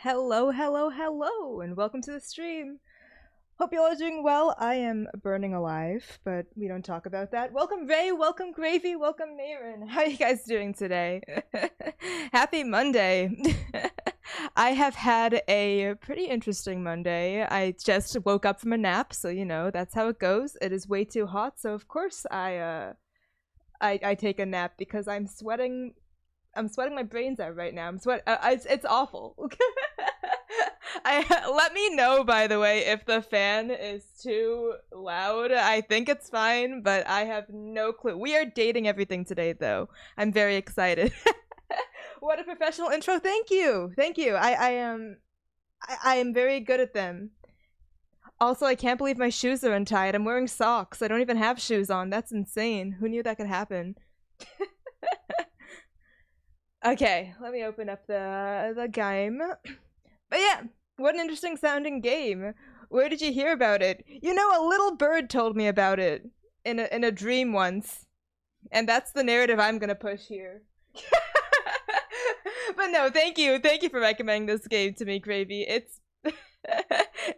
Hello, hello, hello, and welcome to the stream. Hope you all are doing well. I am burning alive, but we don't talk about that. Welcome Ray, welcome Gravy, welcome Mayron. How are you guys doing today? Happy Monday. I have had a pretty interesting Monday. I just woke up from a nap, so you know, that's how it goes. It is way too hot, so of course I take a nap because I'm sweating my brains out right now. It's awful. Let me know, by the way, if the fan is too loud. I think it's fine, but I have no clue. We are dating everything today, though. I'm very excited. What a professional intro! Thank you. I am very good at them. Also, I can't believe my shoes are untied. I'm wearing socks. I don't even have shoes on. That's insane. Who knew that could happen? Okay, let me open up the game. But yeah, what an interesting sounding game. Where did you hear about it? You know, a little bird told me about it in a dream once. And that's the narrative I'm gonna push here. But no, thank you for recommending this game to me, Gravy. It's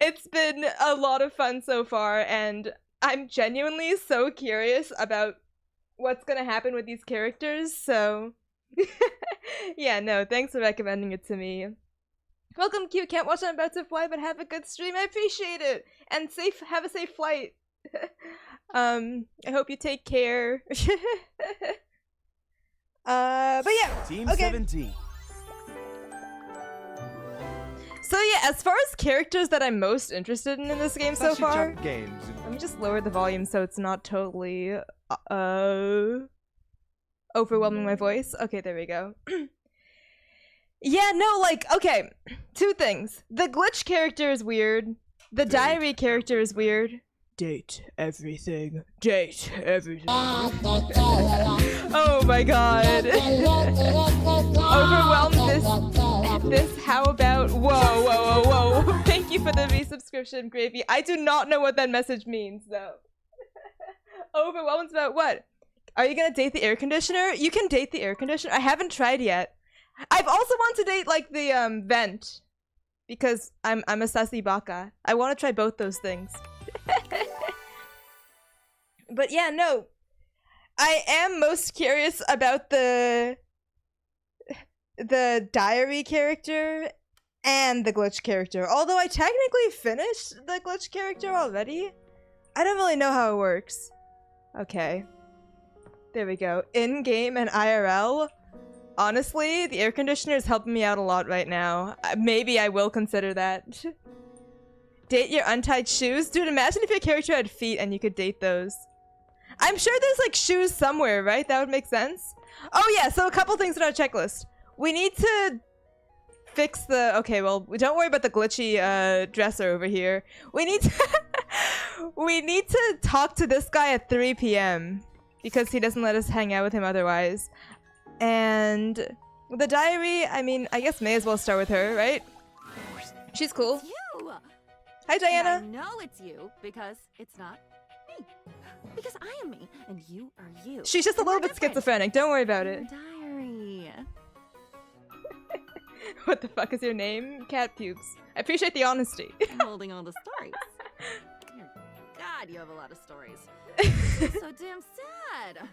it's been a lot of fun so far, and I'm genuinely so curious about what's gonna happen with these characters, so yeah, no, thanks for recommending it to me. Welcome, Q. Can't watch I'm about to fly, but have a good stream. I appreciate it. And have a safe flight. I hope you take care. But yeah. Team okay. 17. So yeah, as far as characters that I'm most interested in this game so far, Games. let me just lower the volume so it's not totally overwhelming my voice. Okay, there we go. Yeah, no, like, okay, two things. The glitch character is weird. The diary character is weird. Date everything. Date everything. Oh my god. Overwhelmed this how about whoa. Thank you for the resubscription, Gravy. I do not know what that message means though. Overwhelmed about what? Are you gonna date the air conditioner? You can date the air conditioner. I haven't tried yet. I've also wanted to date like the vent because I'm a sassy baka. I want to try both those things. But yeah, no. I am most curious about the diary character and the glitch character. Although I technically finished the glitch character already. I don't really know how it works. Okay. There we go. In-game and IRL. Honestly, the air conditioner is helping me out a lot right now. Maybe I will consider that. Date your untied shoes? Dude, imagine if your character had feet and you could date those. I'm sure there's like shoes somewhere, right? That would make sense. Oh yeah, so a couple things on our checklist. We need to fix the... Okay, well, don't worry about the glitchy dresser over here. We need to... we need to talk to this guy at 3 p.m. because he doesn't let us hang out with him otherwise. And the diary, I mean, I guess may as well start with her, right? She's cool. You. Hi, Diana. And I know it's you because it's not me. Because I am me and you are you. She's just a little bit schizophrenic. Don't worry about it. Diary. What the fuck is your name? Cat pubes. I appreciate the honesty. I'm holding all the stories. Dear God, you have a lot of stories. So damn sad.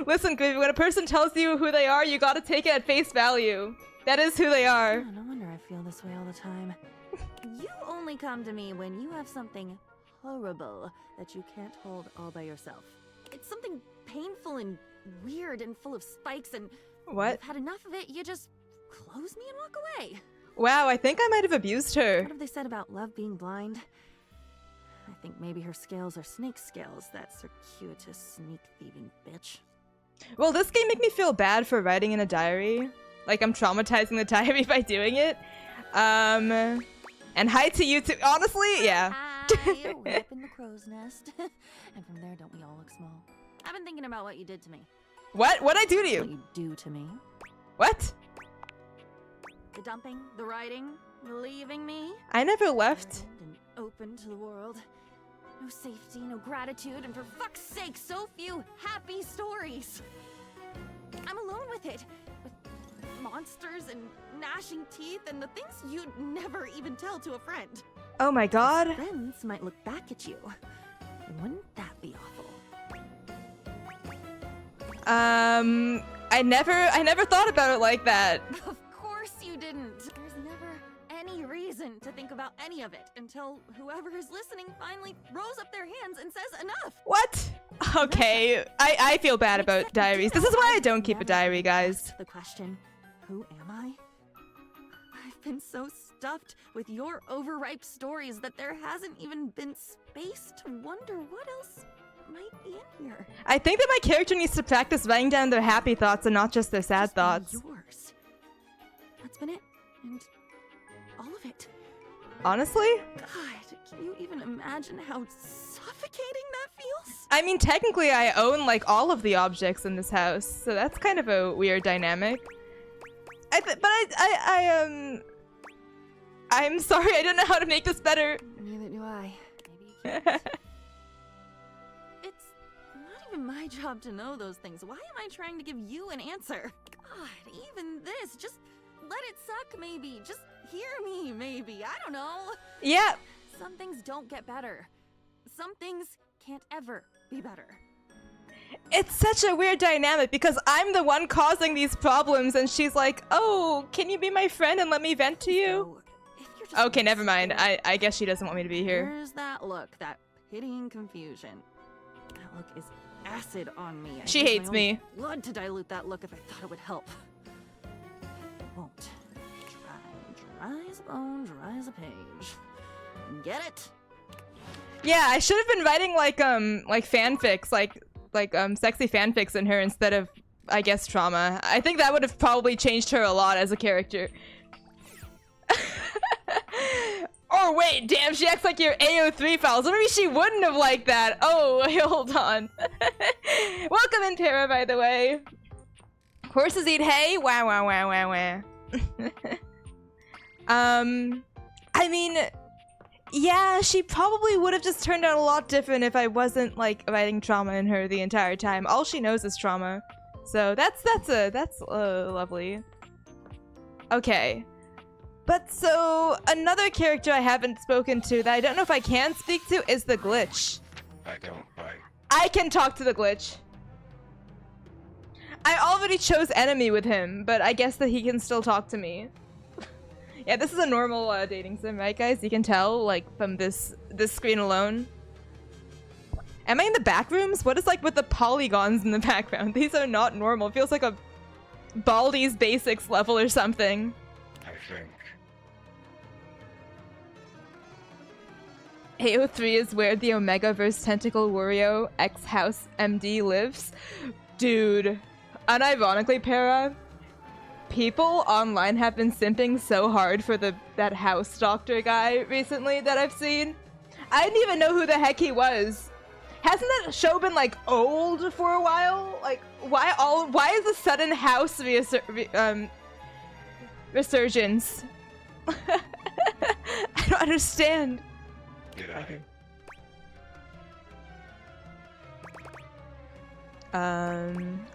Listen, Gravy, when a person tells you who they are, you gotta take it at face value. That is who they are. Oh, no wonder I feel this way all the time. You only come to me when you have something horrible that you can't hold all by yourself. It's something painful and weird and full of spikes, and when What? you've had enough of it, you just close me and walk away. Wow, I think I might have abused her. What have they said about love being blind? I think maybe her scales are snake scales, that circuitous, sneak-thieving bitch. Well, this game made me feel bad for writing in a diary. Like, I'm traumatizing the diary by doing it. And hi to you too. Honestly, yeah. We're up in the crow's nest. And from there, don't we all look small? I've been thinking about what you did to me. What'd I do to What you? you do to me. What? The dumping, the writing, the leaving me. I never left. And open to the world. No safety, no gratitude, and for fuck's sake, so few happy stories. I'm alone with it. With monsters and gnashing teeth, and the things you'd never even tell to a friend. Oh my god. Friends might look back at you. Wouldn't that be awful? I never thought about it like that. Of course you didn't. There's never any reason to think about any of it until whoever is listening finally throws up their hands and says enough. What? Okay, I feel bad about diaries. This is why I don't keep a diary, guys. The question, who am I? I've been so stuffed with your overripe stories that there hasn't even been space to wonder what else might be in here. I think that my character needs to practice writing down their happy thoughts and not just their sad Just been thoughts. Yours. That's been it, and all of it. Honestly? God, can you even imagine how suffocating that feels? I mean, technically I own like all of the objects in this house, so that's kind of a weird dynamic. I'm sorry, I don't know how to make this better. Neither do I. Maybe you can't. It's not even my job to know those things. Why am I trying to give you an answer? God, even this, just let it suck maybe. Just hear me maybe. I don't know. Yeah, Some things don't get better. Some things can't ever be better. it's such a weird dynamic because I'm the one causing these problems and she's like, oh, can you be my friend and let me vent to you? So, if you're just Okay, never mind. scared, I guess she doesn't want me to be here. There's that look, that pitying confusion. That look is acid on me. I'd She use my hates own me. Blood to dilute that look if I thought it would help. It won't. Dry as a bone, dry as a page. Get it? Yeah, I should have been writing like fanfics, like sexy fanfics in her instead of, I guess, trauma. I think that would have probably changed her a lot as a character. Oh wait, damn, she acts like your AO3 files. Maybe she wouldn't have liked that. Oh, hold on. Welcome in, Tara, by the way. Horses eat hay? Wah, wah, wah, wah, wah. I mean, yeah, she probably would have just turned out a lot different if I wasn't, like, writing trauma in her the entire time. All she knows is trauma. So that's lovely. Okay. But so, another character I haven't spoken to that I don't know if I can speak to is the Glitch. I don't bite. I can talk to the Glitch. I already chose enemy with him, but I guess that he can still talk to me. Yeah, this is a normal dating sim, right, guys? You can tell, like, from this screen alone. Am I in the back rooms? What is, like, with the polygons in the background? These are not normal. It feels like a Baldi's Basics level or something. I think. AO3 is where the Omegaverse Tentacle Wario X House MD lives. Dude, unironically, Para, people online have been simping so hard for that house doctor guy recently that I've seen. I didn't even know who the heck he was. Hasn't that show been like old for a while? Like, why is the sudden house resurgence? I don't understand. Did I?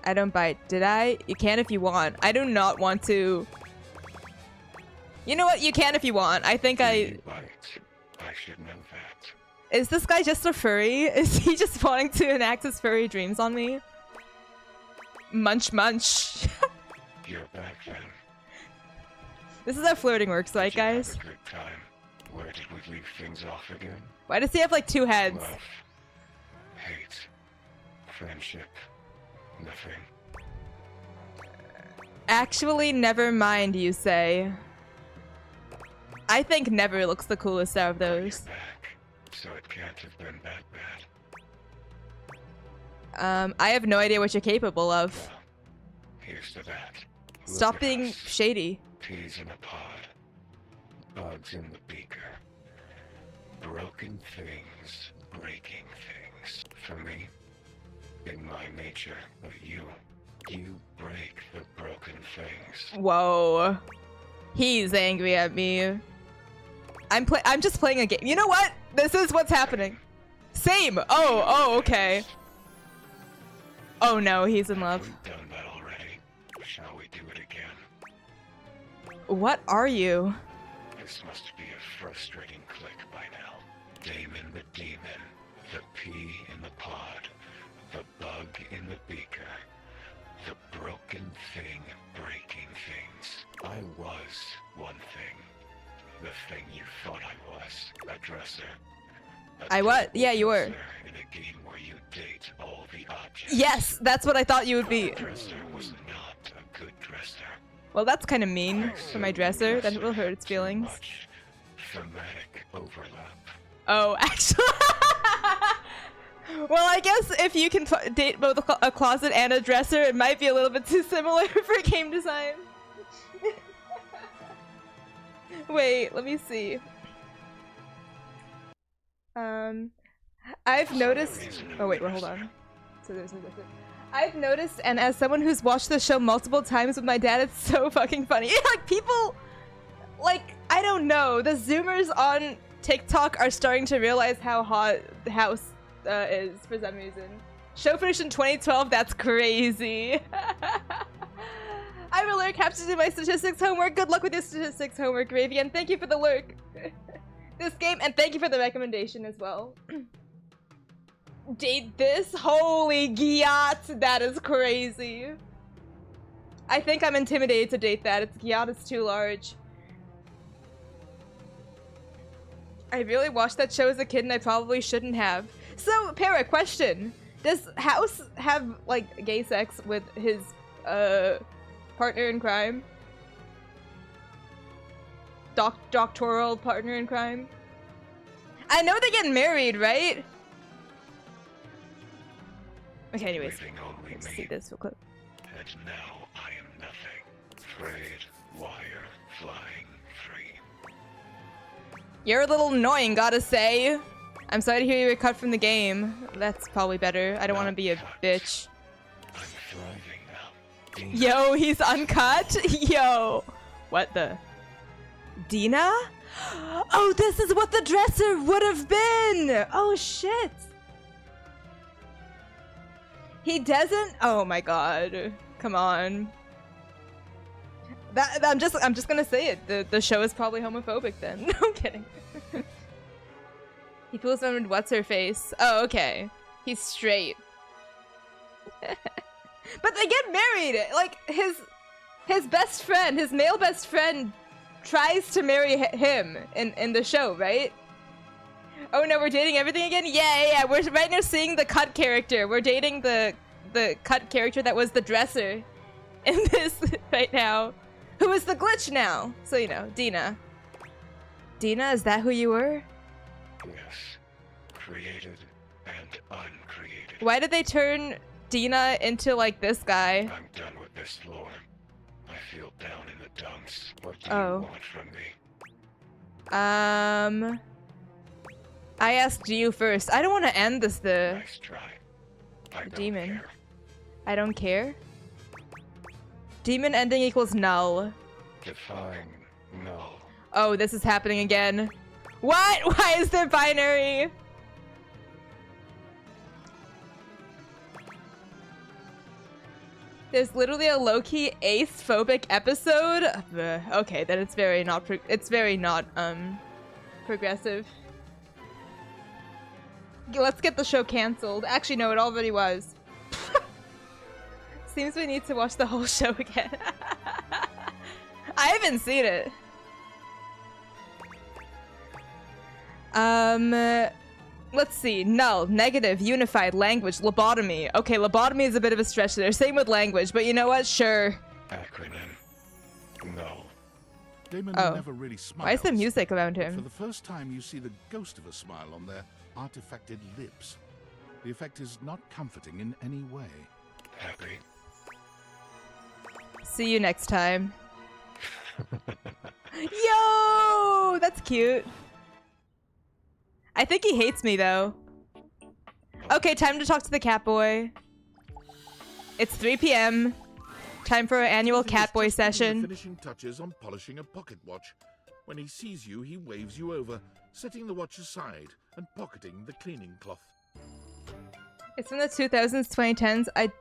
I don't bite. Did I? You can if you want. I do not want to. You know what? You can if you want. I think You bite. I should know that. Is this guy just a furry? Is he just wanting to enact his furry dreams on me? Munch munch. You're back then. This is how flirting works, right, Did you have guys? a good time? Where did we leave things off again? Why does he have like two heads? Love. Hate. Friendship. Nothing. Actually, never mind, you say. I think never looks the coolest out of You're those. back. So it can't have been that bad. I have no idea what you're capable of. Well, here's to that. Look Stop at being us. shady. Peas in a pod. Bugs in the beaker. Broken things. Breaking things. For me, in my nature, but you break the broken things. Whoa. He's angry at me. I'm just playing a game. You know what? This is what's happening. Same. Oh, okay. Oh no, he's in love. We've done that already. Shall we do it again? What are you? This must be a frustrating click by now. Damon the demon, the pea in the pod, the bug in the beaker, the broken thing breaking things. I was one thing. The thing you thought I was. A dresser. I was. Yeah, you were. In a game where you date all the objects. Yes, that's what I thought you would be. The dresser was not a good dresser. Well, that's kind of mean for my dresser. That will hurt its feelings. Much thematic overlap. Oh, actually. Well, I guess if you can date both a closet and a dresser, it might be a little bit too similar for game design. Wait, let me see. I've noticed. Oh wait, well, hold on. So there's a different. I've noticed, and as someone who's watched the show multiple times with my dad, it's so fucking funny. Like people, like I don't know, the Zoomers on TikTok are starting to realize how hot the house is for some reason. Show finished in 2012. That's crazy. I have a lurk. Have to do my statistics homework. Good luck with your statistics homework, Ravian. Thank you for the lurk. This game, and thank you for the recommendation as well. Date this? Holy Gyat, that is crazy. I think I'm intimidated to date that. It's Gyat is too large. I really watched that show as a kid and I probably shouldn't have. So, Para, question. Does House have, like, gay sex with his, partner in crime? Doctoral partner in crime? I know they get married, right? Okay, anyways. Let's see this real quick. And now I am nothing. Frayed wire flying free. You're a little annoying, gotta say. I'm sorry to hear you were cut from the game. That's probably better. I don't want to be a bitch. I'm thriving now. Yo, he's uncut? Yo. What the? Dina? Oh, this is what the dresser would have been! Oh, shit. He doesn't? Oh my god. Come on. I'm just gonna say it. The show is probably homophobic then. No, I'm kidding. He fools them with what's her face. Oh, okay. He's straight. But they get married. Like his best friend, his male best friend, tries to marry him in the show, right? Oh no, we're dating everything again? Yeah. We're right now seeing the cut character. We're dating the cut character that was the dresser in this right now. Who is the glitch now? So you know, Dina. Dina, is that who you were? Yes. Created and uncreated. Why did they turn Dina into like this guy? I'm done with this lore. I feel down in the dumps. What do Oh. you want from me? I asked you first. I don't want to end this Nice try. I don't demon. care. I don't care. Demon ending equals null. Define null. Oh, this is happening again. What? Why is there binary? There's literally a low-key ace-phobic episode. Okay, then it's very not progressive. Let's get the show canceled. Actually, no, it already was. Seems we need to watch the whole show again. I haven't seen it. Let's see. Null, negative, unified, language, lobotomy. Okay, lobotomy is a bit of a stretch there. Same with language, but you know what? Sure. Acronym. Null. Damon Oh. never really smiles. Why is the music around For him? the first time, you see the ghost of a smile on their artifacted lips. The effect is not comforting in any way. Happy. See you next time. Yo! That's cute. I think he hates me, though. Okay, time to talk to the cat boy. It's 3 p.m. Time for our annual He is cat boy just putting the session. finishing touches on polishing a pocket watch. When he sees you, he waves you over, setting the watch aside and pocketing the cleaning cloth. It's from the 2000s, 2010s. I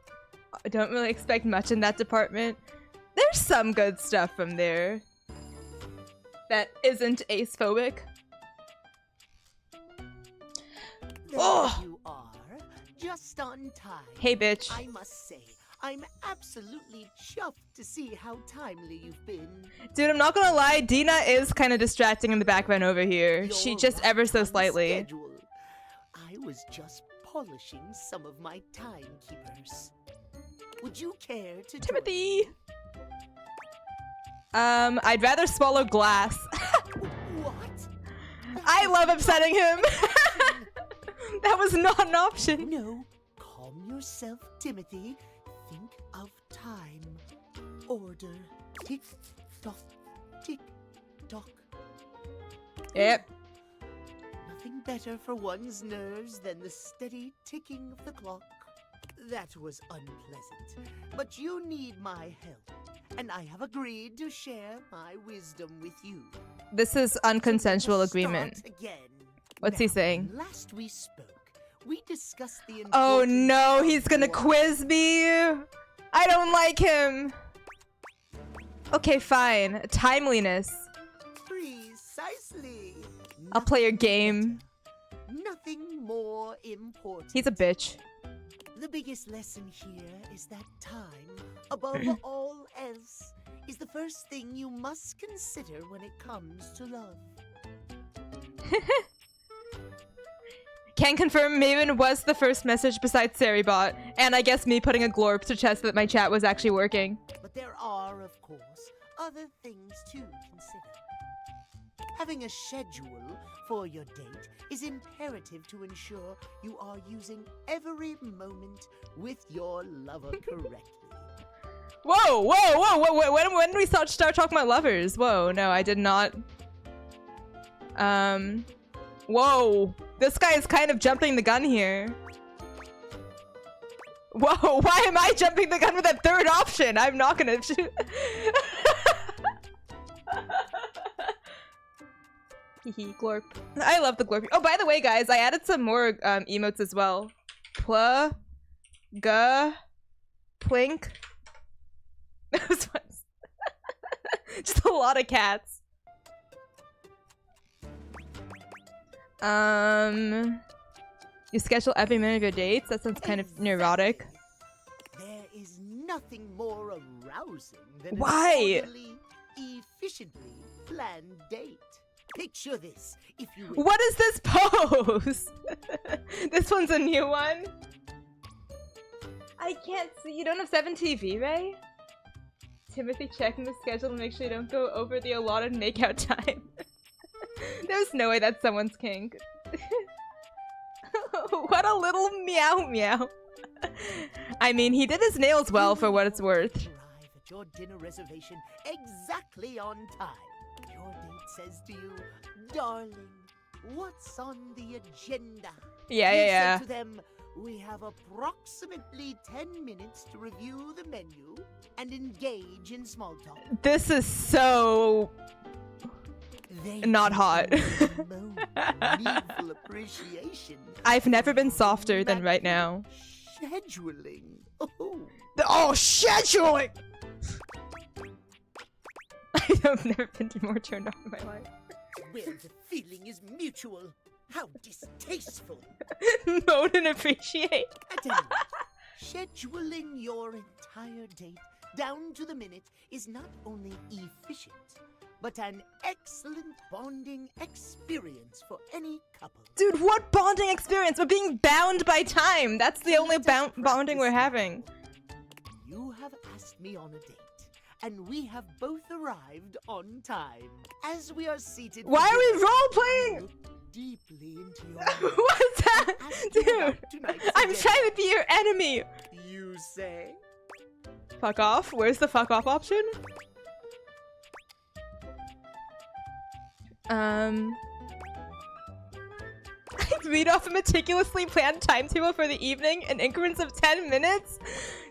don't really expect much in that department. There's some good stuff from there. that isn't ace-phobic. There Oh! you are, just on time. Hey, bitch. I must say, I'm absolutely chuffed to see how timely you've been. Dude, I'm not gonna lie, Dina is kind of distracting in the background over here. She You're just right ever so on slightly. schedule. I was just polishing some of my timekeepers. Would you care to Timothy! I'd rather swallow glass. join? What? I love upsetting him. That was not an option. No, calm yourself, Timothy. Think of time. Order. Tick tock, tick tock. Yep. Nothing better for one's nerves than the steady ticking of the clock. That was unpleasant, but you need my help, and I have agreed to share my wisdom with you. This is unconsensual Let's agreement. start again. What's he Now, saying? Last we spoke, we discussed the Oh importance no, of he's gonna your- quiz me. I don't like him. Okay, fine. Timeliness. Precisely. I'll play your Nothing game. better, nothing more important. He's a bitch. The biggest lesson here is that time, above all else, is the first thing you must consider when it comes to love. Can confirm Maven was the first message besides Saribot, and I guess me putting a glorp to test that my chat was actually working. But there are, of course, other things to consider. Having a schedule for your date is imperative to ensure you are using every moment with your lover correctly. Whoa, whoa, whoa, whoa, when did we start talking about lovers? Whoa, no, I did not. Whoa, this guy is kind of jumping the gun here. Whoa, why am I jumping the gun with that third option? I'm not gonna shoot. Hehe, glorp. I love the glorp. Oh, by the way, guys, I added some more emotes as well. Pla, ga, plink. Those ones. Just a lot of cats. You schedule every minute of your dates? That sounds kind of neurotic. There is nothing more arousing than Why? an orderly, efficiently planned date. Picture this, if you will. What is this pose? This one's a new one? I can't see. You don't have 7TV, Ray? Timothy checking the schedule to make sure you don't go over the allotted makeout time. There's no way that's someone's kink. What a little meow meow. I mean, he did his nails well for what it's worth. Arrive at your dinner reservation exactly on time. Your date says to you, darling, what's on the agenda? Yeah, You yeah, say yeah. to them, we have approximately 10 minutes to review the menu and engage in small talk. This is so They not hot. moan needful appreciation. I've never been softer than right now. Scheduling. Oh. Oh, scheduling! I've never been more turned on in my life. Well, the feeling is mutual. How distasteful. Moan and appreciate. At any rate, scheduling your entire date down to the minute is not only efficient, but an excellent bonding experience for any couple. Dude, what bonding experience? We're being bound by time. That's the only Let us bonding we're practice having. You have asked me on a date, and we have both arrived on time. As we are seated. Why are we together, role playing? look deeply into your eyes. What's that? Ask you Dude, about tonight's I'm agenda. trying to be your enemy. You say? Fuck off? Where's the fuck off option? Read off a meticulously planned timetable for the evening in increments of 10 minutes?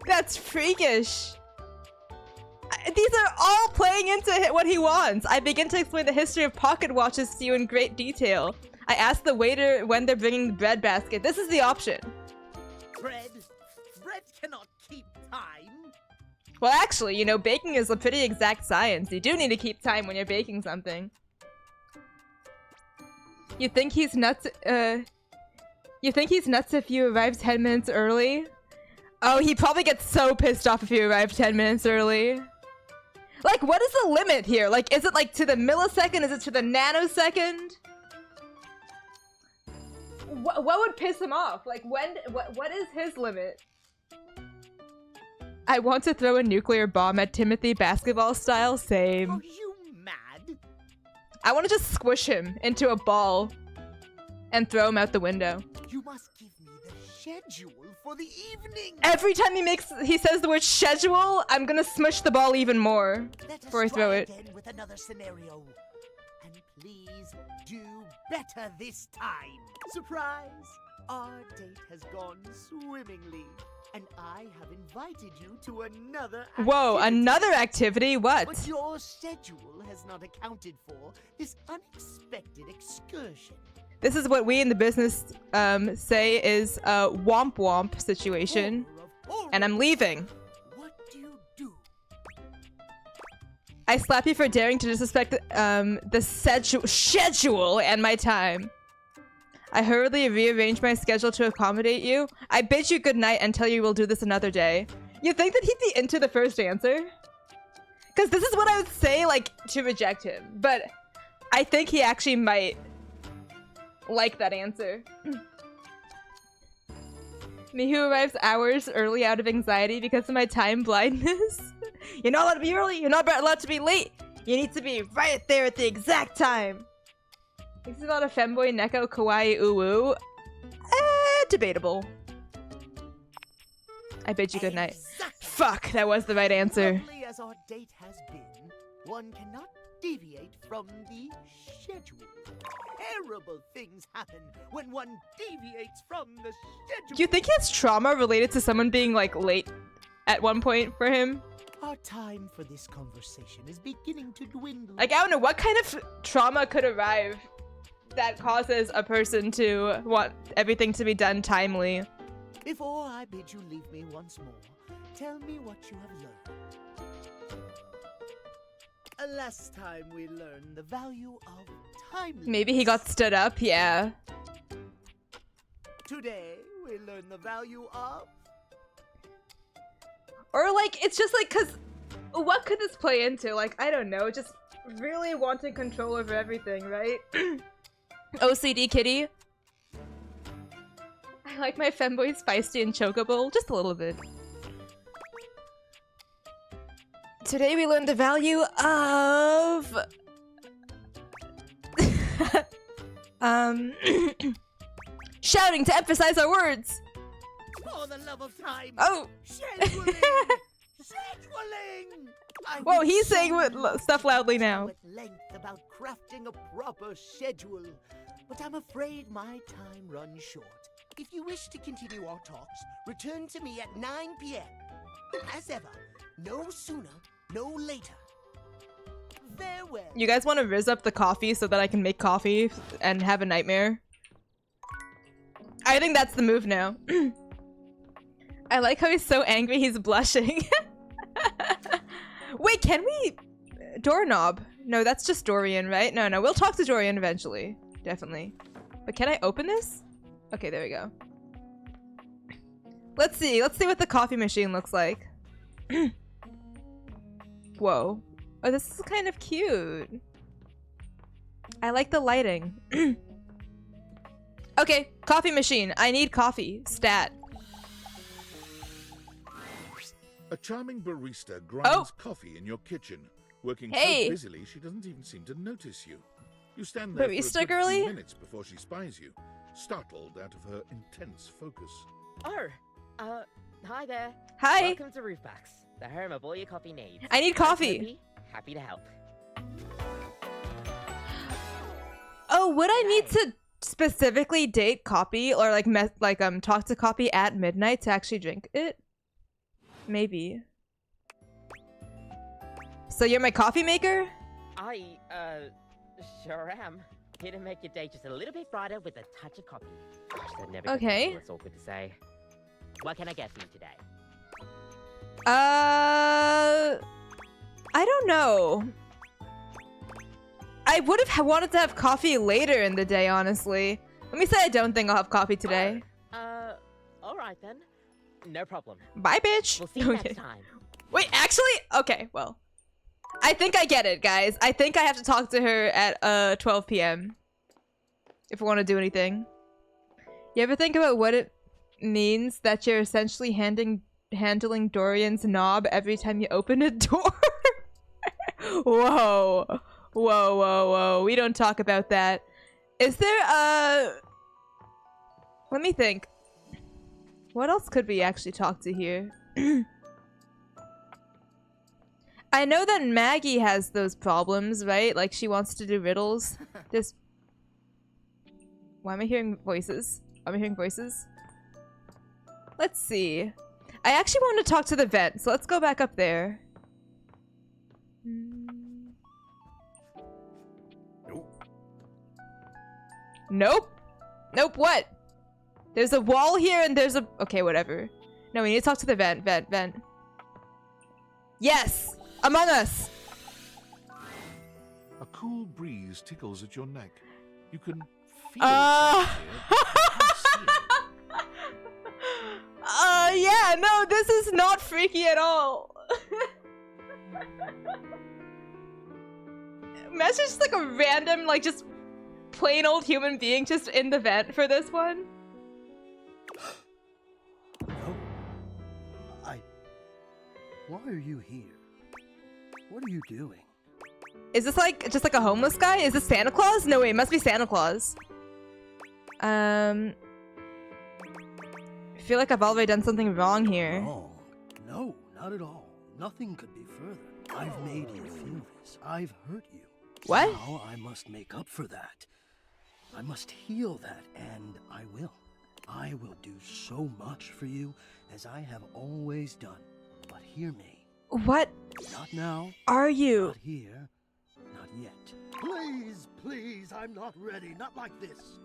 That's freakish. These are all playing into what he wants. I begin to explain the history of pocket watches to you in great detail. I ask the waiter when they're bringing the bread basket. This is the option. Bread? Bread cannot keep time. Well, actually, you know, baking is a pretty exact science. You do need to keep time when you're baking something. You think he's nuts? You think he's nuts if you arrive 10 minutes early? Oh, he probably gets so pissed off if you arrive 10 minutes early. Like, what is the limit here? Like, is it like to the millisecond? Is it to the nanosecond? What would piss him off? Like, what is his limit? I want to throw a nuclear bomb at Timothy basketball style. Same. Are you mad? I want to just squish him into a ball and throw him out the window. You must give me the schedule for the evening. Every time he says the word schedule, I'm gonna smush the ball even more Let us before I throw try it. again with another scenario. And please do better this time. Surprise! Our date has gone swimmingly. And I have invited you to another activity. Whoa, another activity? What? But your schedule has not accounted for this unexpected excursion. This is what we in the business say is a womp womp situation. Horror of And I'm leaving. What do you do? I slap you for daring to disrespect the schedule and my time. I hurriedly rearrange my schedule to accommodate you. I bid you good night and tell you we'll do this another day. You think that he'd be into the first answer? Because this is what I would say, like, to reject him. But I think he actually might like that answer. Me who arrives hours early out of anxiety because of my time blindness. You're not allowed to be early. You're not allowed to be late. You need to be right there at the exact time. This is not a femboy neko kawaii uwu. Debatable. I bid you good night. Exactly. Fuck, that was the right answer. Lovely as our date has been, one cannot deviate from the schedule. Terrible things happen when one deviates from the schedule. Do you think he has trauma related to someone being, like, late at one point for him? Our time for this conversation is beginning to dwindle. Like, I don't know, what kind of trauma could arrive that causes a person to want everything to be done timely? Before I bid you leave me once more, tell me what you have learned. Last time we learned the value of timeliness. Maybe he got stood up, yeah. Today we learn the value of... Or, like, it's just like, cause what could this play into? Like, I don't know, just really wanting control over everything, right? OCD kitty. I like my femboys feisty and chocobo, just a little bit. Today we learned the value of... shouting to emphasize our words. For the love of time! Oh! Scheduling! Scheduling! I Whoa, would he's so saying stuff loudly now. at length about crafting a proper schedule, but I'm afraid my time runs short. If you wish to continue our talks, return to me at 9 p.m. As ever, no sooner, no later. Farewell. You guys want to rizz up the coffee so that I can make coffee and have a nightmare? I think that's the move now. I like how he's so angry he's blushing. Wait, can we... Doorknob? No, that's just Dorian, right? No, we'll talk to Dorian eventually. Definitely. But can I open this? Okay, there we go. Let's see what the coffee machine looks like. Whoa. Oh, this is kind of cute. I like the lighting. Okay, coffee machine. I need coffee. Stat. A charming barista grinds Oh. coffee in your kitchen, working Hey. so busily she doesn't even seem to notice you. You stand there Barista for a good girly? few minutes before she spies you, startled out of her intense focus. Oh, hi there. Hi. Welcome to Roofbacks, the home of all your coffee needs. I need I'm coffee. Toby, happy to help. Oh, would I need to specifically date Copy or like talk to Copy at midnight to actually drink it? Maybe. So you're my coffee maker? I, sure am. Here to make your day just a little bit brighter with a touch of coffee. Gosh, that never gets Okay. old, it's awkward to say. What can I get for you today? I don't know. I would have wanted to have coffee later in the day, honestly. Let me say I don't think I'll have coffee today. Alright then. No problem. Bye, bitch. We'll see you Okay. next time. Wait, actually? Okay, well. I think I get it, guys. I think I have to talk to her at 12 p.m. if we want to do anything. You ever think about what it means that you're essentially handling Dorian's knob every time you open a door? Whoa. Whoa, whoa, whoa. We don't talk about that. Is there let me think. What else could we actually talk to here? I know that Maggie has those problems, right? Like, she wants to do riddles. This... Why am I hearing voices? Am I hearing voices? Let's see. I actually want to talk to the vet, so let's go back up there. Nope. Nope, what? There's a wall here and there's a... Okay, whatever. No, we need to talk to the vent. Yes! Among Us! A cool breeze tickles at your neck. You can feel Uh... it from here, but you can't see it. Yeah, no, this is not freaky at all. Imagine just like a random, like, just plain old human being just in the vent for this one. No. Why are you here? What are you doing? Is this like just like a homeless guy? Is this Santa Claus? No way, it must be Santa Claus. I feel like I've already done something wrong here. Wrong? No, not at all. Nothing could be further. I've made you feel this. I've hurt you. What? Now I must make up for that. I must heal that, and I will. I will do so much for you, as I have always done. But hear me. What Not now, are you? not here, not yet. Please, please, I'm not ready. Not like this.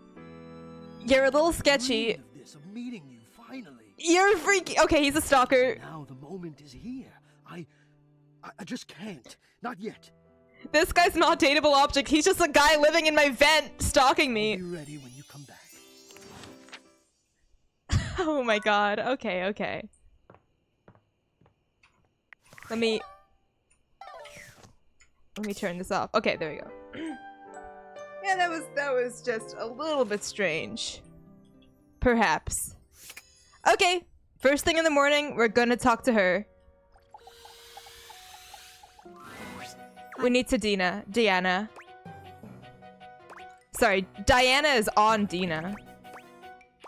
You're a little I sketchy. dreamed of this, of meeting you, finally. You're freaky. Okay, he's a stalker. Now the moment is here. I just can't. Not yet. This guy's not a dateable object. He's just a guy living in my vent stalking I'll me. be ready when you come back. Oh my god. Okay. Let me turn this off. Okay, there we go. Yeah, that was just a little bit strange. Perhaps. Okay, first thing in the morning, we're gonna talk to her. We need to Diana. Sorry, Diana is on Dina.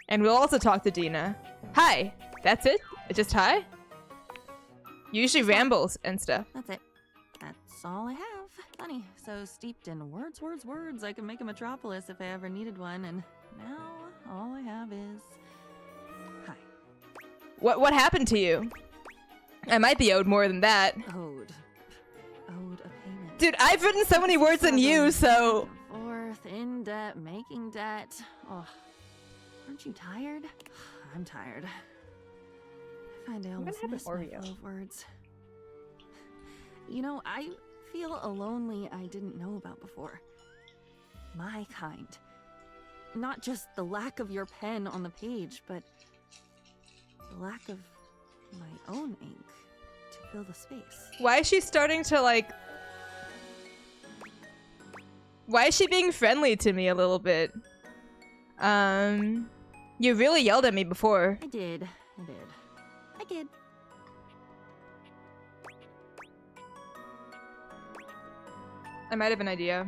And we'll also talk to Dina. Hi. That's it? Just hi? Usually rambles and stuff. That's it. That's all I have. Funny, so steeped in words, I can make a metropolis if I ever needed one, and now all I have is... Hi. What happened to you? I might be owed more than that. Owed a payment. Dude, I've written so many words than you, so... Forth, in debt, making debt. Oh, aren't you tired? I'm tired. I find I almost have an miss my Oreo. flow of words. You know, I feel a lonely I didn't know about before. My kind. Not just the lack of your pen on the page, but the lack of my own ink to fill the space. Why is she starting to, like... Why is she being friendly to me a little bit? You really yelled at me before. I did. I might have an idea.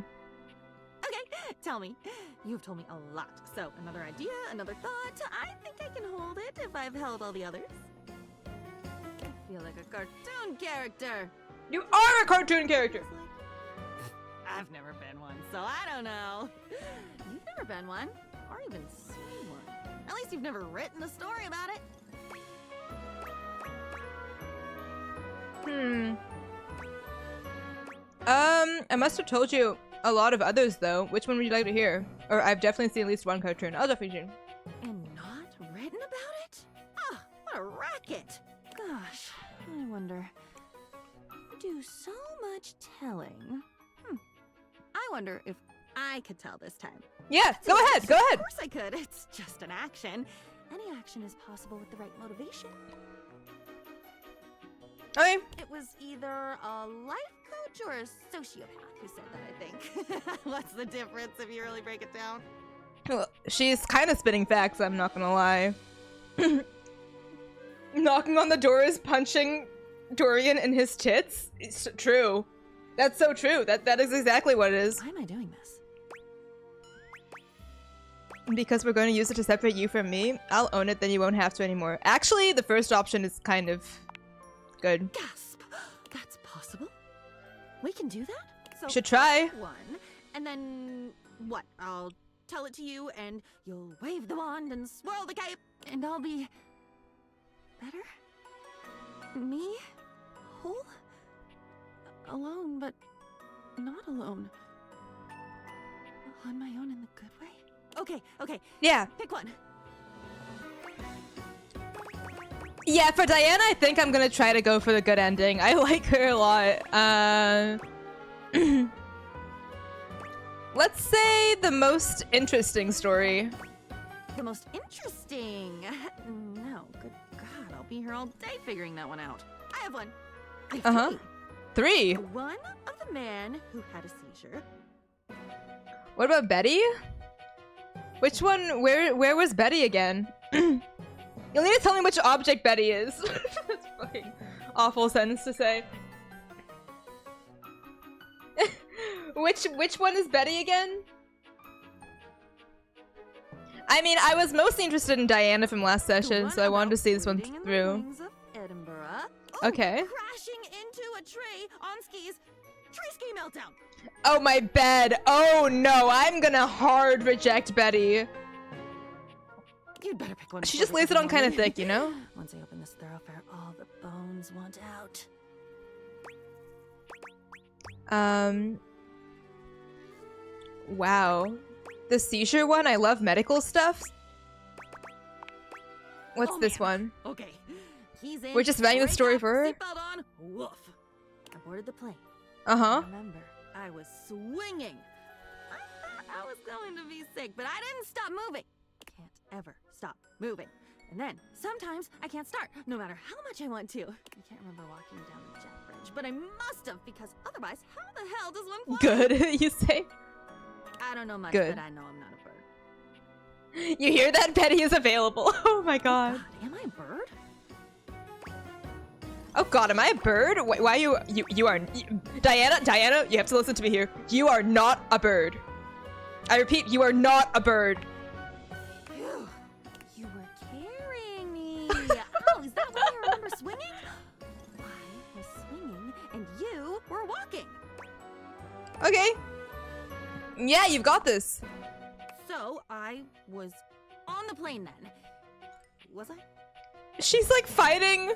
Okay, tell me. You've told me a lot. So, another idea, another thought. I think I can hold it if I've held all the others. I feel like a cartoon character. You are a cartoon character! I've never been one, so I don't know. You've never been one, or even seen one. At least you've never written a story about it. I must have told you a lot of others, though. Which one would you like to hear? Or I've definitely seen at least one cartoon. I'll definitely do. And not written about it? Ah, what a racket! Gosh, I wonder. You do so much telling. I wonder if I could tell this time. Yeah, go ahead, go Of ahead. course I could. It's just an action. Any action is possible with the right motivation. Okay. It was either a life coach or a sociopath who said that, I think. What's the difference if you really break it down? Well, she's kind of spitting facts, I'm not gonna lie. Knocking on the door is punching Dorian in his tits? It's true. That's so true. That is exactly what it is. Why am I doing this? Because we're going to use it to separate you from me. I'll own it, then you won't have to anymore. Actually, the first option is kind of good. Gasp! That's possible? We can do that? So Should try. one, and then what? I'll tell it to you, and you'll wave the wand and swirl the cape, and I'll be better? Me? Whole? Alone, but not alone. On my own in the good way? Okay, Yeah. pick one. Yeah, for Diana, I think I'm gonna try to go for the good ending. I like her a lot. Let's say the most interesting story. The most interesting. No, good God, I'll be here all day figuring that one out. I have one. I have Uh-huh. three. 3. One of the man who had a seizure. What about Betty? Which one? Where was Betty again? You'll need to tell me which object Betty is. That's a fucking awful sentence to say. Which one is Betty again? I mean, I was mostly interested in Diana from last The session, one so I wanted to about see this one floating in the through. wings of Edinburgh. Oh, Okay. Crashing into a tree on skis. Tree ski meltdown. Oh, my bed. Oh, no. I'm gonna hard reject Betty. You'd better pick one. She before just lays it on kind of thick, you know? Once I open this thoroughfare, all the bones want out. Wow. The seizure one? I love medical stuff. What's Oh, this man. one? Okay. He's in. We're just writing the Straight story up, for her? Seatbelt on. Woof. I boarded the plane. Uh-huh. Remember, I was swinging. I thought I was going to be sick, but I didn't stop moving. Can't ever stop moving. And then, sometimes I can't start, no matter how much I want to. I can't remember walking down the jet bridge, but I must have, because otherwise, how the hell does one fly? Good, you say? I don't know much, Good. but I know I'm not a bird. You hear that? Betty is available. Oh my god. God, am I a bird? Oh god, am I a bird? Why you are... Diana, you have to listen to me here. You are not a bird. I repeat, you are not a bird. Phew. You were carrying me. Oh, is that why I remember swinging? I was swinging, and you were walking. Okay. Yeah, you've got this. So I was on the plane then. Was I? She's like fighting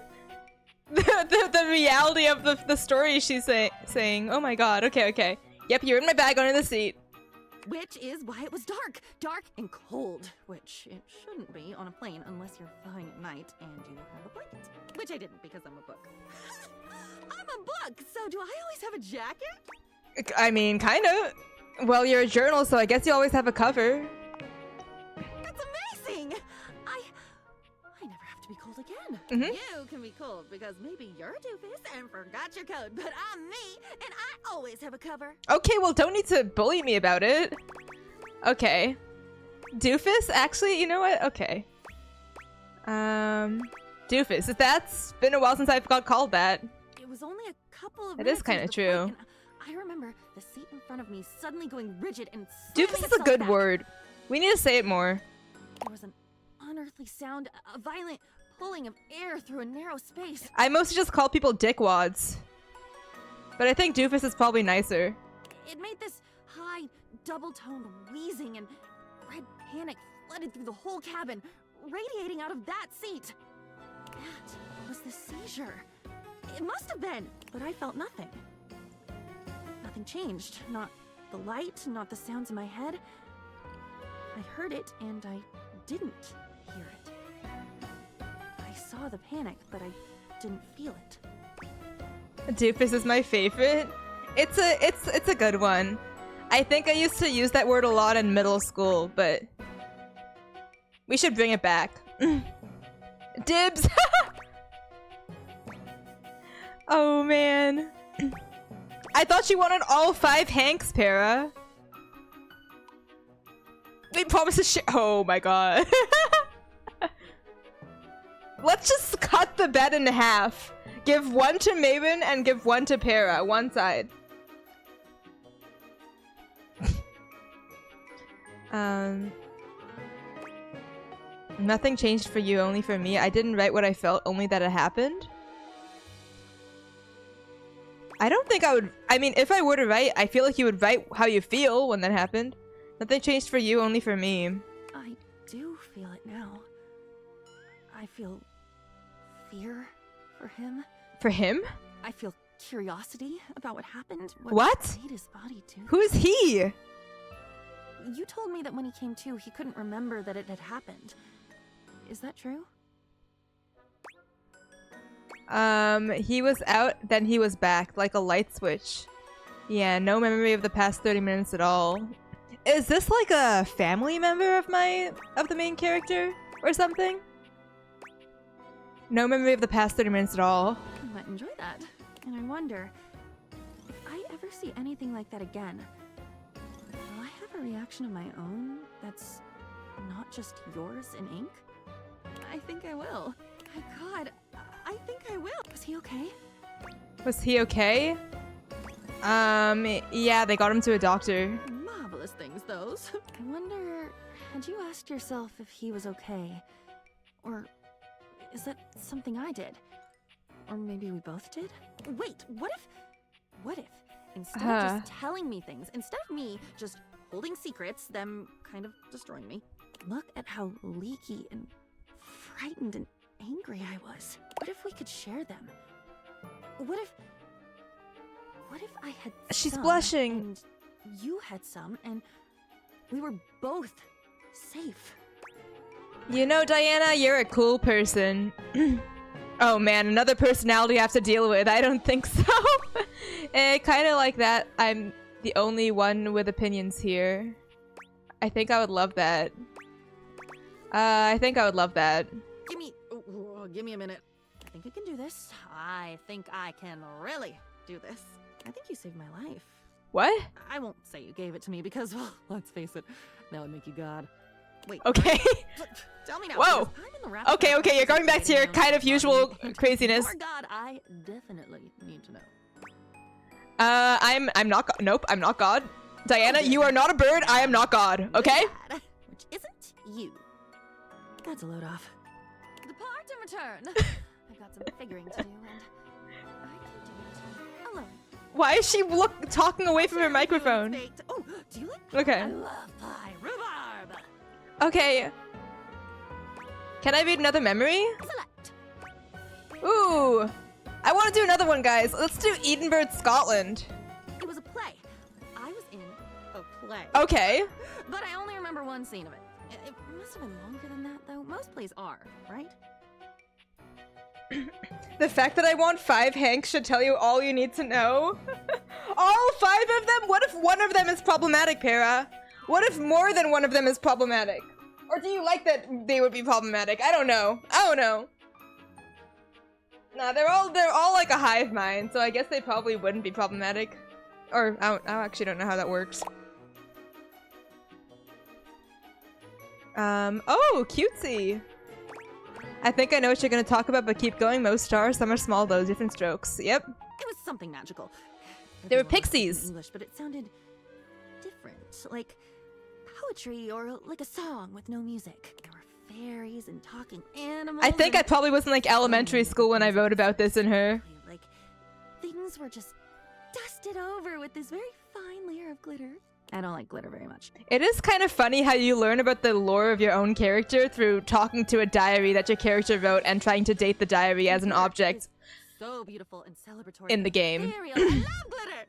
the reality of the story she's saying. Oh my god, okay. Yep, you're in my bag under the seat. Which is why it was dark. Dark and cold. Which it shouldn't be on a plane unless you're flying at night and you have a blanket. Which I didn't because I'm a book. I'm a book, so do I always have a jacket? I mean, kinda. Well, you're a journal, so I guess you always have a cover. That's amazing! I never have to be cold again. Mhm. You can be cold because maybe you're a doofus and forgot your coat, but I'm me, and I always have a cover. Okay, well, don't need to bully me about it. Okay. Doofus? Actually, you know what? Okay. Doofus. That's been a while since I've got called that. It was only a couple of That minutes is kinda into the true. flight, and I remember the seat in front of me suddenly going rigid and Doofus slamming is a itself good back. word. We need to say it more. There was an unearthly sound, a violent pulling of air through a narrow space. I mostly just call people dickwads. But I think Doofus is probably nicer. It made this high, double-toned wheezing, and red panic flooded through the whole cabin, radiating out of that seat. That was the seizure. It must have been, but I felt nothing. Nothing changed. Not the light, not the sounds in my head. I heard it, and I didn't hear it. I saw the panic, but I didn't feel it. Doofus is my favorite. It's a good one. I think I used to use that word a lot in middle school, but we should bring it back. Dibs! Oh man. I thought you wanted all 5 Hanks, Para. We promised to share. Oh my god. Let's just cut the bet in half. Give 1 to Maven and give 1 to Para. One side. Nothing changed for you, only for me. I didn't write what I felt, only that it happened. I don't think I would. I mean, if I were to write, I feel like you would write how you feel when that happened. Nothing changed for you, only for me. I do feel it now. I feel fear for him. For him? I feel curiosity about what happened. What? Made his body do. Who is he? You told me that when he came to, he couldn't remember that it had happened. Is that true? He was out, then he was back, like a light switch. Yeah, no memory of the past 30 minutes at all. Is this like a family member of the main character or something? No memory of the past 30 minutes at all. I might enjoy that. And I wonder, if I ever see anything like that again, will I have a reaction of my own that's not just yours in ink? I think I will. My god, I think I will. Was he okay? Was he okay? Yeah, they got him to a doctor. Marvelous things, those. I wonder, had you asked yourself if he was okay? Or is that something I did? Or maybe we both did? Wait, what if, instead of just telling me things, instead of me just holding secrets, them kind of destroying me, look at how leaky and frightened and angry I was. What if we could share them? What if I had She's some blushing. and you had some and we were both safe? You know, Diana, you're a cool person. Oh man, another personality I have to deal with. I don't think so. Kind of like that. I'm the only one with opinions here. I think I would love that. I think I would love that. Give me a minute. I think I can do this. I think I can really do this. I think you saved my life. What? I won't say you gave it to me because, well, let's face it, that would make you God. Wait. Okay. Tell me now. Whoa. Okay, you're going back to your kind of usual craziness. More God, I definitely need to know. I'm not. Nope, I'm not God. Diana, you are not a bird. I am not God. Okay. God, which isn't you. That's a load off. Depart and return. I've got some figuring to do, and I can do it alone. Why is she talking away from her microphone? Oh, do you like pie? Okay. I love pie. Rhubarb. Okay. Can I read another memory? Select. Ooh. I want to do another one, guys. Let's do Edinburgh, Scotland. It was a play. I was in a play. Okay. But I only remember one scene of it. It must have been longer than that, though. Most plays are, right? The fact that I want 5 Hanks should tell you all you need to know. All 5 of them? What if one of them is problematic, Para? What if more than one of them is problematic? Or do you like that they would be problematic? I don't know. Nah, they're all like a hive mind, so I guess they probably wouldn't be problematic. Or I actually don't know how that works. Oh, cutesy. I think I know what you're gonna talk about, but keep going. Most stars, some are small though, different strokes. Yep. It was something magical. They were There's a lot of pixies. in English, but it sounded different, like poetry or like a song with no music. There were fairies and talking animals. I think I and probably was in like elementary school when I wrote about this in her. like things were just dusted over with this very fine layer of glitter. I don't like glitter very much. It is kind of funny how you learn about the lore of your own character through talking to a diary that your character wrote and trying to date the diary as an Glitter object is so beautiful and celebratory. in the game. Ariel, I love glitter.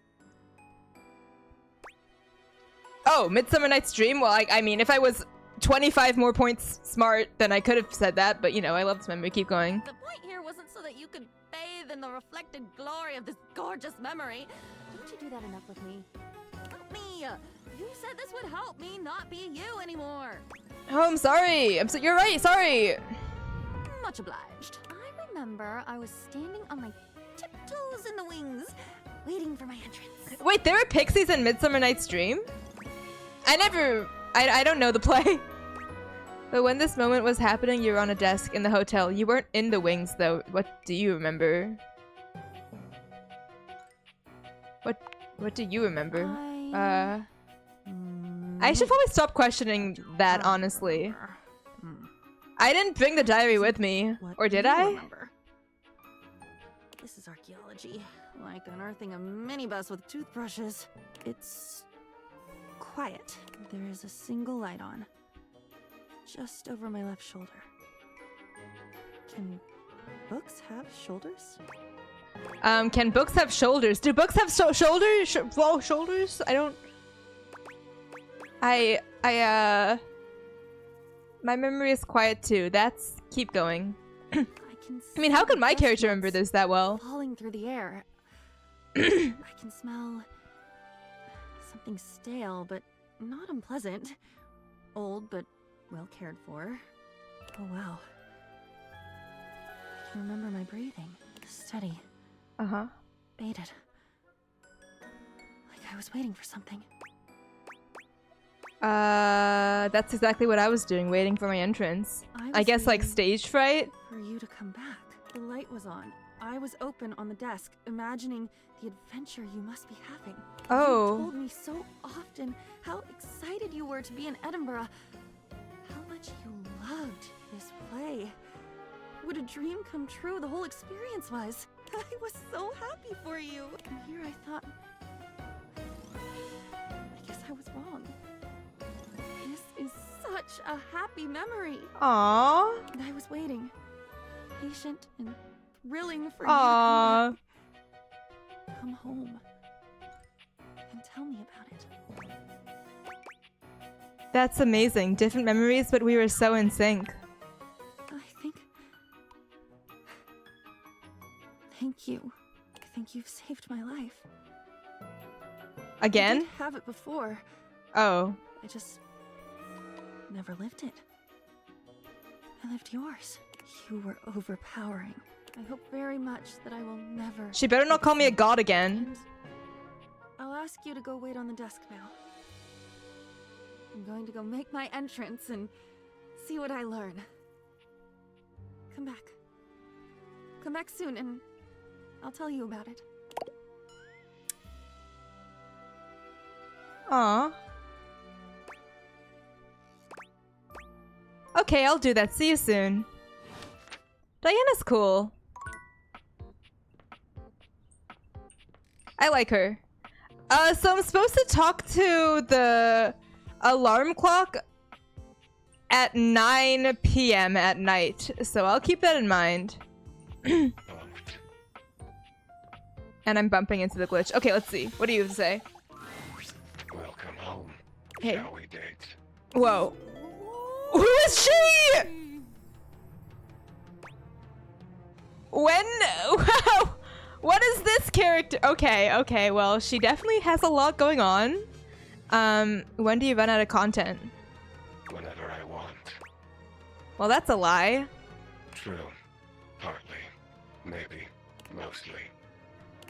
Oh, Midsummer Night's Dream? Well, I mean, if I was 25 more points smart, then I could have said that, but you know, I love this memory. Keep going. The point here wasn't so that you could bathe in the reflected glory of this gorgeous memory. Don't you do that enough with me? Help me! You said this would help me not be you anymore. Oh, I'm sorry. You're right. Sorry. Much obliged. I remember I was standing on my tiptoes in the wings, waiting for my entrance. Wait, there were pixies in Midsummer Night's Dream? I don't know the play. But when this moment was happening, you were on a desk in the hotel. You weren't in the wings, though. What do you remember? What do you remember? I should probably stop questioning that, honestly. I didn't bring the diary with me. What Or did you I? remember. This is archaeology, like unearthing a minibus with toothbrushes. It's quiet. There is a single light on, just over my left shoulder. Can books have shoulders? Can books have shoulders? Do books have shoulders? Whoa, shoulders? I don't... My memory is quiet too. Keep going. I can I mean, how see could my dust character remember motes this that well? falling through the air. I can smell something stale, but not unpleasant. Old, but well cared for. Oh wow. I can remember my breathing. Steady, Uh-huh. bated. Like I was waiting for something. That's exactly what I was doing, waiting for my entrance. I was guess, like, waiting stage fright? for you to come back. The light was on. I was open on the desk, imagining the adventure you must be having. Oh. You told me so often how excited you were to be in Edinburgh, how much you loved this play. What a dream come true the whole experience was. I was so happy for you. And here I thought, I guess I was wrong. This is such a happy memory. Aww. And I was waiting, patient and thrilling for you Aww. to come home and tell me about it. That's amazing. Different memories, but we were so in sync. Thank you. I think you've saved my life. I Again? did have it before. Oh. I just never lived it. I lived yours. You were overpowering. I hope very much that I will never. She better not call me a god again. And I'll ask you to go wait on the desk now. I'm going to go make my entrance and see what I learn. Come back. Come back soon and I'll tell you about it. Aw. Okay, I'll do that. See you soon. Diana's cool. I like her. So I'm supposed to talk to the alarm clock at 9 p.m. at night, so I'll keep that in mind. And I'm bumping into the glitch. Okay, let's see. What do you have to say? Welcome home. Hey. Shall we date? Whoa. Who is she? When? Wow. What is this character? Okay, well, she definitely has a lot going on. When do you run out of content? Whenever I want. Well, that's a lie. True. Partly. Maybe. Mostly.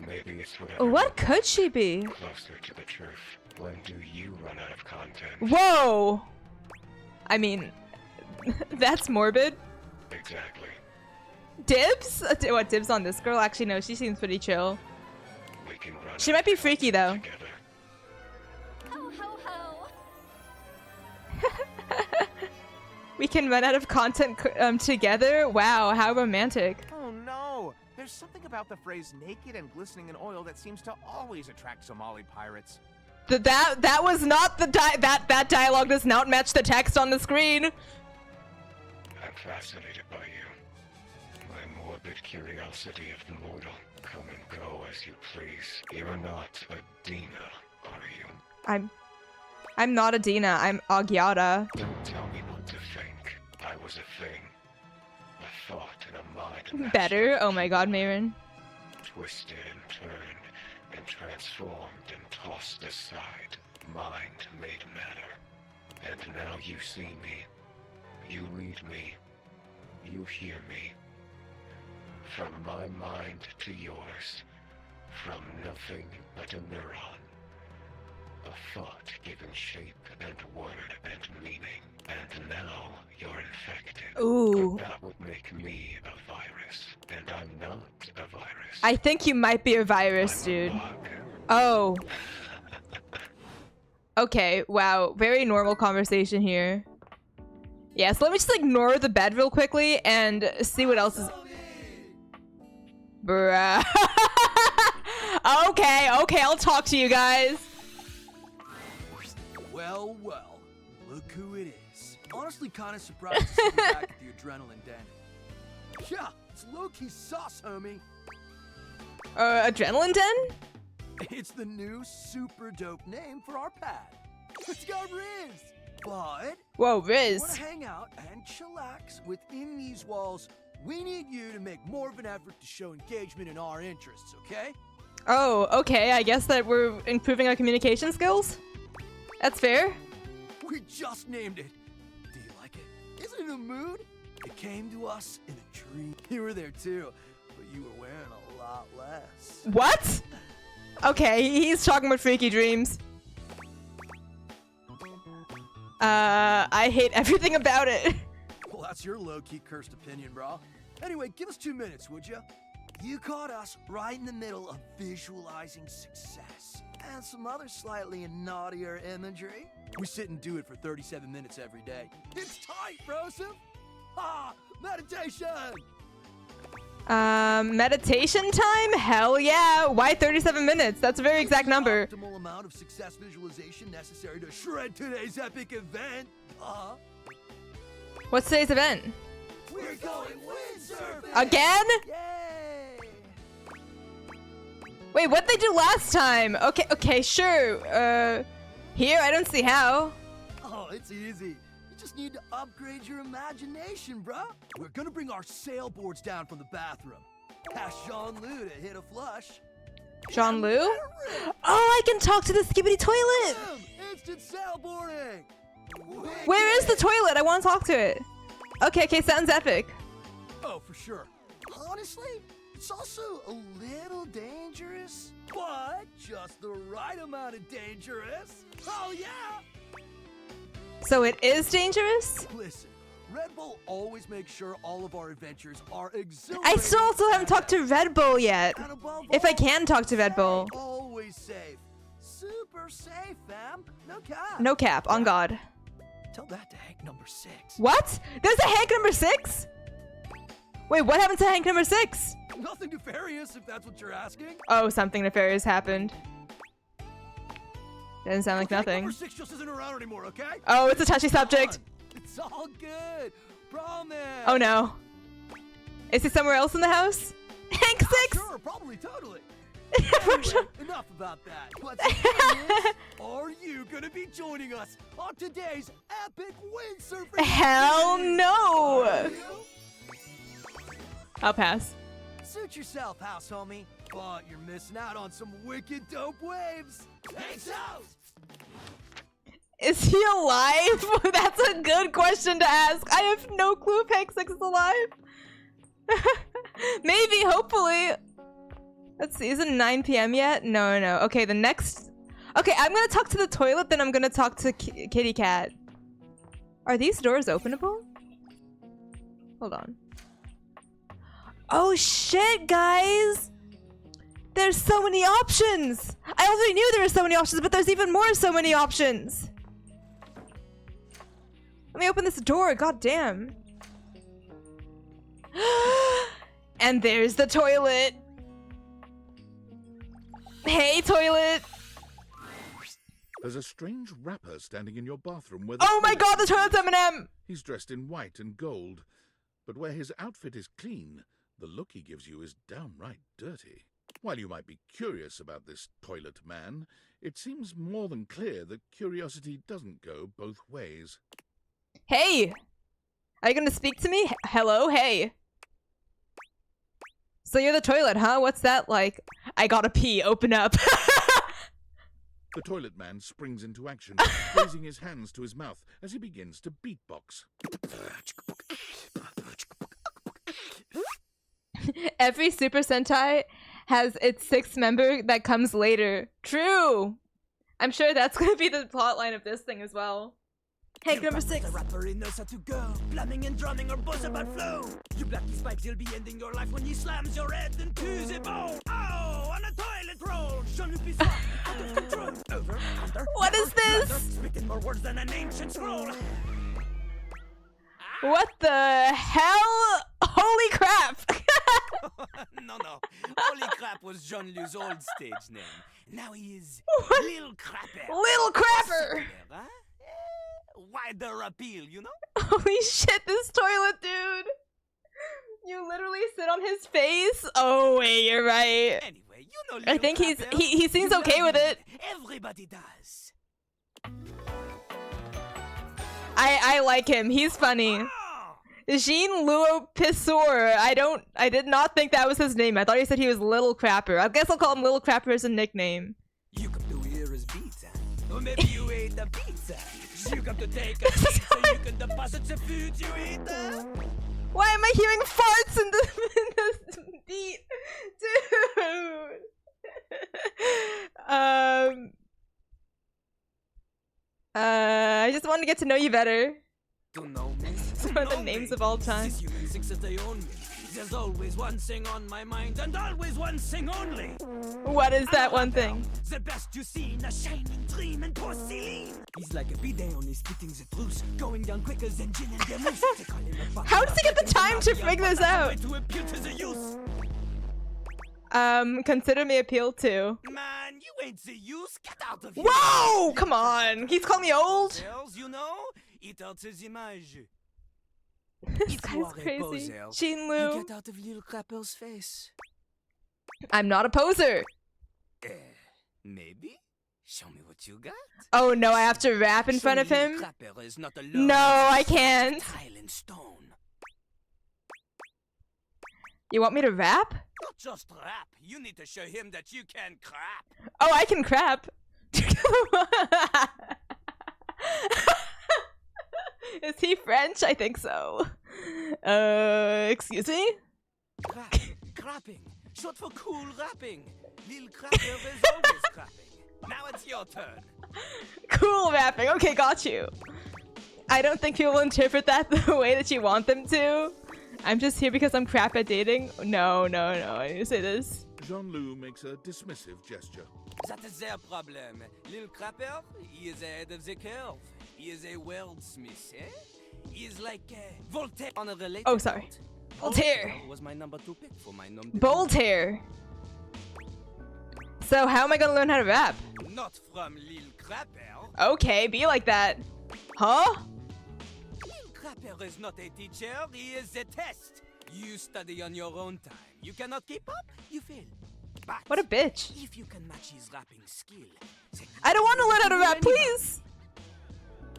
Maybe it's whatever. What could she be? Closer to the truth. When do you run out of content? Whoa! I mean, that's morbid. Exactly. Dibs? What, dibs on this girl? Actually, no, she seems pretty chill. We can run She out might be of freaky, content though. Together. Ho ho ho! We can run out of content together? Wow, how romantic. Oh no! There's something about the phrase naked and glistening in oil that seems to always attract Somali pirates. That was not the that dialogue does not match the text on the screen. I'm fascinated by you. My morbid curiosity of the mortal. Come and go as you please. You're not a Dina, are you? I'm not a Dina, I'm Agiata. Don't tell me what to think. I was a thing. A thought and a mind. and Better? Oh my god, Mayron. twisted and turned and transformed and tossed aside. mind made matter. And now you see me. You read me. You hear me. From my mind to yours. From nothing but a neuron. A thought given shape and word and meaning. And now you're infected. Ooh. But that would make me a virus. And I'm not a virus. I think you might be a virus, I'm a dude. bug. Oh. Okay, wow. Very normal conversation here. Yeah, so let me just ignore the bed real quickly and see what else is... Bruh. Okay, I'll talk to you guys. Well, well, look who it is. Honestly, kind of surprised to see you back at the Adrenaline Den. Yeah, it's low-key sauce, homie. Adrenaline Den? It's the new super dope name for our pad. It's got Riz. But Whoa, if Riz. you want to hang out and chillax within these walls, we need you to make more of an effort to show engagement in our interests, okay? Oh, okay, I guess that we're improving our communication skills? That's fair. We just named it. Do you like it? Isn't it a mood? It came to us in a dream. You were there too, but you were wearing a lot less. What? Okay, he's talking about freaky dreams. I hate everything about it. Well, that's your low-key cursed opinion, bro. Anyway, give us 2 minutes, would you? You caught us right in the middle of visualizing success and some other slightly naughtier imagery. We sit and do it for 37 minutes every day. It's tight, broseph! Ah, meditation! Meditation time? Hell yeah. Why 37 minutes? That's a very exact number. Optimal amount of success visualization necessary to shred today's epic event. What's today's event? We're going windsurfing! Again? Yay! Wait, what'd they do last time? Okay, sure. Here? I don't see how. Oh, it's easy. You just need to upgrade your imagination, bruh. We're gonna bring our sailboards down from the bathroom. Ask Jean-Lou to hit a flush. Jean-Lou? Oh, I can talk to the skibbity toilet! Boom! Instant sailboarding! Where is the toilet? I want to talk to it. Okay, sounds epic. Oh, for sure. Honestly, it's also a little dangerous, but just the right amount of dangerous. Oh, yeah! So it is dangerous? Listen, Red Bull always makes sure all of our adventures are exhilarating. I still also haven't talked to Red Bull yet. And above If I all, can talk to Red Bull. always safe. Super safe, fam. No cap. No cap, on God. Tell that to Hank number 6. What? There's a Hank number 6? Wait, what happened to Hank number 6? Nothing nefarious, if that's what you're asking. Oh, something nefarious happened. Doesn't sound like Okay, nothing. Number 6 just isn't around anymore, okay? Oh, it's a touchy subject. It's all good. Promise. Oh no. Is he somewhere else in the house? Hank 6? Sure, probably, totally. For Anyway, sure. enough about that. What's important is, are you gonna be joining us on today's epic windsurfing? Hell experience? no. Are you? I'll pass. Suit yourself, house homie. But you're missing out on some wicked dope waves. Peace out. Is he alive? That's a good question to ask. I have no clue if Hank 6 is alive. Maybe, hopefully. Let's see, is it 9 p.m. yet? No. Okay, the next... Okay, I'm gonna talk to the toilet, then I'm gonna talk to Kitty Cat. Are these doors openable? Hold on. Oh shit, guys! There's so many options! I already knew there were so many options, but there's even more so many options! Let me open this door, god damn. And there's the toilet! Hey, toilet! There's a strange rapper standing in your bathroom where Oh my god, the toilet's Eminem! He's dressed in white and gold, but where his outfit is clean, the look he gives you is downright dirty. While you might be curious about this toilet man, it seems more than clear that curiosity doesn't go both ways. Hey! Are you gonna speak to me? Hello? Hey. So you're the toilet, huh? What's that like? I gotta pee, open up. The toilet man springs into action, raising his hands to his mouth as he begins to beatbox. Every Super Sentai has its sixth member that comes later. True! I'm sure that's gonna be the plotline of this thing as well. Hey, number 6. The rapper in us to go, plumbing and drumming or buzz about flow. You black these pipes, he'll be ending your life when he slams your head into the bone. Oh, on a toilet roll, Jean-Luc Pizarro, out of control. Over, under, What is this? Spitting more words than an ancient scroll. What the hell? Holy crap! No. Holy crap was Jean-Luc's old stage name. Now he is Lil Crapper. Little crapper! Huh? Wider appeal, you know? Holy shit, this toilet dude! You literally sit on his face? Oh wait, you're right. Anyway, you know I Lil think Crapper. he seems You okay love with him. it. Everybody does. I like him. He's funny. Oh! Jean-Louis Pissor. I did not think that was his name. I thought he said he was Little Crapper. I guess I'll call him Little Crapper as a nickname. You come to hear his pizza. Or maybe you ate the pizza. You come to take a seat so you can deposit the food you eat. Why am I hearing farts in this beat? Dude. I just wanted to get to know you better. To know me. It's one of the names of all time. These human thinks that they own me. There's always one thing on my mind and always one thing only. What is that one thing? The best you see in a shining dream and porcelain. He's like a bidet only spitting the truth, going down quicker than gin and vermouth. They call him a How does he get the time to figure this out? To appeal to the youth. Consider me appealed to. Man, you ain't the youth. Get out of here. Whoa! Come on! He's calling me old? Girls, you know, it hurts his image. This If you guy's are a crazy. poser, You Jean-Lu. get out of Lil Crapper's face. I'm not a poser. Maybe? Show me what you got. Oh no, I have to rap in front of Lil him? Crapper is not alone. No, I can't. Tile and stone. You want me to rap? Not just rap. You need to show him that you can crap. Oh, I can crap. Is he French? I think so. Excuse me? Crap. Crapping. Short for cool rapping. Lil Crapper is always crapping. Now it's your turn. Cool rapping. Okay, got you. I don't think people interpret that the way that you want them to. I'm just here because I'm crap at dating. No. I need to say this. Jean-Lu makes a dismissive gesture. That is their problem. Lil Crapper, he is ahead of the curve. He is a wordsmith, eh? He is like Voltaire on a related Oh, sorry. note. Voltaire. Was my number 2 pick for my nom de Bold hair. So how am I gonna learn how to rap? plume. Not from Lil Crapper. Okay, be like that. Huh? Lil Crapper is not a teacher, he is a test. You study on your own time. You cannot keep up, you fail. But What a bitch. if you can match his rapping skill, then I don't want to learn how to you rap, anybody. please.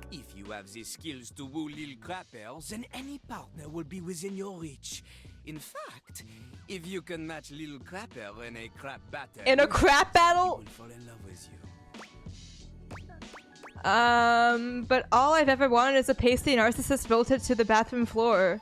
If you have the skills to woo Lil Crapper, then any partner will be within your reach. In fact, if you can match Lil Crapper in a crap battle, In a crap he battle? will fall in love with you. But all I've ever wanted is a pasty narcissist bolted to the bathroom floor.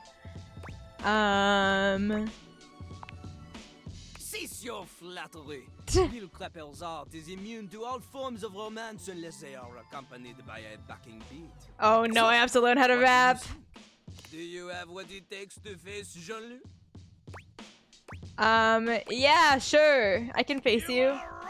Cease your flattery. Lil Crapper's art is immune to all forms of romance unless they are accompanied by a backing beat. Oh no, I have to learn how to What do you rap. think? Do you have what it takes to face Jean-Luc? Yeah, sure. I can face you. are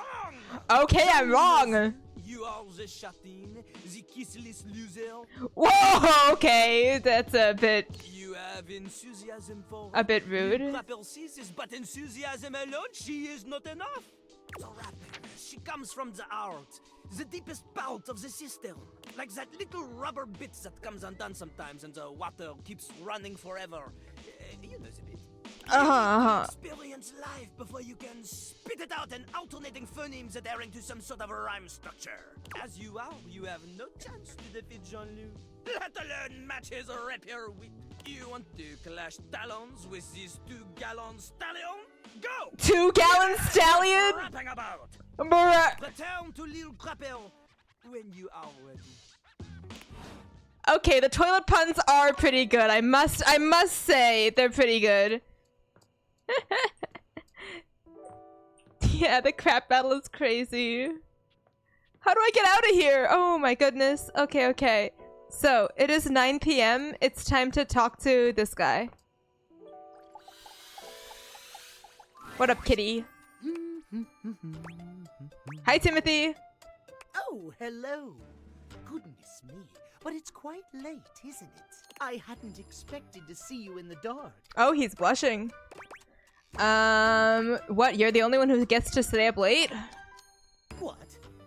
wrong! Okay, I'm wrong. You are the chatin, the kissless loser. Whoa, okay. That's a bit You have enthusiasm for a bit rude. Crapper sees is but enthusiasm alone, she is not enough. The rapping, she comes from the heart, the deepest part of the system. Like that little rubber bit that comes undone sometimes and the water keeps running forever. You know the bit. Uh-huh. Experience life before you can spit it out in alternating phonemes adhering to some sort of a rhyme structure. As you are, you have no chance to defeat Jean-Luc, let alone match his rapier wit. You want to clash talons with these 2 gallon stallions? Go! 2-gallon stallion? Rapping about. Bruh. Return to Lille Crapel when you are ready. Okay, the toilet puns are pretty good. I must say they're pretty good. Yeah, the crap battle is crazy. How do I get out of here? Oh my goodness. Okay, okay. So, it is 9 p.m. It's time to talk to this guy. What up, kitty? Hi, Timothy. Oh, hello. Goodness me, but it's quite late, isn't it? I hadn't expected to see you in the dark. Oh, he's blushing. What? You're the only one who gets to stay up late? What?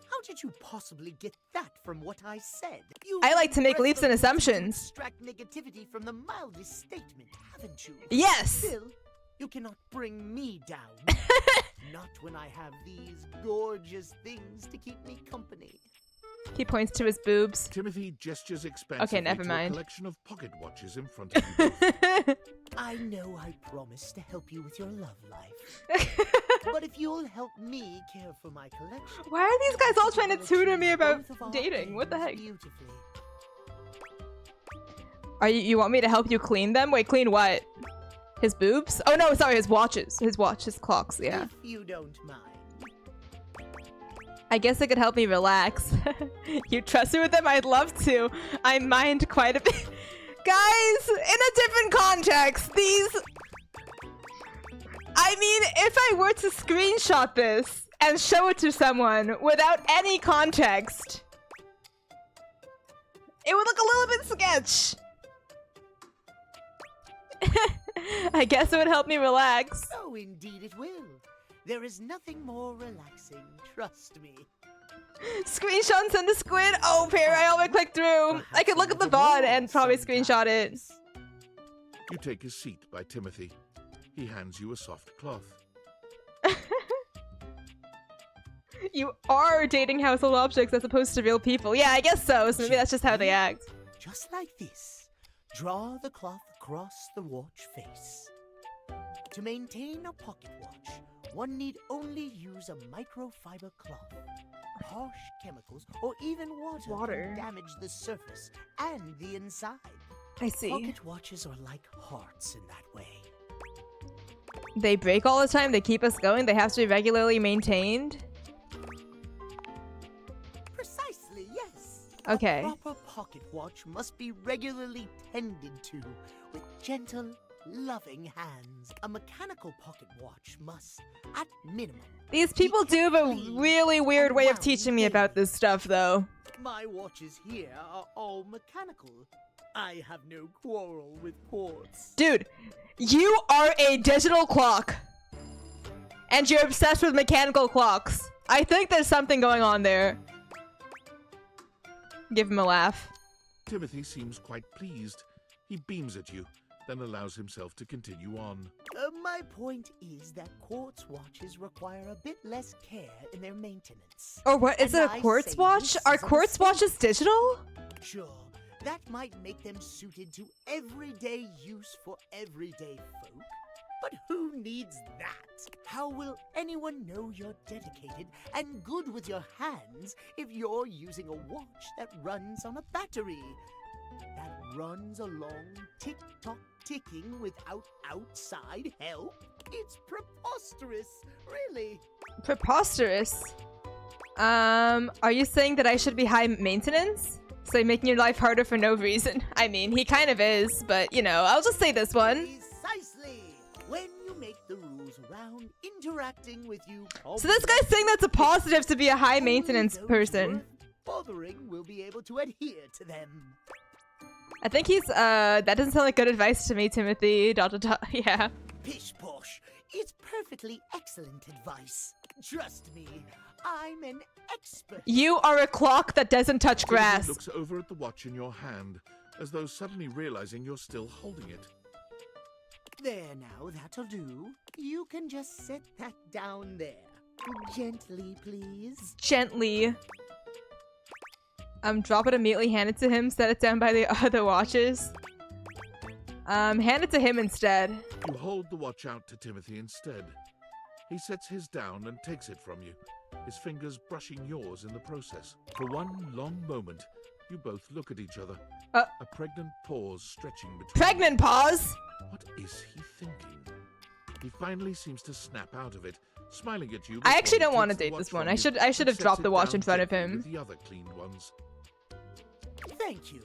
How did you possibly get that from what I said? You I like to make pressed leaps the and button to assumptions. Extract negativity from the mildest statement, haven't you? Yes! Still, you cannot bring me down. Not when I have these gorgeous things to keep me company. He points to his boobs. Timothy gestures expansively Okay, never to mind. a collection of pocket watches in front of you both. I know I promised to help you with your love life. But if you'll help me care for my collection... Why are these guys all trying to I'll tutor me achieve about both of our dating? What the aims heck? beautifully. You want me to help you clean them? Wait, clean what? His boobs? Oh no, sorry, his watches. His clocks, yeah. If you don't mind. I guess it could help me relax. You trust me with them? I'd love to. I mind quite a bit. Guys, in a different context, these... I mean, if I were to screenshot this and show it to someone without any context, it would look a little bit sketch. I guess it would help me relax. Oh, indeed it will. There is nothing more relaxing, trust me. Screenshot and send to Squid? Oh, Pear, I already clicked through. I could look at the VOD and probably screenshot it. You take a seat by Timothy. He hands you a soft cloth. You are dating household objects as opposed to real people. Yeah, I guess so. So maybe that's just how they act. Just like this. Draw the cloth across the watch face. To maintain a pocket watch, one need only use a microfiber cloth. Harsh chemicals or even water can damage the surface and the inside. I see. Pocket watches are like hearts in that way. They break all the time. They keep us going. They have to be regularly maintained. Precisely, yes. Okay. A proper pocket watch must be regularly tended to with gentle, loving hands. A mechanical pocket watch must, at minimum, These people do have a really weird way of teaching me about this stuff, though. my watches here are all mechanical. I have no quarrel with quartz. Dude, you are a digital clock. And you're obsessed with mechanical clocks. I think there's something going on there. Give him a laugh. Timothy seems quite pleased. He beams at you, then allows himself to continue on. My point is that quartz watches require a bit less care in their maintenance. Or what? Is And it a I quartz say watch? this Are is a quartz mistake. watches digital? Sure, that might make them suited to everyday use for everyday folk. But who needs that? How will anyone know you're dedicated and good with your hands if you're using a watch that runs on a battery? That runs along tick-tock ticking without outside help? It's preposterous, really. Preposterous. Are you saying that I should be high maintenance? So making your life harder for no reason. I mean, he kind of is, but you know, I'll just say this one. Precisely. When you make the rules around interacting with you. So this guy's saying that's a positive to be a high maintenance only those person. worth bothering will be able to adhere to them. I think he's, that doesn't sound like good advice to me, Timothy. ... Yeah. Pish posh. It's perfectly excellent advice. Trust me, I'm an expert. You are a clock that doesn't touch Timothy grass. looks over at the watch in your hand, as though suddenly realizing you're still holding it. There now, that'll do. You can just set that down there. Gently, please. Gently. Drop it immediately, hand it to him, set it down by the other watches. Hand it to him instead. You hold the watch out to Timothy instead. He sets his down and takes it from you, his fingers brushing yours in the process. For one long moment, you both look at each other. A pregnant pause stretching between Pregnant pause? What is he thinking? He finally seems to snap out of it, smiling at you. I actually before don't he want to takes the date watch this one. from I you should and have sets dropped it the watch down in front of gently him. with the other cleaned ones. Thank you.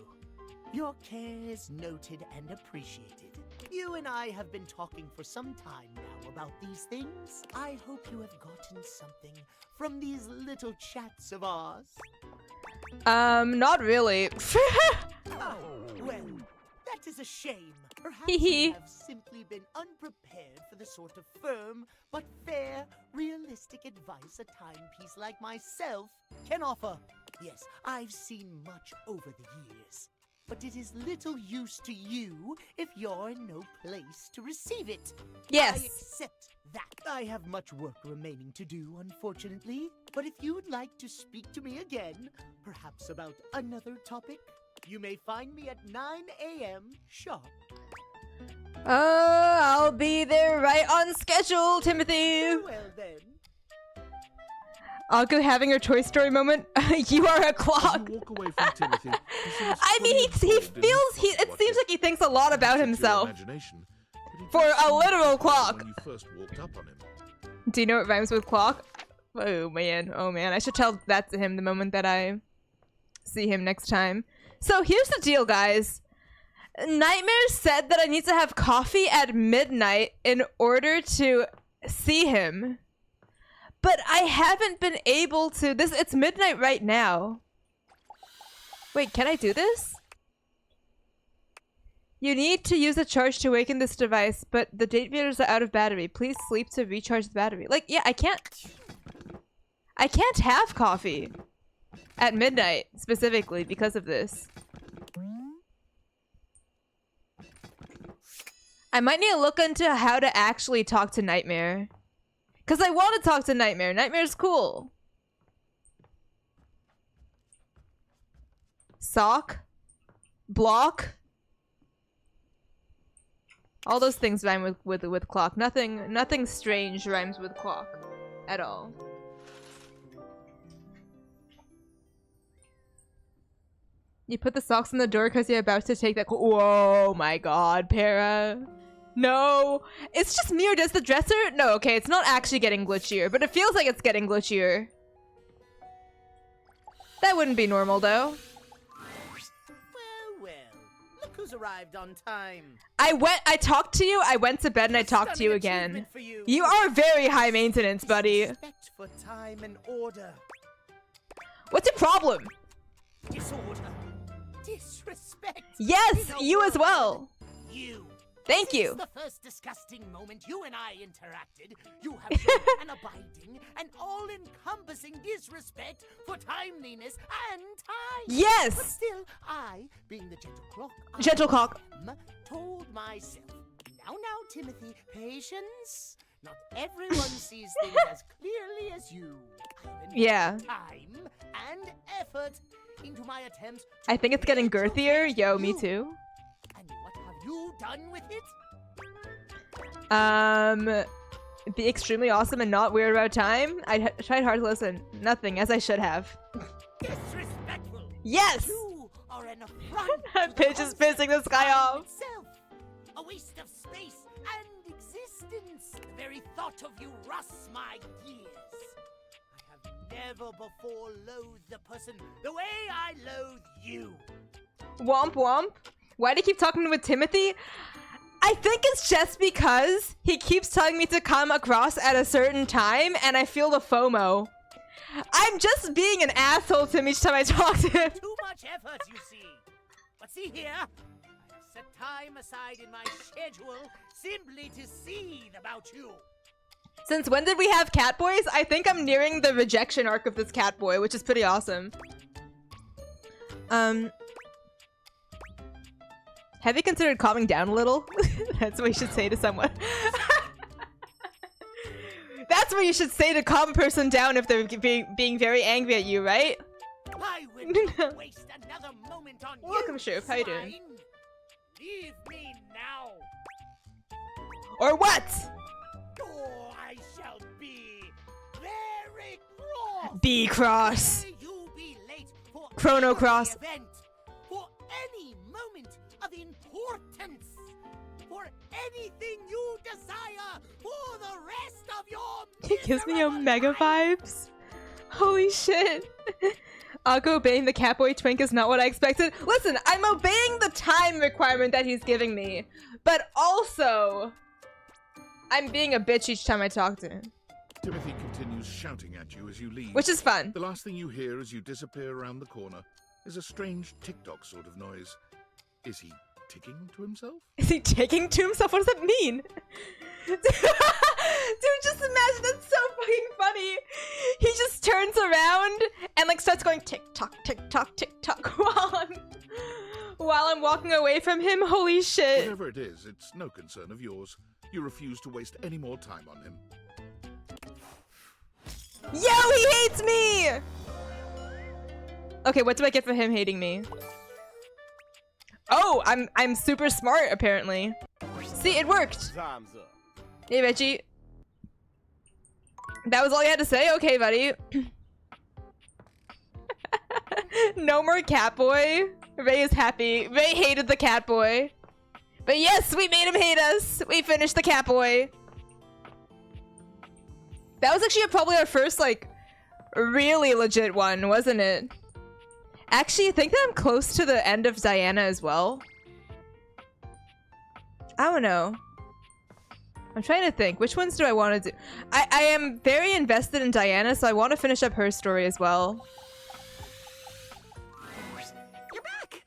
Your care is noted and appreciated. You and I have been talking for some time now about these things. I hope you have gotten something from these little chats of ours. Not really. Oh, well, that is a shame. Perhaps Hee hee. you have simply been unprepared for the sort of firm but fair, realistic advice a timepiece like myself can offer. Yes, I've seen much over the years, but it is little use to you if you're in no place to receive it. Yes. I accept that. I have much work remaining to do, unfortunately. But if you would like to speak to me again, perhaps about another topic, you may find me at 9 a.m. sharp. I'll be there right on schedule, Timothy. Well then. I'll go having a Toy Story moment. You are a clock. As you walk away from Timothy, he seems I mean, he fully involved in his feels, it watches. seems like he thinks a lot about It's your himself. imagination, but he For just a seemed literal different clock. When you first walked up on him. Do you know what rhymes with clock? Oh man, I should tell that to him the moment that I see him next time. So here's the deal, guys. Nightmare said that I need to have coffee at midnight in order to see him. But I haven't been able to. It's midnight right now. Wait, can I do this? You need to use a charge to awaken this device, but the date readers are out of battery. Please sleep to recharge the battery. Like, yeah, I can't have coffee at midnight, specifically, because of this. I might need to look into how to actually talk to Nightmare. Because I want to talk to Nightmare. Nightmare's cool. Sock? Block? All those things rhyme with clock. Nothing strange rhymes with clock. At all. You put the socks on the door because you're about to take that. Whoa, my god, Para. No. It's just me, or does the dresser? No, okay, it's not actually getting glitchier, but it feels like it's getting glitchier. That wouldn't be normal, though. Well, look who's arrived on time. I talked to you, I went to bed, and I talked to you again. Achievement for you. You are very high maintenance, buddy. Respect for time and order. What's your problem? Disorder. Disrespect. Yes, In a you as word, well. You. Thank Since you. the first disgusting moment you and I interacted, you have shown an abiding and all-encompassing disrespect for timeliness and time. Yes. But still, I, being the gentle clock, I Gentle clock. am, told myself, now, Timothy, patience. Not everyone sees things as clearly as you. I've invested Yeah. time and effort into my attempts. I think it's getting to girthier. educate Yo, me you. too. And what have you done with it? Be extremely awesome and not weird about time. I tried hard to listen. Nothing, as I should have. Disrespectful. Yes! You are an affront. Pitch is pissing this guy off. Itself. A waste of space and existence. The very thought of you rusts my gears. I have never before loathed a person the way I loathe you. Womp womp. Why do you keep talking with Timothy? I think it's just because he keeps telling me to come across at a certain time, and I feel the FOMO. I'm just being an asshole to him each time I talk to him. Too much effort, you see. But see here, I have set time aside in my schedule simply to see about you. Since when did we have Catboys? I think I'm nearing the rejection arc of this Catboy, which is pretty awesome. Have you considered calming down a little? That's what you should say to someone. That's what you should say to calm a person down if they're being very angry at you, right? I will not waste another moment on Welcome, you, Sheriff. How you doing? swine. Leave me now, Or what? or I shall B Cross. Dare you be late for Chrono any Cross. event, for any moment of importance, for anything you desire for the rest of your It gives me miserable Omega life. vibes. Holy shit. Akko obeying the Catboy Twink is not what I expected. Listen, I'm obeying the time requirement that he's giving me. But also, I'm being a bitch each time I talk to him. Timothy continues shouting at you as you leave. Which is fun. The last thing you hear as you disappear around the corner is a strange tick-tock sort of noise. Is he ticking to himself? Is he taking to himself? What does that mean? Dude, just imagine, that's so fucking funny. He just turns around and like starts going tick tock, tick tock, tick tock while I'm walking away from him. Holy shit. Whatever it is, it's no concern of yours. You refuse to waste any more time on him. Yo, he hates me! Okay, what do I get for him hating me? Oh, I'm super smart apparently. See, it worked. Time's up. Hey, Reggie. That was all you had to say? Okay, buddy. No more Catboy. Ray is happy. Ray hated the Catboy. But yes, we made him hate us. We finished the Catboy. That was actually probably our first, like, really legit one, wasn't it? Actually, I think that I'm close to the end of Diana as well. I don't know. I'm trying to think. Which ones do I want to do? I am very invested in Diana, so I want to finish up her story as well. You're back!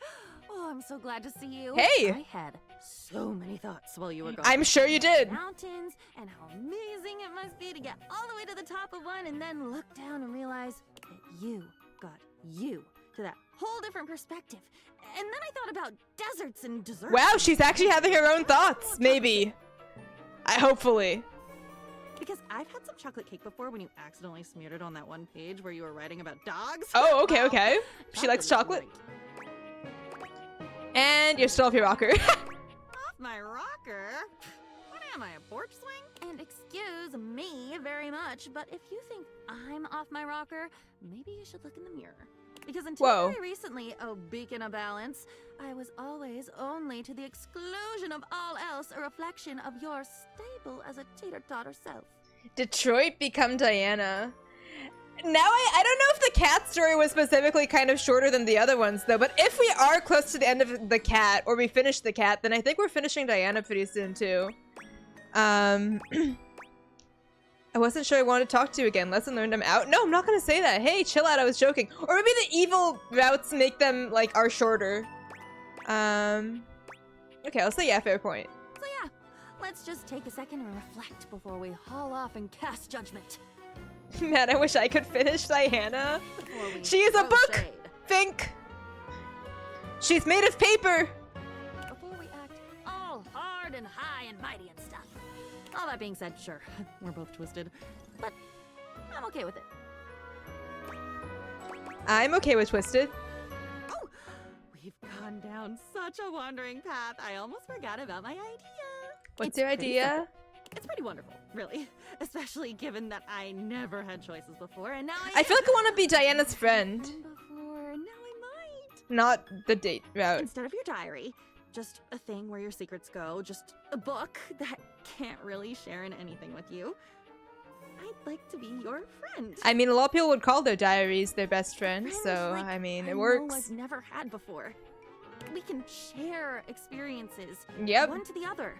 Oh, I'm so glad to see you. Hey! I had so many thoughts while you were gone. I'm sure you did. Mountains, and how amazing it must be to get all the way to the top of one and then look down and realize that you got you to that whole different perspective. And then I thought about deserts and desserts. Wow, she's actually having her own thoughts. Maybe. Hopefully. Because I've had some chocolate cake before when you accidentally smeared it on that one page where you were writing about dogs. Oh, okay, Wow. okay. She likes was chocolate. great. And you're still off your rocker. Off my rocker? What am I, a porch swing? And excuse me very much, but if you think I'm off my rocker, maybe you should look in the mirror. Because until Whoa. very recently, oh beacon of balance, I was always only to the exclusion of all else a reflection of your stable as a tater-totter self. Detroit become Diana. Now I don't know if the cat story was specifically kind of shorter than the other ones though, but if we are close to the end of the cat, or we finish the cat, then I think we're finishing Diana pretty soon too. I wasn't sure I wanted to talk to you again. Lesson learned, I'm out. No, I'm not gonna say that. Hey, chill out, I was joking. Or maybe the evil routes make them, like, are shorter. Okay, I'll say yeah, fair point. So yeah, let's just take a second and reflect before we haul off and cast judgment. Man, I wish I could finish Diana. Before we She is a throw book! shade. Think! She's made of paper! Before we act all hard and high and mighty and stuff. All that being said, sure, we're both twisted, but I'm okay with it. I'm okay with Twisted. Oh, we've gone down such a wandering path, I almost forgot about my idea. What's It's your pretty idea? simple. It's pretty wonderful, really. Especially given that I never had choices before, and now I feel like I want to be Diana's friend, before, now I might. not the date route. Instead of your diary, just a thing where your secrets go, just a book that can't really share in anything with you. I'd like to be your friend. I mean, a lot of people would call their diaries their best friend, Friends so, like I mean, I it know works. I've never had before. We can share experiences. Yep. One to the other.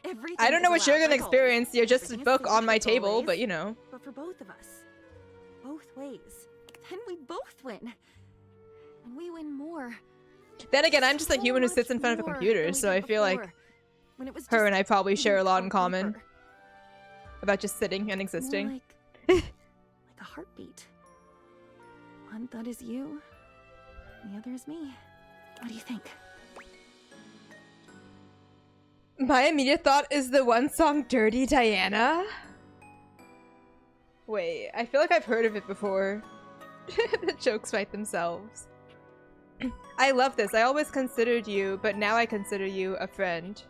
Everything I don't know is what you're allowed gonna by goals. experience, you're just a Everything is book on my feasible table, ways, but you know. But for both of us, both ways, then we both win. And we win more. Then again, I'm just a So human who sits in much front of a more computer, than we so I did feel like before, when it was her just and I probably share a ink lot in on common paper. about just sitting and existing. More like a heartbeat. One thought is you, the other is me. What do you think? My immediate thought is the one song Dirty Diana. Wait, I feel like I've heard of it before. The jokes write themselves. I love this. I always considered you, but now I consider you a friend.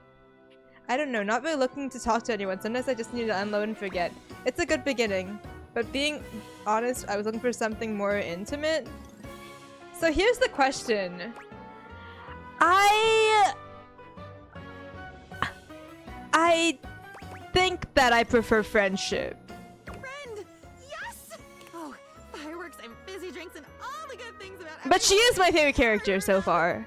I don't know, not really looking to talk to anyone. Sometimes I just need to unload and forget. It's a good beginning. But being honest, I was looking for something more intimate. So here's the question. I think that I prefer friendship. Friend! Yes! Oh, fireworks and fizzy drinks and all the good things about But she is my favorite character so far.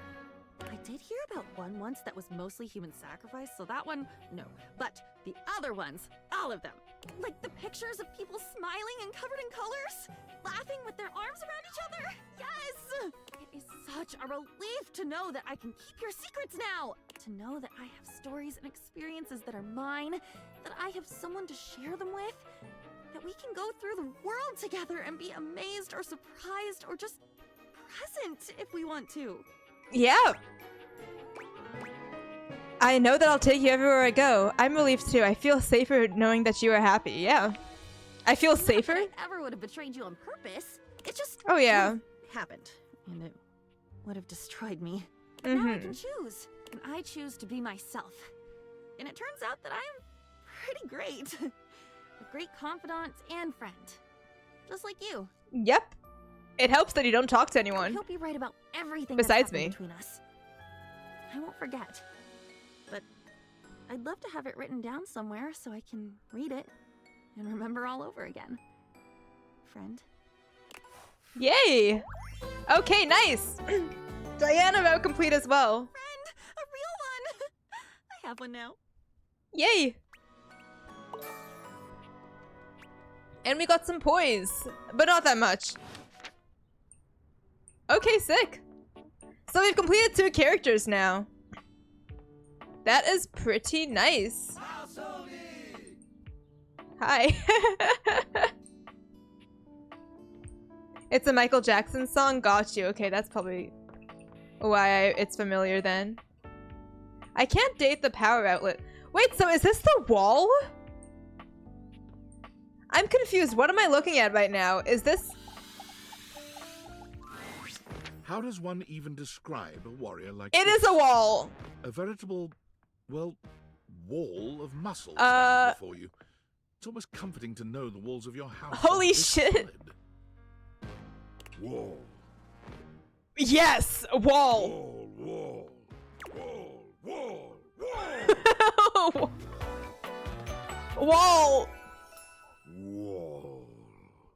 I did hear about one once that was mostly human sacrifice, so that one, no. But the other ones, all of them. Like the pictures of people smiling and covered in colors, laughing with their arms around each other. Yes! It is such a relief to know that I can keep your secrets now. To know that I have stories and experiences that are mine, that I have someone to share them with, that we can go through the world together and be amazed or surprised or just present if we want to. Yeah. I know that I'll take you everywhere I go. I'm relieved too. I feel safer knowing that you are happy. Yeah. I feel safer? Not that I ever would have betrayed you on purpose. It just Oh, yeah. would have happened. And it would have destroyed me. But now I can choose. And I choose to be myself. And it turns out that I'm pretty great. A great confidant and friend. Just like you. Yep. It helps that you don't talk to I anyone. hope you write about everything Besides that's happened me. between us. I won't forget. But I'd love to have it written down somewhere so I can read it and remember all over again. Friend. Yay! Okay, nice! Diana vote complete as well. Friend! A real one! I have one now. Yay! And we got some poise, but not that much. Okay, sick. So we've completed 2 characters now. That is pretty nice. Hi. It's a Michael Jackson song? Got you. Okay, that's probably why it's familiar then. I can't date the power outlet. Wait, so is this the wall? I'm confused. What am I looking at right now? Is this... How does one even describe a warrior like It this? is a wall! A veritable, well, wall of muscle Uh, standing before you. It's almost comforting to know the walls of your house are Holy this shit. solid. Wall. Yes! A wall! Wall. Wall. Wall! Wall! Wall.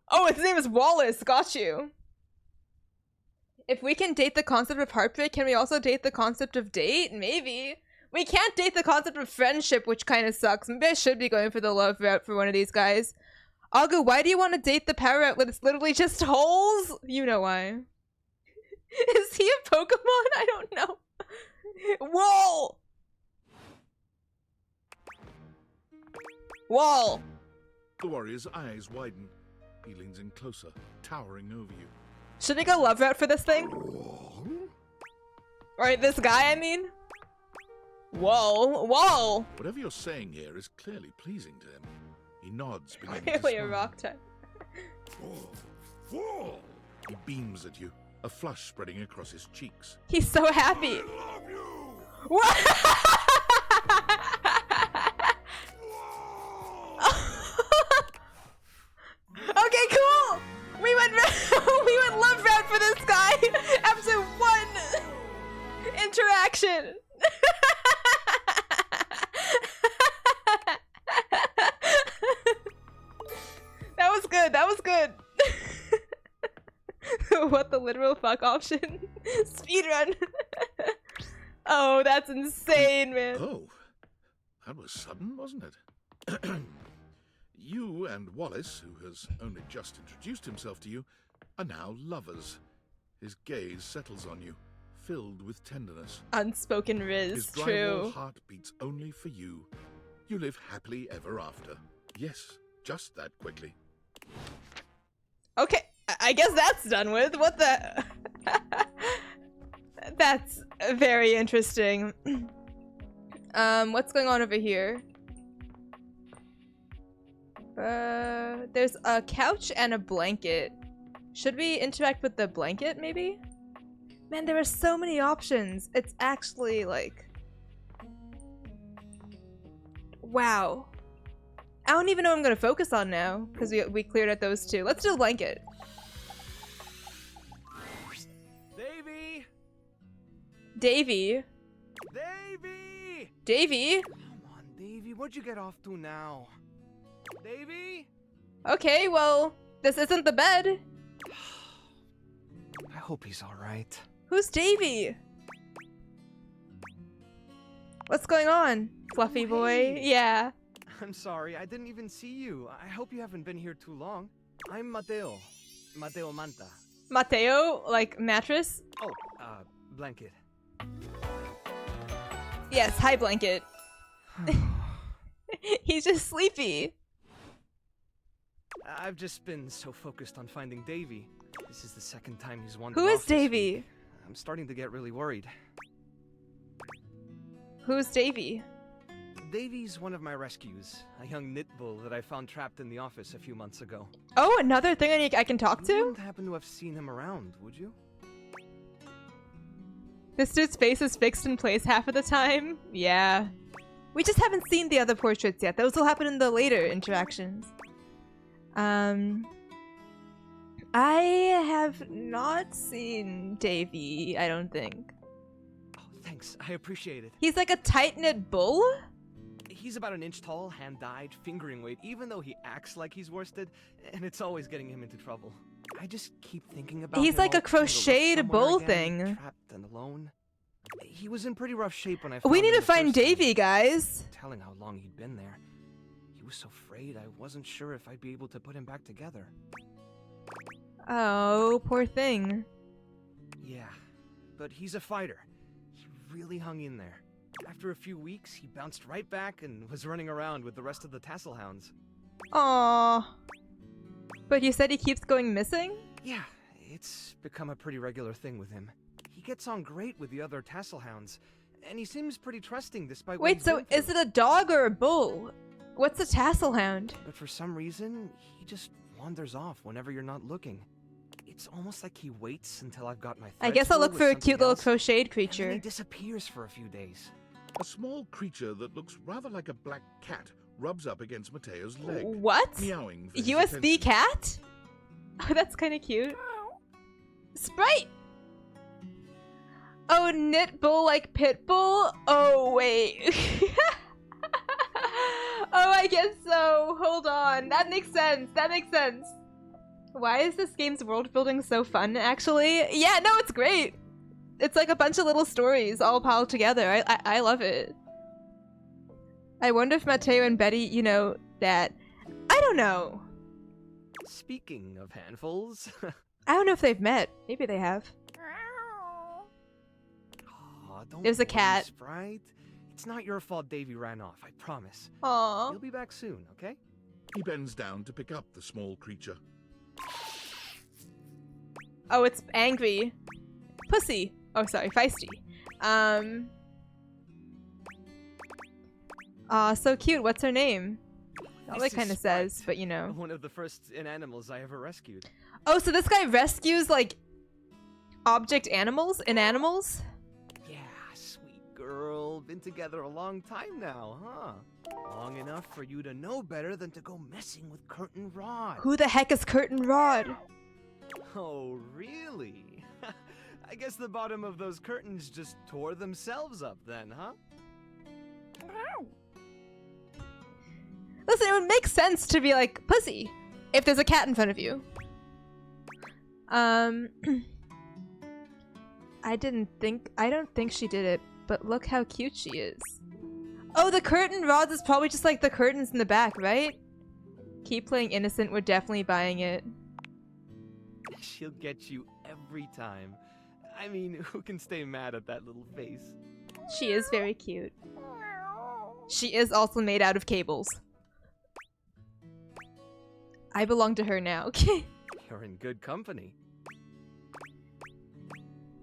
Oh, his name is Wallace. Got you. If we can date the concept of heartbreak, can we also date the concept of date? Maybe. We can't date the concept of friendship, which kind of sucks. Maybe I should be going for the love route for one of these guys. Algo, why do you want to date the power outlet? It's literally just holes? You know why. Is he a Pokemon? I don't know. Wall! Wall! The warrior's eyes widen. He leans in closer, towering over you. Should we go love route for this thing? Right, this guy, I mean? Whoa, whoa! Whatever you're saying here is clearly pleasing to him. He nods, beginning to Clearly a smile. rock type. Wall. He beams at you, a flush spreading across his cheeks. He's so happy. What? Okay, cool. We went we went love route for this guy after one interaction. That was good. That was good. What the literal fuck option? Speedrun. Oh, that's insane, man. Oh, that was sudden, wasn't it? You and Wallace, who has only just introduced himself to you, are now lovers. His gaze settles on you, filled with tenderness. Unspoken His riz, drywall true. heart beats only for you. You live happily ever after. Yes, just that quickly. Okay, I guess that's done with. What the? That's very interesting. What's going on over here? There's a couch and a blanket. Should we interact with the blanket, maybe? Man, there are so many options. It's actually like... Wow. I don't even know what I'm gonna focus on now, because we cleared out those two. Let's do the blanket. Davy! Davy. Davy! Davy? Come on, Davy. What'd you get off to now? Davy? Okay, well, this isn't the bed. I hope he's alright. Who's Davy? What's going on, fluffy boy? hey. Yeah. I'm sorry, I didn't even see you. I hope you haven't been here too long. I'm Mateo. Mateo Manta. Mateo, like mattress? Oh, blanket. Yes, hi blanket. He's just sleepy. I've just been so focused on finding Davy. This is the second time he's wandered Who is off this Davy? week. I'm starting to get really worried. Who's Davy? Davy's one of my rescues, a young knit bull that I found trapped in the office a few months ago. Oh, another thing I can talk You to? wouldn't happen to have seen him around, would you? This dude's face is fixed in place half of the time. Yeah. We just haven't seen the other portraits yet. Those will happen in the later interactions. I have not seen Davy, I don't think. Oh, thanks. I appreciate it. He's like a tight-knit bull? He's about an inch tall, hand-dyed, fingering weight, even though he acts like he's worsted, and it's always getting him into trouble. I just keep thinking about He's him like all a tangled up crocheted somewhere bull again, thing. Trapped and alone. He was in pretty rough shape when I found We him need to the find first time. Davy, guys. Telling how long he'd been there. He was so frayed, I wasn't sure if I'd be able to put him back together. Oh, poor thing. Yeah, but he's a fighter. He really hung in there. After a few weeks, he bounced right back and was running around with the rest of the tassel hounds. Aww. But you said he keeps going missing? Yeah, it's become a pretty regular thing with him. He gets on great with the other tassel hounds, and he seems pretty trusting despite what Wait, he's so been is through. it a dog or a bull? What's a tassel hound? But for some reason, he just wanders off whenever you're not looking. It's almost like he waits until I've got my I thread guess I'll full look with for a something cute little else, crocheted and then he creature. disappears for a few days. A small creature that looks rather like a black cat rubs up against Mateo's leg, What? meowing for his USB attention. cat? Oh, that's kind of cute. Sprite! Oh, knit bull like pit bull? Oh, wait. Oh, I guess so. Hold on. That makes sense. That makes sense. Why is this game's world building so fun, actually? Yeah, no, it's great. It's like a bunch of little stories all piled together. I love it. I wonder if Mateo and Betty, you know, that... I don't know. Speaking of handfuls, I don't know if they've met. Maybe they have. Aw, don't There's a worry, cat. Sprite. It's not your fault Davy ran off, I promise. Aww. He'll be back soon, okay? He bends down to pick up the small creature. Oh, it's angry. Pussy. Oh, sorry, feisty. Aw, so cute. What's her name? All This it kind of is says, Sprite, but you know. One of the first inanimals I ever rescued. Oh, so this guy rescues, like, object animals? Inanimals? Yeah, sweet girl. Been together a long time now, huh? Long enough for you to know better than to go messing with Curtin Rod. Who the heck is Curtin Rod? Oh, really? I guess the bottom of those curtains just tore themselves up then, huh? Listen, it would make sense to be like, pussy, if there's a cat in front of you. I don't think she did it, but look how cute she is. Oh, the curtain rods is probably just like the curtains in the back, right? Keep playing innocent, we're definitely buying it. She'll get you every time. I mean, who can stay mad at that little face? She is very cute. She is also made out of cables. I belong to her now. You're in good company.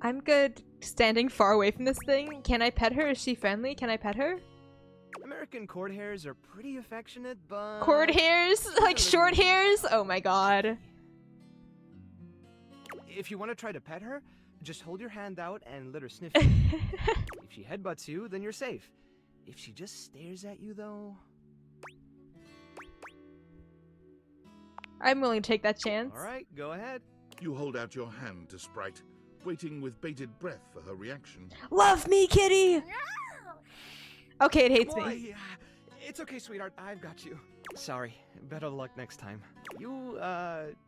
I'm good standing far away from this thing. Can I pet her? Is she friendly? Can I pet her? American cord hairs are pretty affectionate, but... Cord hairs? Like short hairs? Oh my god. If you want to try to pet her, just hold your hand out and let her sniff you. If she headbutts you, then you're safe. If she just stares at you, though... I'm willing to take that chance. Alright, go ahead. You hold out your hand to Sprite, waiting with bated breath for her reaction. Love me, kitty! Okay, it hates me. Boy, it's okay, sweetheart. I've got you. Sorry. Better luck next time. You,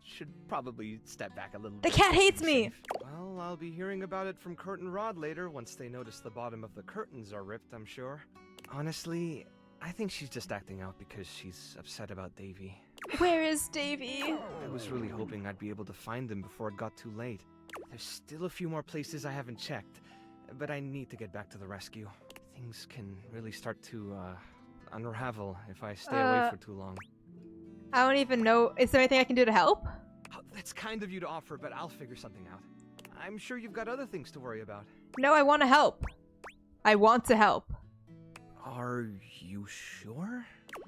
should probably step back a little The bit. cat to be hates me! safe. Well, I'll be hearing about it from Kurt and Rod later once they notice the bottom of the curtains are ripped, I'm sure. Honestly, I think she's just acting out because she's upset about Davy. Where is Davy? I was really hoping I'd be able to find him before it got too late. There's still a few more places I haven't checked, but I need to get back to the rescue. Things can really start to, unravel if I stay away for too long. I don't even know. Is there anything I can do to help? Oh, that's kind of you to offer, but I'll figure something out. I'm sure you've got other things to worry about. No, I want to help. I want to help. Are you sure?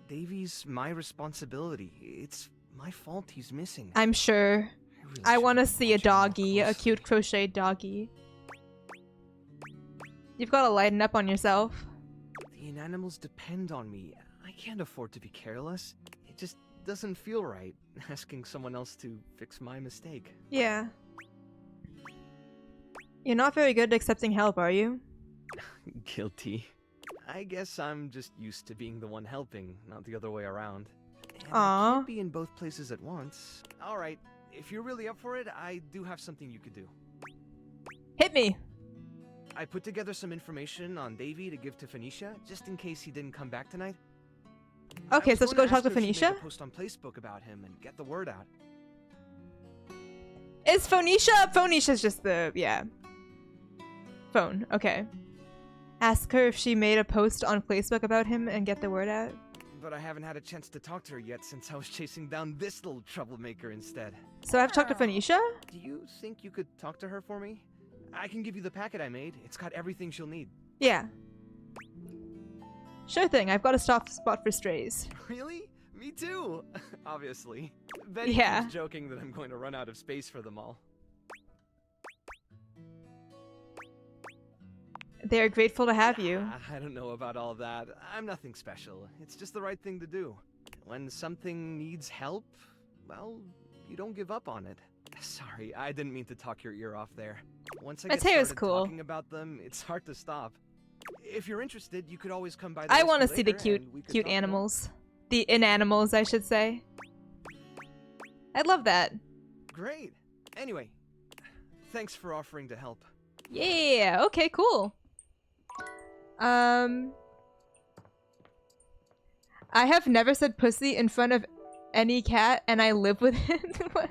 Davy's my responsibility. It's my fault he's missing. I'm sure. really I should want to be see a watching more doggy, a closely. cute crocheted doggy. You've got to lighten up on yourself. The inanimals depend on me. I can't afford to be careless. It just doesn't feel right asking someone else to fix my mistake. Yeah. You're not very good at accepting help, are you? Guilty. I guess I'm just used to being the one helping, not the other way around. And I Aw. can't be in both places at once. Alright, if you're really up for it, I do have something you could do. Hit me! I put together some information on Davy to give to Phoenicia, just in case he didn't come back tonight. Okay, I was so let's going go ask talk to her if she'd Phoenicia? make a post on Facebook about him and get the word out. Is Phoenicia? Phoenicia's just the, yeah. Phone, okay. Ask her if she made a post on Facebook about him and get the word out. But I haven't had a chance to talk to her yet since I was chasing down this little troublemaker instead. So I have to talk to Phoenicia? Do you think you could talk to her for me? I can give you the packet I made. It's got everything she'll need. Yeah. Sure thing, I've got a soft spot for strays. Really? Me too! Obviously. Betty Yeah. keeps joking that I'm going to run out of space for them all. They're grateful to have you. I don't know about all that. I'm nothing special. It's just the right thing to do. When something needs help, well, you don't give up on it. Sorry, I didn't mean to talk your ear off there. Once I get Mateo's started cool. talking about them, it's hard to stop. If you're interested, you could always come by the I want to rescue see the later and we could cute talk more. animals. The inanimals, I should say. I'd love that. Great. Anyway, thanks for offering to help. Yeah, okay, cool. I have never said pussy in front of any cat, and I live with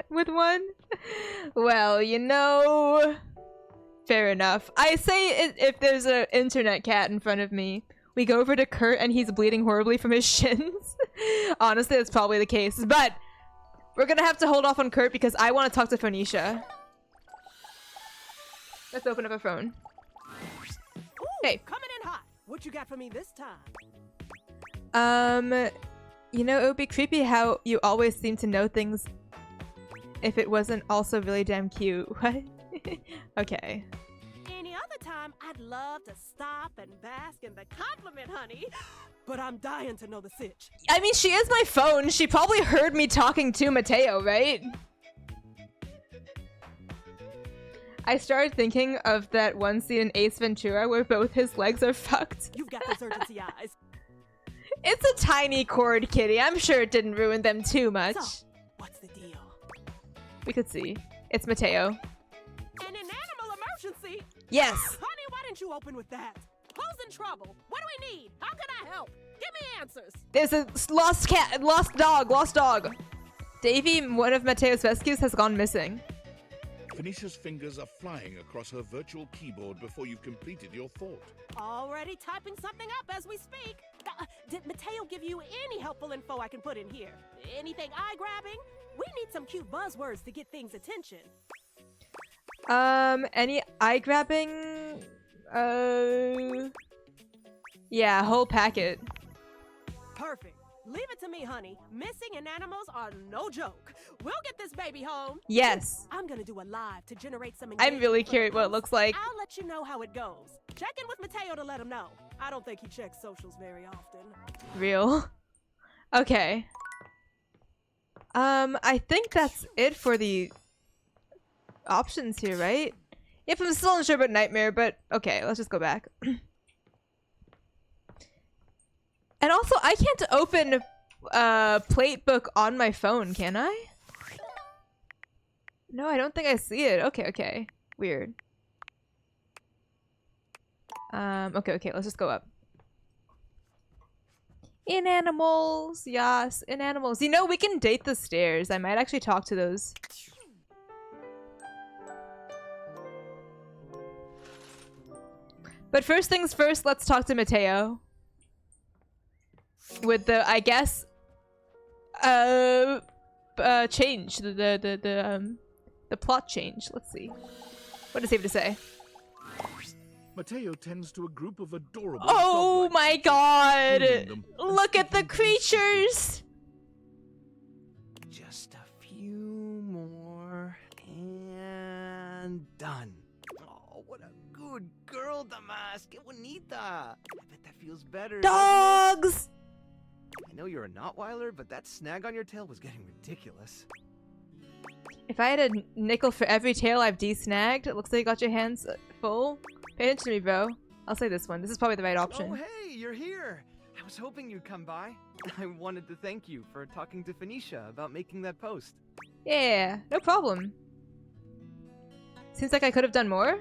with one. Well, you know, fair enough. I say if there's an internet cat in front of me, we go over to Kurt and he's bleeding horribly from his shins. Honestly, that's probably the case, but we're gonna have to hold off on Kurt because I want to talk to Phoenicia. Let's open up a phone. Hey. Coming in hot. What you got for me this time? You know, it would be creepy how you always seem to know things if it wasn't also really damn cute. What? Okay. Any other time, I'd love to stop and bask in the compliment, honey. But I'm dying to know the sitch. I mean, she is my phone. She probably heard me talking to Mateo, right? I started thinking of that one scene in Ace Ventura where both his legs are fucked. You've got those urgency eyes. It's a tiny cord, kitty. I'm sure it didn't ruin them too much. So, what's the deal? We could see. It's Mateo. An animal emergency? Yes. Honey, why didn't you open with that? Who's in trouble? What do we need? How can I help? Give me answers. There's a lost cat, lost dog. Davy, one of Mateo's rescues, has gone missing. Phoenicia's fingers are flying across her virtual keyboard before you've completed your thought. Already typing something up as we speak. Did Mateo give you any helpful info I can put in here? Anything eye-grabbing? We need some cute buzzwords to get things' attention. Any eye-grabbing? Yeah, whole packet. Perfect. Leave it to me, honey. Missing animals are no joke. We'll get this baby home. Yes. I'm gonna do a live to generate some I'm really engagement for the curious what it post. looks like. I'll let you know how it goes. Check in with Mateo to let him know. I don't think he checks socials very often. Real. Okay. I think that's it for the options here, right? If I'm still unsure about Nightmare, but okay, let's just go back. And also, I can't open Plate Book on my phone, can I? No, I don't think I see it. Okay, okay. Weird. Okay, okay, let's just go up. Inanimals, yes, inanimals. You know, we can date the stairs. I might actually talk to those. But first things first, let's talk to Mateo. With the, I guess, change, the plot change. Let's see. What does he have to say? Mateo tends to a group of adorable Oh dog-like my creatures, god! grooming them and Look at the speaking to them. creatures! Just a few more, and done. Oh, what a good girl, Damask. Que bonita. I bet that feels better. doesn't it? Dogs! I know you're a Notweiler, but that snag on your tail was getting ridiculous. If I had a nickel for every tail I've de-snagged, it looks like you got your hands full. Pay attention to me, bro. I'll say this one. This is probably the right Oh, option. hey, you're here. I was hoping you'd come by. I wanted to thank you for talking to Phoenicia about making that post. Yeah, no problem. Seems like I could have done more.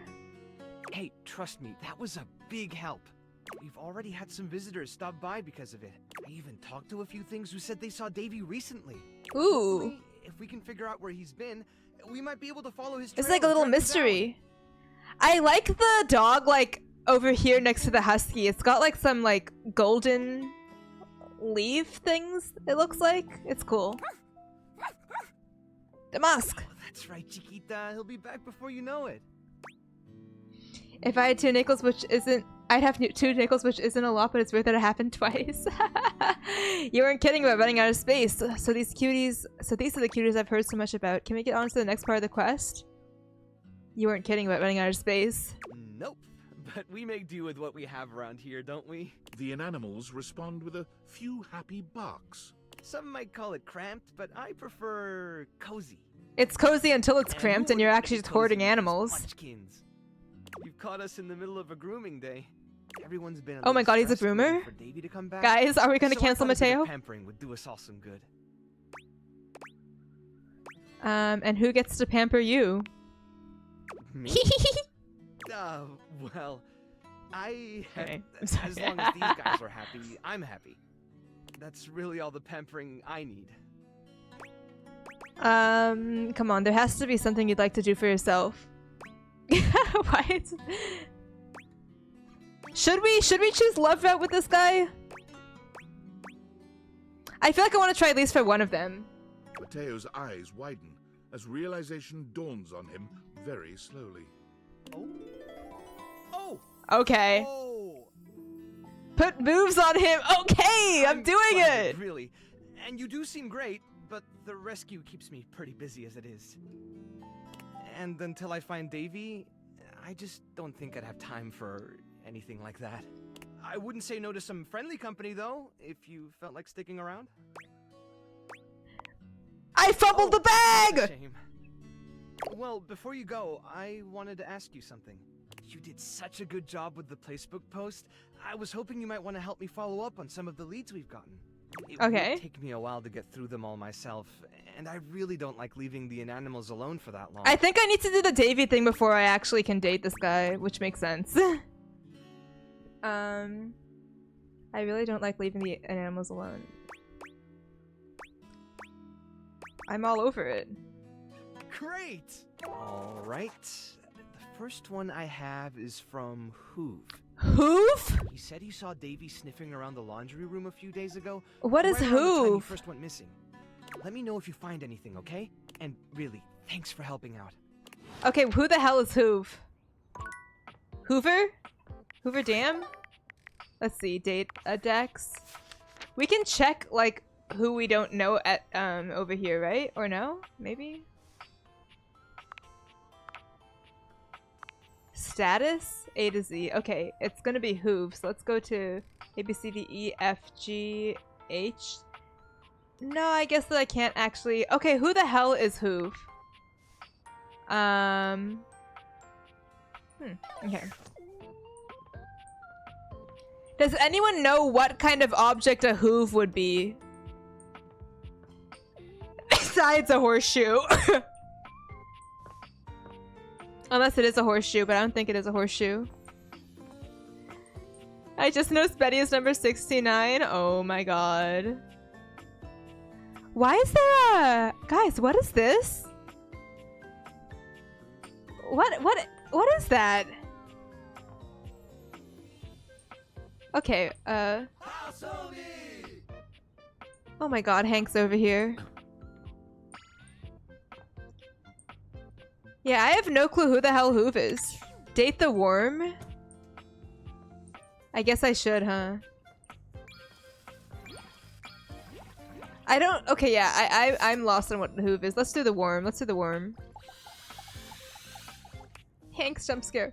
Hey, trust me, that was a big help. We've already had some visitors stop by because of it. I even talked to a few things who said they saw Davy recently. Ooh. Hopefully, if we can figure out where he's been, we might be able to follow his trail. It's like a and little track him down. mystery. I like the dog, like, over here next to the husky. It's got, like, some, like, golden leaf things, it looks like. It's cool. Damask! Oh, that's right, Chiquita. He'll be back before you know it. If I had 2 nickels, which isn't... I'd have 2 nickels, which isn't a lot, but it's worth it to happen twice. You weren't kidding about running out of space. So these cuties... So these are the cuties I've heard so much about. Can we get on to the next part of the quest? You weren't kidding about running out of space. Nope. But we make do with what we have around here, don't we? The inanimals respond with a few happy barks. Some might call it cramped, but I prefer cozy. It's cozy until it's And cramped who and you're wouldn't actually be just cozy hoarding with these animals. munchkins? You've caught us in the middle of a grooming day. Everyone's been. Oh my god, he's a stressed waiting groomer? For Davy to come back. Guys, are we gonna So I cancel thought a bit of Mateo? Pampering would do us all some good. And who gets to pamper you? Me? Well, I. Okay. As long as these guys are happy, I'm happy. That's really all the pampering I need. Come on, there has to be something you'd like to do for yourself. Why is... Should we choose love route with this guy? I feel like I want to try at least for one of them. Mateo's eyes widen as realization dawns on him very slowly. Oh! Okay. Oh! Put moves on him. Okay, I'm doing flattered, it. Really. And you do seem great, but the rescue keeps me pretty busy as it is. And until I find Davy, I just don't think I'd have time for anything like that. I wouldn't say no to some friendly company, though, if you felt like sticking around. I fumbled the That's a bag. shame. Well, before you go, I wanted to ask you something. You did such a good job with the Placebook post. I was hoping you might want to help me follow up on some of the leads we've gotten. It Okay. would take me a while to get through them all myself, and I really don't like leaving the inanimals alone for that long. I think I need to do the Davy thing before I actually can date this guy, which makes sense. I really don't like leaving the animals alone. I'm all over it. Great! Alright. The first one I have is from Hoove. Hoof? He said he saw Davy sniffing around the laundry room a few days ago. What is right around the time he hoof? first went missing. Let me know if you find anything, okay? And really, thanks for helping out. Okay, who the hell is Hoof? Hoover? Hoover Dam? Let's see, date a Dex. We can check like who we don't know at over here, right? Or no? Maybe? Status? A to Z. Okay, it's gonna be Hoof. So let's go to A, B, C, D, E, F, G, H. No, I guess that I can't actually. Okay, who the hell is Hoove? Okay. Does anyone know what kind of object a Hoove would be? Besides a horseshoe. Unless it is a horseshoe, but I don't think it is a horseshoe. I just noticed Betty is number 69. Oh my god. Why is there a... Guys, what is this? What is that? Okay, oh my god, Hank's over here. Yeah, I have no clue who the hell Hoove is. Date the worm? I guess I should, huh? I don't... Okay, yeah, I'm lost on what Hoove is. Let's do the worm. Let's do the worm. Hank's jump scare.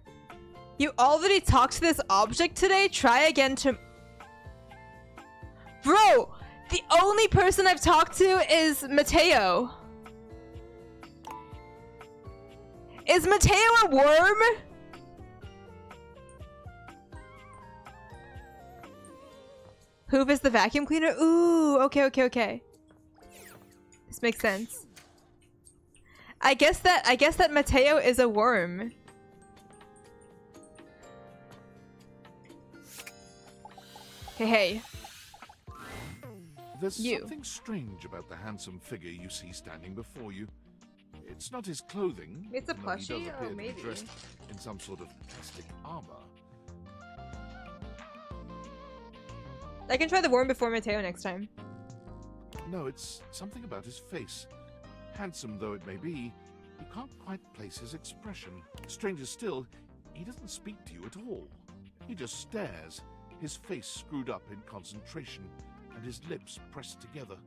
You already talked to this object today? Try again to... Bro! The only person I've talked to is Mateo. Is Mateo a worm? Hoove is the vacuum cleaner? Ooh, okay. This makes sense. I guess that Mateo is a worm. Hey. There's You. something strange about the handsome figure you see standing before you. It's not his clothing. It's a though he does plushie? appear Oh, to be maybe. dressed in some sort of plastic armor. I can try the worm before Mateo next time. No, it's something about his face. Handsome though it may be, you can't quite place his expression. Stranger still, he doesn't speak to you at all. He just stares, his face screwed up in concentration, and his lips pressed together.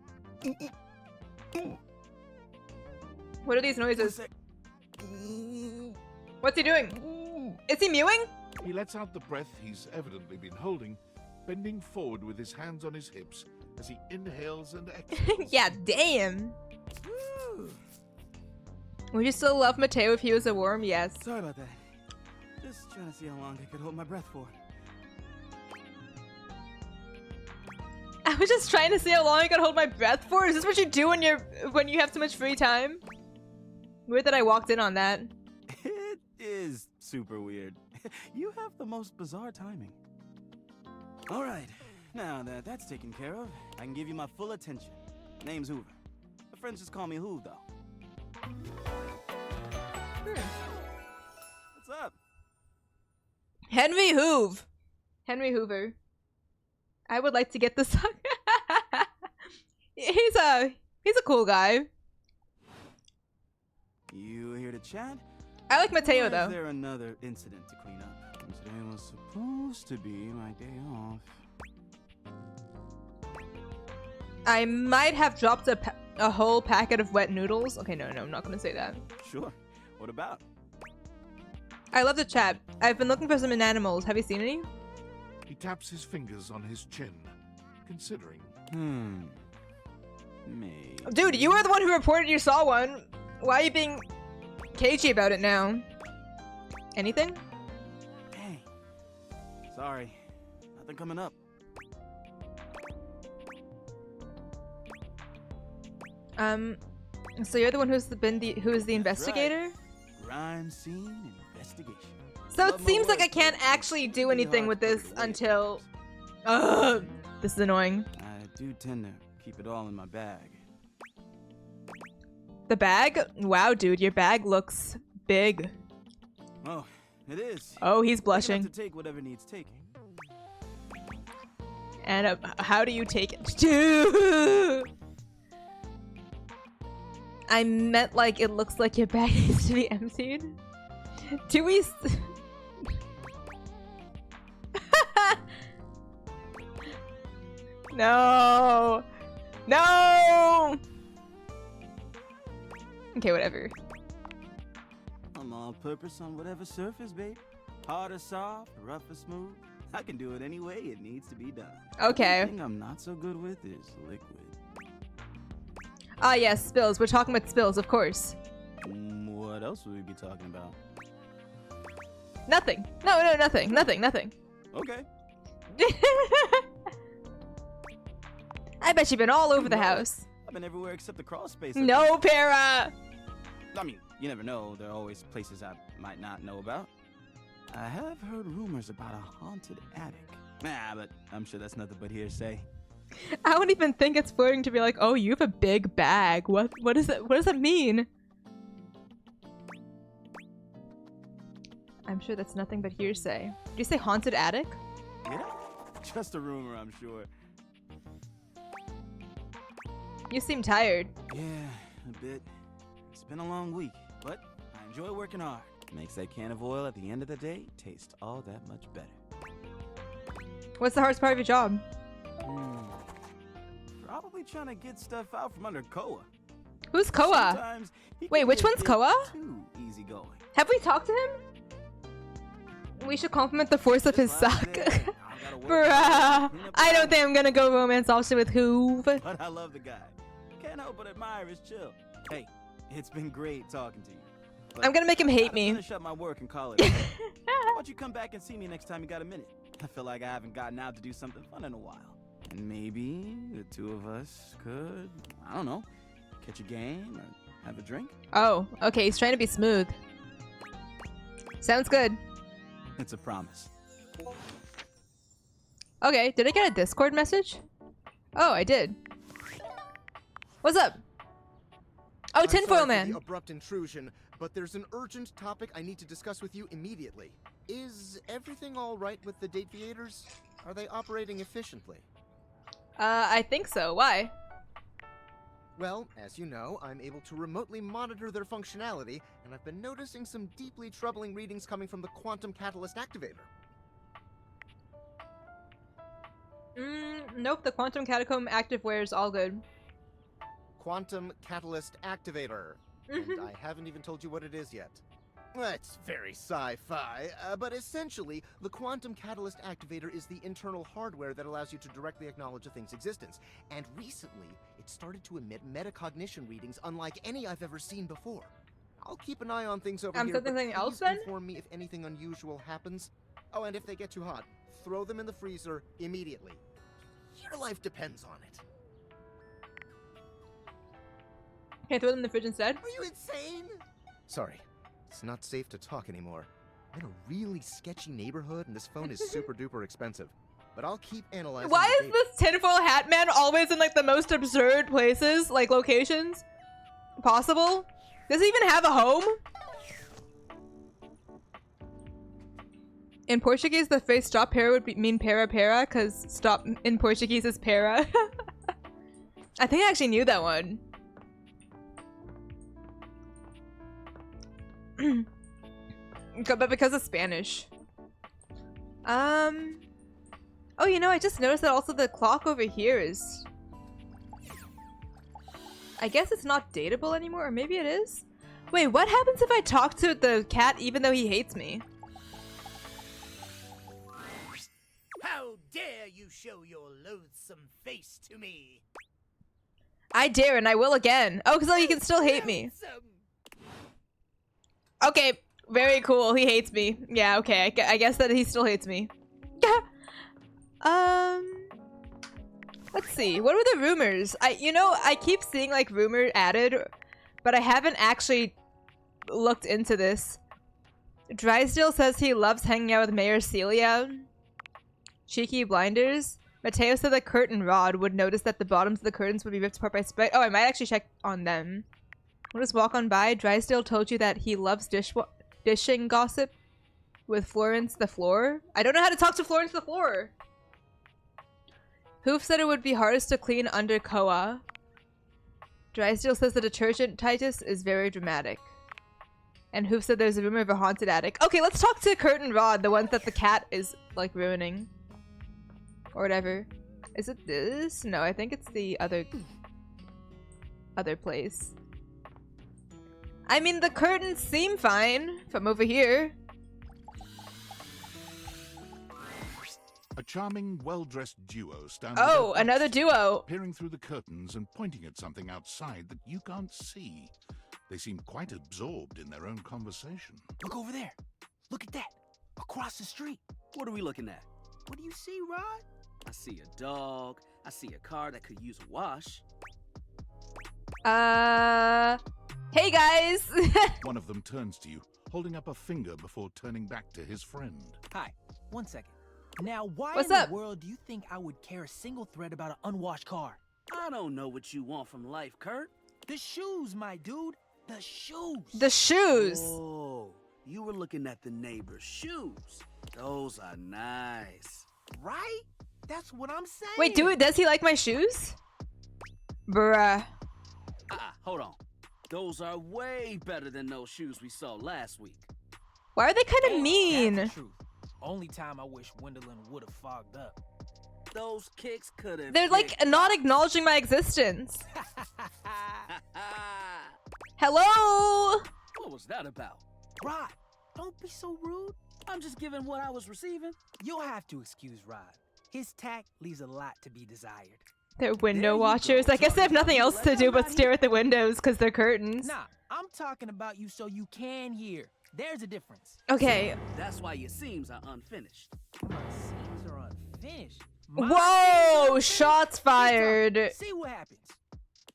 What are these noises? What's he doing? Is he mewing? He lets out the breath he's evidently been holding, bending forward with his hands on his hips as he inhales and exhales. Yeah, damn. Would you still love Mateo if he was a worm? Yes. Sorry about that. Just trying to see how long I could hold my breath for. I was just trying to see how long I could hold my breath for. Is this what you do when you have so much free time? Weird that I walked in on that. It is super weird. You have the most bizarre timing. All right, now that that's taken care of, I can give you my full attention. Name's Hoover. My friends just call me Hoove, though. What's up? Henry Hoove. Henry Hoover. I would like to get this. He's a cool guy. You here to chat? I like Mateo Or though. Is there another incident to clean up? Today was supposed to be my day off. I might have dropped a whole packet of wet noodles. Okay, no, I'm not gonna say that. Sure. What about? I love the chat. I've been looking for some inanimals. Have you seen any? He taps his fingers on his chin, considering. Maybe. Dude, you were the one who reported you saw one. Why are you being cagey about it now? Anything? Hey. Sorry. Nothing coming up. So you're the one who is the investigator? Right. Crime scene investigation. So it Love my seems like work. I can't actually do Pretty anything hard with to put this it away. until... this is annoying. I do tend to keep it all in my bag. The bag? Wow, dude, your bag looks big. Oh, it is. Oh, he's Big enough blushing. to take whatever needs taking. And how do you take it? Dude! I meant like it looks like your bag needs to be emptied. Do we... No! No! Okay, whatever. I'm all purpose on whatever surface, babe. Hard or soft, rough or smooth. I can do it any way it needs to be done. Okay. The thing I'm not so good with is liquid. Ah, yes, spills. We're talking about spills, of course. What else would we be talking about? Nothing. No, nothing. Nothing. Okay. I bet you've been all over the house. I've been everywhere except the crawl space. No, Para! I mean, you never know. There are always places I might not know about. I have heard rumors about a haunted attic. Nah, but I'm sure that's nothing but hearsay. I don't even think it's flirting to be like, oh, you have a big bag. What is it? What does that mean? I'm sure that's nothing but hearsay. Did you say haunted attic? Yeah, just a rumor, I'm sure. You seem tired. Yeah, a bit. It's been a long week, but I enjoy working hard. Makes that can of oil at the end of the day taste all that much better. What's the hardest part of your job? Probably trying to get stuff out from under Koa. Who's Koa? Sometimes he Wait, can which be a one's bit Koa? Too easygoing. Have we talked to him? We should compliment the force of his sock. Bruh. I don't think I'm gonna go romance officer with Hoove. But I love the guy. Can't help but admire his chill. Hey, it's been great talking to you. But I'm gonna make him hate me. Finish up my work and call it. Why don't you come back and see me next time you got a minute? I feel like I haven't gotten out to do something fun in a while. And maybe the two of us could, I don't know, catch a game or have a drink? Oh, okay, he's trying to be smooth. Sounds good. It's a promise. Okay, did I get a Discord message? Oh, I did. What's up? Oh, I'm Tinfoil sorry for Man. the abrupt intrusion, but there's an urgent topic I need to discuss with you immediately. Is everything all right with the date theaters? Are they operating efficiently? I think so. Why? Well, as you know, I'm able to remotely monitor their functionality, and I've been noticing some deeply troubling readings coming from the Quantum Catalyst Activator. Nope, the Quantum Catacomb activewear is all good. Quantum Catalyst Activator. And I haven't even told you what it is yet. That's very sci-fi, but essentially, the Quantum Catalyst Activator is the internal hardware that allows you to directly acknowledge a thing's existence. And recently, it started to emit metacognition readings unlike any I've ever seen before. I'll keep an eye on things over here, but something else please then? inform me if anything unusual happens. Oh, and if they get too hot, throw them in the freezer immediately. Your life depends on it. Can I throw them in the fridge instead? Are you insane? Sorry. It's not safe to talk anymore. I'm in a really sketchy neighborhood, and this phone is super duper expensive. But I'll keep analyzing. Why the is data. this tinfoil hat man always in like the most absurd places, like locations possible? Does he even have a home? In Portuguese, the phrase "stop para" would mean "para para" because "stop" in Portuguese is "para." I think I actually knew that one. But because of Spanish. Oh, you know, I just noticed that also the clock over here is... I guess it's not dateable anymore, or maybe it is? Wait, what happens if I talk to the cat even though he hates me? How dare you show your loathsome face to me? I dare, and I will again. Oh, because he can still hate me. Okay, very cool. He hates me. Yeah, okay. I guess that he still hates me. Let's see. What were the rumors? I keep seeing like rumor added, but I haven't actually looked into this. Drysdale says he loves hanging out with Mayor Celia. Cheeky Blinders. Mateo said the curtain rod would notice that the bottoms of the curtains would be ripped apart by spike. Oh, I might actually check on them. We'll just walk on by. Drysdale told you that he loves dishing gossip with Florence the Floor. I don't know how to talk to Florence the Floor. Hoof said it would be hardest to clean under Koa. Drysdale says the detergent Titus is very dramatic. And Hoof said there's a rumor of a haunted attic. Okay, let's talk to Curtain Rod, the ones that the cat is like ruining. Or whatever. Is it this? No, I think it's the other place. I mean, the curtains seem fine from over here. A charming, well-dressed duo stand. Oh, with their another backs duo. peering through the curtains and pointing at something outside that you can't see. They seem quite absorbed in their own conversation. Look over there. Look at that. Across the street. What are we looking at? What do you see, Rod? I see a dog. I see a car that could use a wash. Hey guys. One of them turns to you, holding up a finger before turning back to his friend. Hi, 1 second. Now, why What's in up? the world do you think I would care a single thread about an unwashed car? I don't know what you want from life, Kurt. The shoes, my dude. The shoes. The shoes. Oh, you were looking at the neighbor's shoes. Those are nice. Right? That's what I'm saying. Wait, does he like my shoes? Bruh. Hold on. Those are way better than those shoes we saw last week. Why are they kind of That's mean? the truth. Only time I wish Wendelin would have fogged up. Those kicks could have. They're like not acknowledging my existence. Hello? What was that about? Rod, don't be so rude. I'm just giving what I was receiving. You'll have to excuse Rod. His tact leaves a lot to be desired. They're window watchers. I guess they have nothing else to do but stare at the windows because they're curtains. Nah, I'm talking about you so you can hear. There's a difference. Okay. That's why your seams are unfinished. My seams are unfinished. Whoa! Shots fired. See what happens.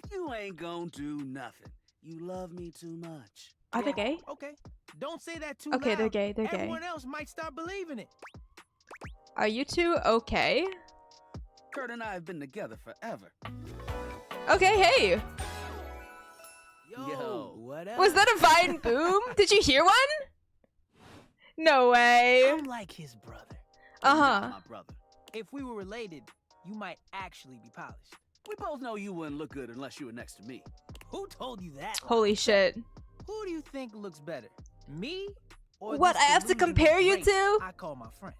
You ain't gonna do nothing. You love me too much. Are they gay? Okay. Don't say that too Okay, loud. they're gay. They're gay. Everyone else might start believing it. Are you two okay? Kurt and I have been together forever. Okay, hey. Yo, what up? Was that a Vine boom? Did you hear one? No way. I'm like his brother. Uh-huh. My brother. If we were related, you might actually be polished. We both know you wouldn't look good unless you were next to me. Who told you that? Holy shit. Who do you think looks better? Me? Or What, this I have to delusional compare you drake two? I call my friend.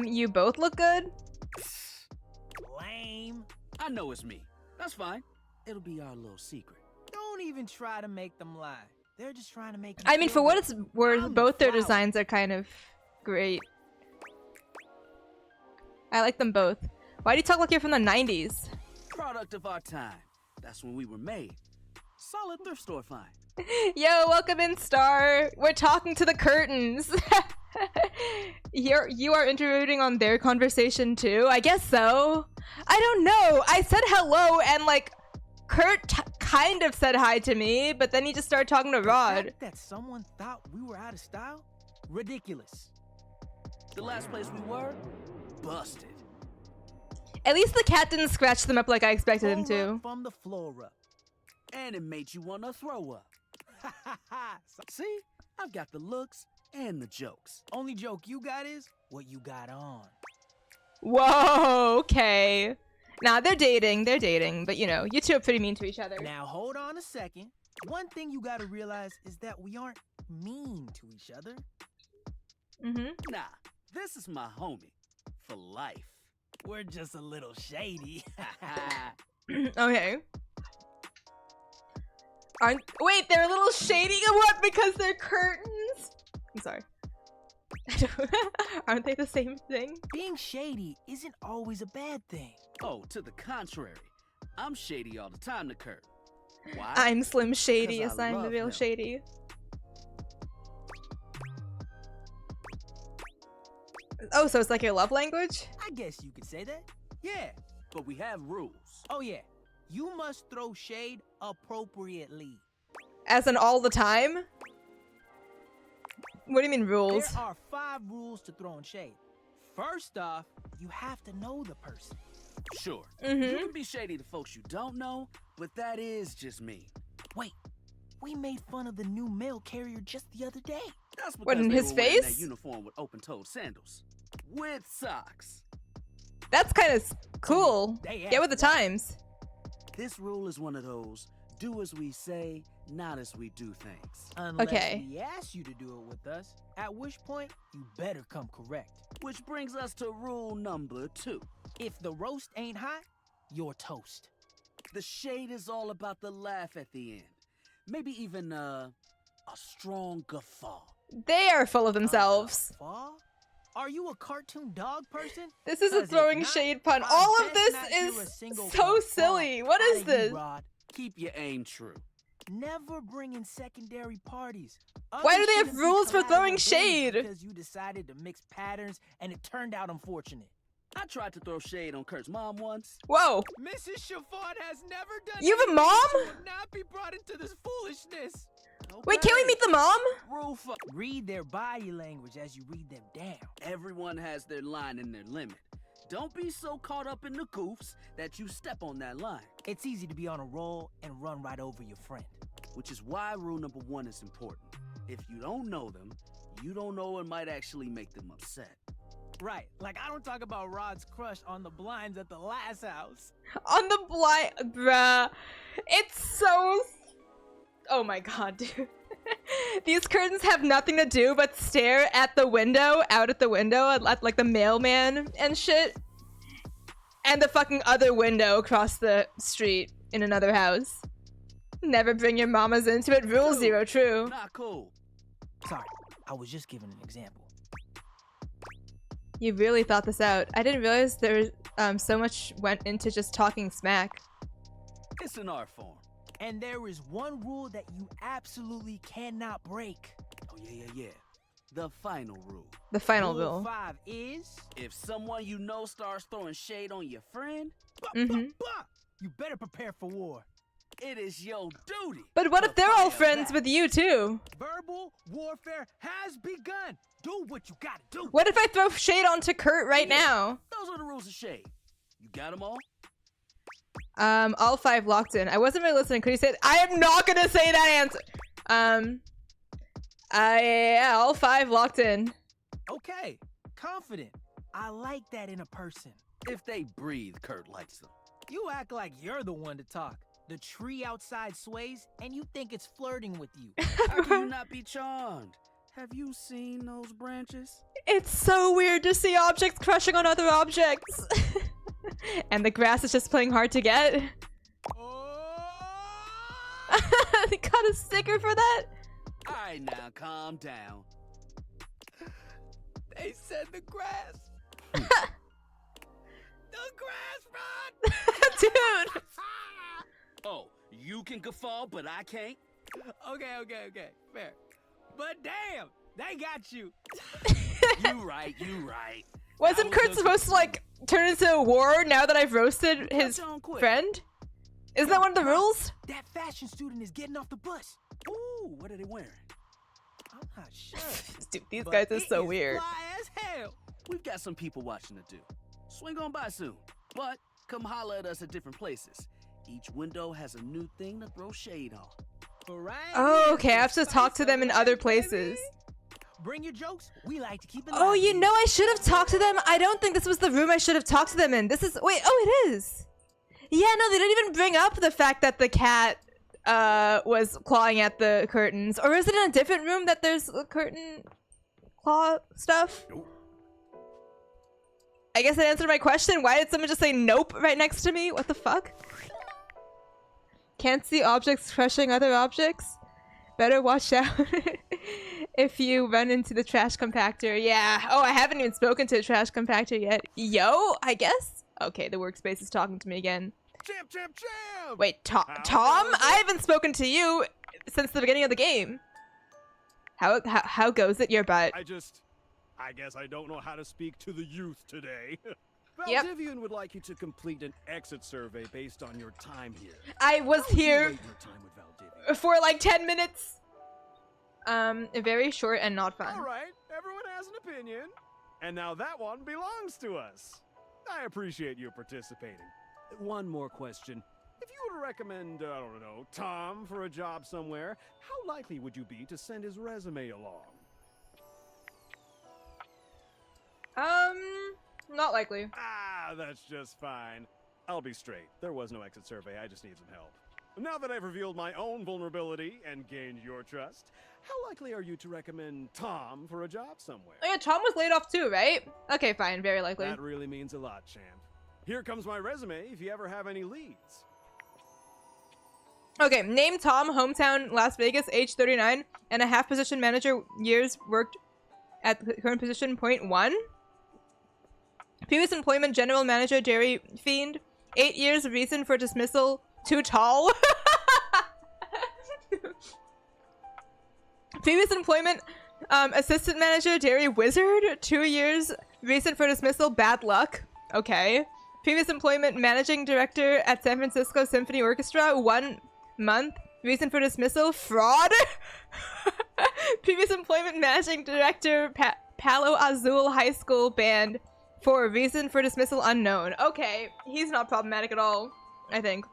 You both look good? Lame. I know it's me. That's fine. It'll be our little secret. Don't even try to make them lie. They're just trying to make you I mean, feel for what good. it's worth, I'm both their the flower. designs are kind of great. I like them both. Why do you talk like you're from the 90s? Product of our time. That's when we were made. Solid thrift store find. Yo, welcome in, Star. We're talking to the curtains. You are interruding on their conversation too? I guess so. I don't know. I said hello and like Kurt kind of said hi to me, but then he just started talking to The Rod. fact that someone thought we were out of style? Ridiculous. The last place we were? Busted. At least the cat didn't scratch them up like I expected him Pull to. up from the floor up. And it made you want to throw up. See? I've got the looks and the jokes. Only joke you got is what you got on. Whoa, okay. Nah, they're dating, but you know, you two are pretty mean to each other. Now hold on a second. One thing you gotta realize is that we aren't mean to each other. Mm-hmm. Nah, this is my homie. For life. We're just a little shady. Okay. Wait, they're a little shady of what? Because they're curtains? I'm sorry. Aren't they the same thing? Being shady isn't always a bad thing. Oh, to the contrary. I'm shady all the time to Kurt. Why? I'm Slim Shady, 'Cause I yes, I'm the love real him. Shady. Oh, so it's like your love language? I guess you could say that. Yeah. But we have rules. Oh yeah. You must throw shade appropriately. As in all the time? What do you mean rules? There are 5 rules to throwing shade. First off, you have to know the person. Sure. Mm-hmm. You can be shady to folks you don't know, but that is just me. Wait, we made fun of the new mail carrier just the other day. That's because What, in they his were wearing face? that uniform with open-toed sandals. With socks. That's kind of cool. They Get with the asked times. This rule is one of those, do as we say, not as we do things. Unless Okay. we ask you to do it with us, at which point you better come correct. Which brings us to rule number 2. If the roast ain't hot, you're toast. The shade is all about the laugh at the end. Maybe even a strong guffaw. They are full of themselves. Fall? Are you a cartoon dog person? This is a 'Cause if throwing not, shade pun. I All of bet this not hear a is single so word silly. What outta is you, this? Rod. Keep your aim true. Never bring in secondary parties. Why do they have shouldn't be rules for collateral throwing damage shade? Because you decided to mix patterns and it turned out unfortunate. I tried to throw shade on Kurt's mom once. Whoa. Mrs. Chiffon has never done You have a anything mom? that she would not be brought into this foolishness. Wait, can't we meet the mom? Read their body language as you read them down. Everyone has their line and their limit. Don't be so caught up in the goofs that you step on that line. It's easy to be on a roll and run right over your friend. Which is why rule number 1 is important. If you don't know them, you don't know what might actually make them upset. Right, like I don't talk about Rod's crush on the blinds at the last house. On the blind, bruh. It's so. Oh my god, dude. These curtains have nothing to do but stare at the window, out at the window, at like the mailman and shit. And the fucking other window across the street in another house. Never bring your mamas into it. Rule 0, true. Not cool. Sorry, I was just giving an example. You really thought this out. I didn't realize there was so much went into just talking smack. It's an art form. And there is one rule that you absolutely cannot break. Oh, yeah. The final rule. The final Rule rule. 5 is... If someone you know starts throwing shade on your friend, you better prepare for war. It is your duty. But what if they're all fire friends back. with you too? Verbal warfare has begun. Do what you gotta do. What if I throw shade onto Kurt right now? Those are the rules of shade. You got them all? All 5 locked in. I wasn't really listening. Could you say? I am not gonna say that answer. Yeah, all 5 locked in. Okay, confident. I like that in a person. If they breathe, Kurt likes them. You act like you're the one to talk. The tree outside sways, and you think it's flirting with you. How can you not be charmed? Have you seen those branches? It's so weird to see objects crushing on other objects. And the grass is just playing hard to get. They got a sticker for that? Alright, now calm down. They said the grass. Hmm. The grass, Rod! Dude! Oh, you can guffaw, but I can't? Okay. Fair. But damn, they got you. You right. Wasn't Kurt supposed to like turn into a war now that I've roasted his friend? Isn't that one of the rules? That fashion student is getting off the bus. Ooh, what are they wearing? I'm not sure. Dude, these But guys are it so is weird. Fly as hell. We've got some people watching to do. Swing on by soon. But come holler at us at different places. Each window has a new thing to throw shade on. Oh, okay. I have to talk to them in other places. Bring your jokes. We like to keep it. Oh, you know, I should have talked to them. I don't think this was the room I should have talked to them in. This is... Wait, oh, it is. Yeah, no, they didn't even bring up the fact that the cat was clawing at the curtains. Or is it in a different room that there's curtain claw stuff? Nope. I guess that answered my question. Why did someone just say nope right next to me? What the fuck? Can't see objects crushing other objects? Better watch out if you run into the trash compactor. Yeah. Oh, I haven't even spoken to the trash compactor yet. Yo, I guess? Okay, the workspace is talking to me again. Champ! Wait, Tom? I haven't spoken to you since the beginning of the game. How goes it, your butt? I guess I don't know how to speak to the youth today. Yep. Valdivian would like you to complete an exit survey based on your time here. I was How would you here rate your time with Valdivian? for like 10 minutes. Very short and not fun. All right, everyone has an opinion. And now that one belongs to us. I appreciate you participating. One more question. If you were to recommend, I don't know, Tom for a job somewhere, how likely would you be to send his resume along? Not likely. Ah, that's just fine. I'll be straight. There was no exit survey. I just need some help. Now that I've revealed my own vulnerability and gained your trust, how likely are you to recommend Tom for a job somewhere? Oh yeah, Tom was laid off too, right? Okay, fine. Very likely. That really means a lot, champ. Here comes my resume if you ever have any leads. Okay, name Tom, hometown, Las Vegas, age 39, and a half position manager, years worked at the current position, point 1. Previous employment, general manager, dairy fiend. 8 years, reason for dismissal, too tall. Previous employment, assistant manager, dairy wizard. 2 years, reason for dismissal, bad luck. Okay. Previous employment, managing director at San Francisco Symphony Orchestra. 1 month, reason for dismissal, fraud. Previous employment, managing director, Palo Azul High School Band. 4, reason for dismissal, unknown. Okay, he's not problematic at all, I think.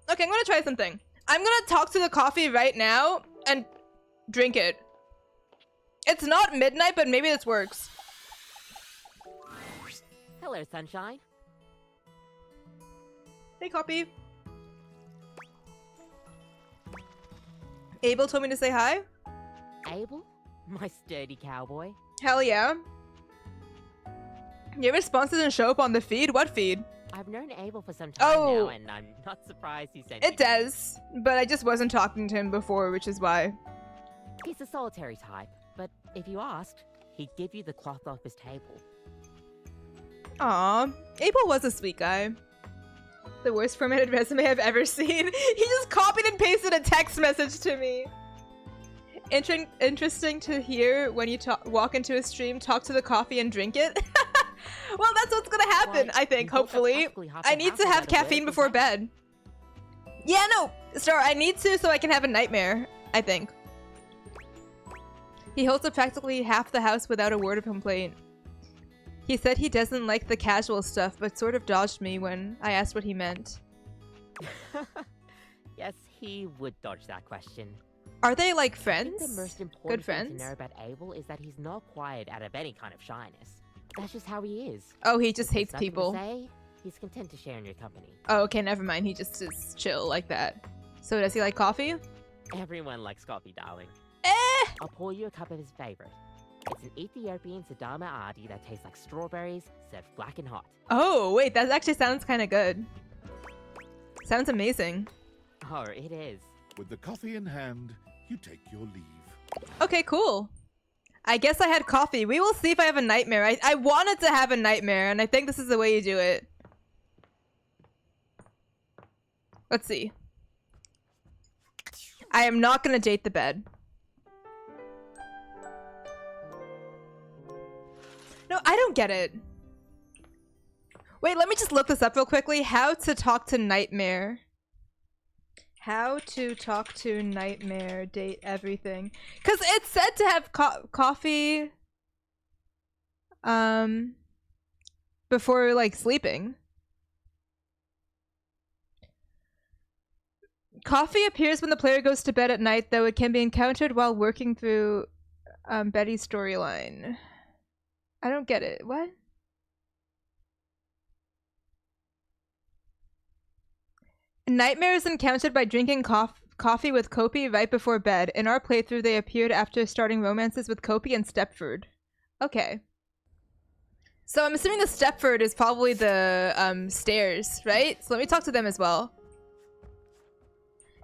Okay, I'm gonna try something. I'm gonna talk to the coffee right now and drink it. It's not midnight, but maybe this works. Hello, sunshine. Hey, copy. Abel told me to say hi. Abel? My sturdy cowboy. Hell yeah. Your response doesn't show up on the feed? What feed? I've known Abel for some time now, and I'm not surprised he sent It does, but I just wasn't talking to him before, which is why. He's a solitary type, but if you asked, he'd give you the cloth off his table. Aw, Abel was a sweet guy. The worst formatted resume I've ever seen. He just copied and pasted a text message to me. Interesting to hear when you walk into a stream, talk to the coffee and drink it. Well, that's what's gonna happen, I think, hopefully. I need to have caffeine before bed. Yeah, no, Star, I need to so I can have a nightmare, I think. He holds up practically half the house without a word of complaint. He said he doesn't like the casual stuff, but sort of dodged me when I asked what he meant. Yes, he would dodge that question. Are they like I friends? think the most important Good thing friends? to know about Abel is that he's not quiet out of any kind of shyness. That's just how he is. Oh, he just If there's hates nothing to people. say, he's content to share in your company. Oh, okay, never mind. He just is chill like that. So does he like coffee? Everyone likes coffee, darling. Eh! I'll pour you a cup of his favorite. It's an Ethiopian Sidama Adi that tastes like strawberries, served black and hot. Oh, wait, that actually sounds kind of good. Sounds amazing. Oh, it is. With the coffee in hand, you take your leave. Okay, cool. I guess I had coffee. We will see if I have a nightmare. I wanted to have a nightmare, and I think this is the way you do it. Let's see. I am not gonna date the bed. No, I don't get it. Wait, let me just look this up real quickly. How to talk to nightmare. How to talk to nightmare, date everything. Because it's said to have coffee before like sleeping. Coffee appears when the player goes to bed at night, though it can be encountered while working through Betty's storyline. I don't get it. What? Nightmare is encountered by drinking coffee with Kopi right before bed. In our playthrough, they appeared after starting romances with Kopi and Stepford. Okay. So I'm assuming the Stepford is probably the stairs, right? So let me talk to them as well.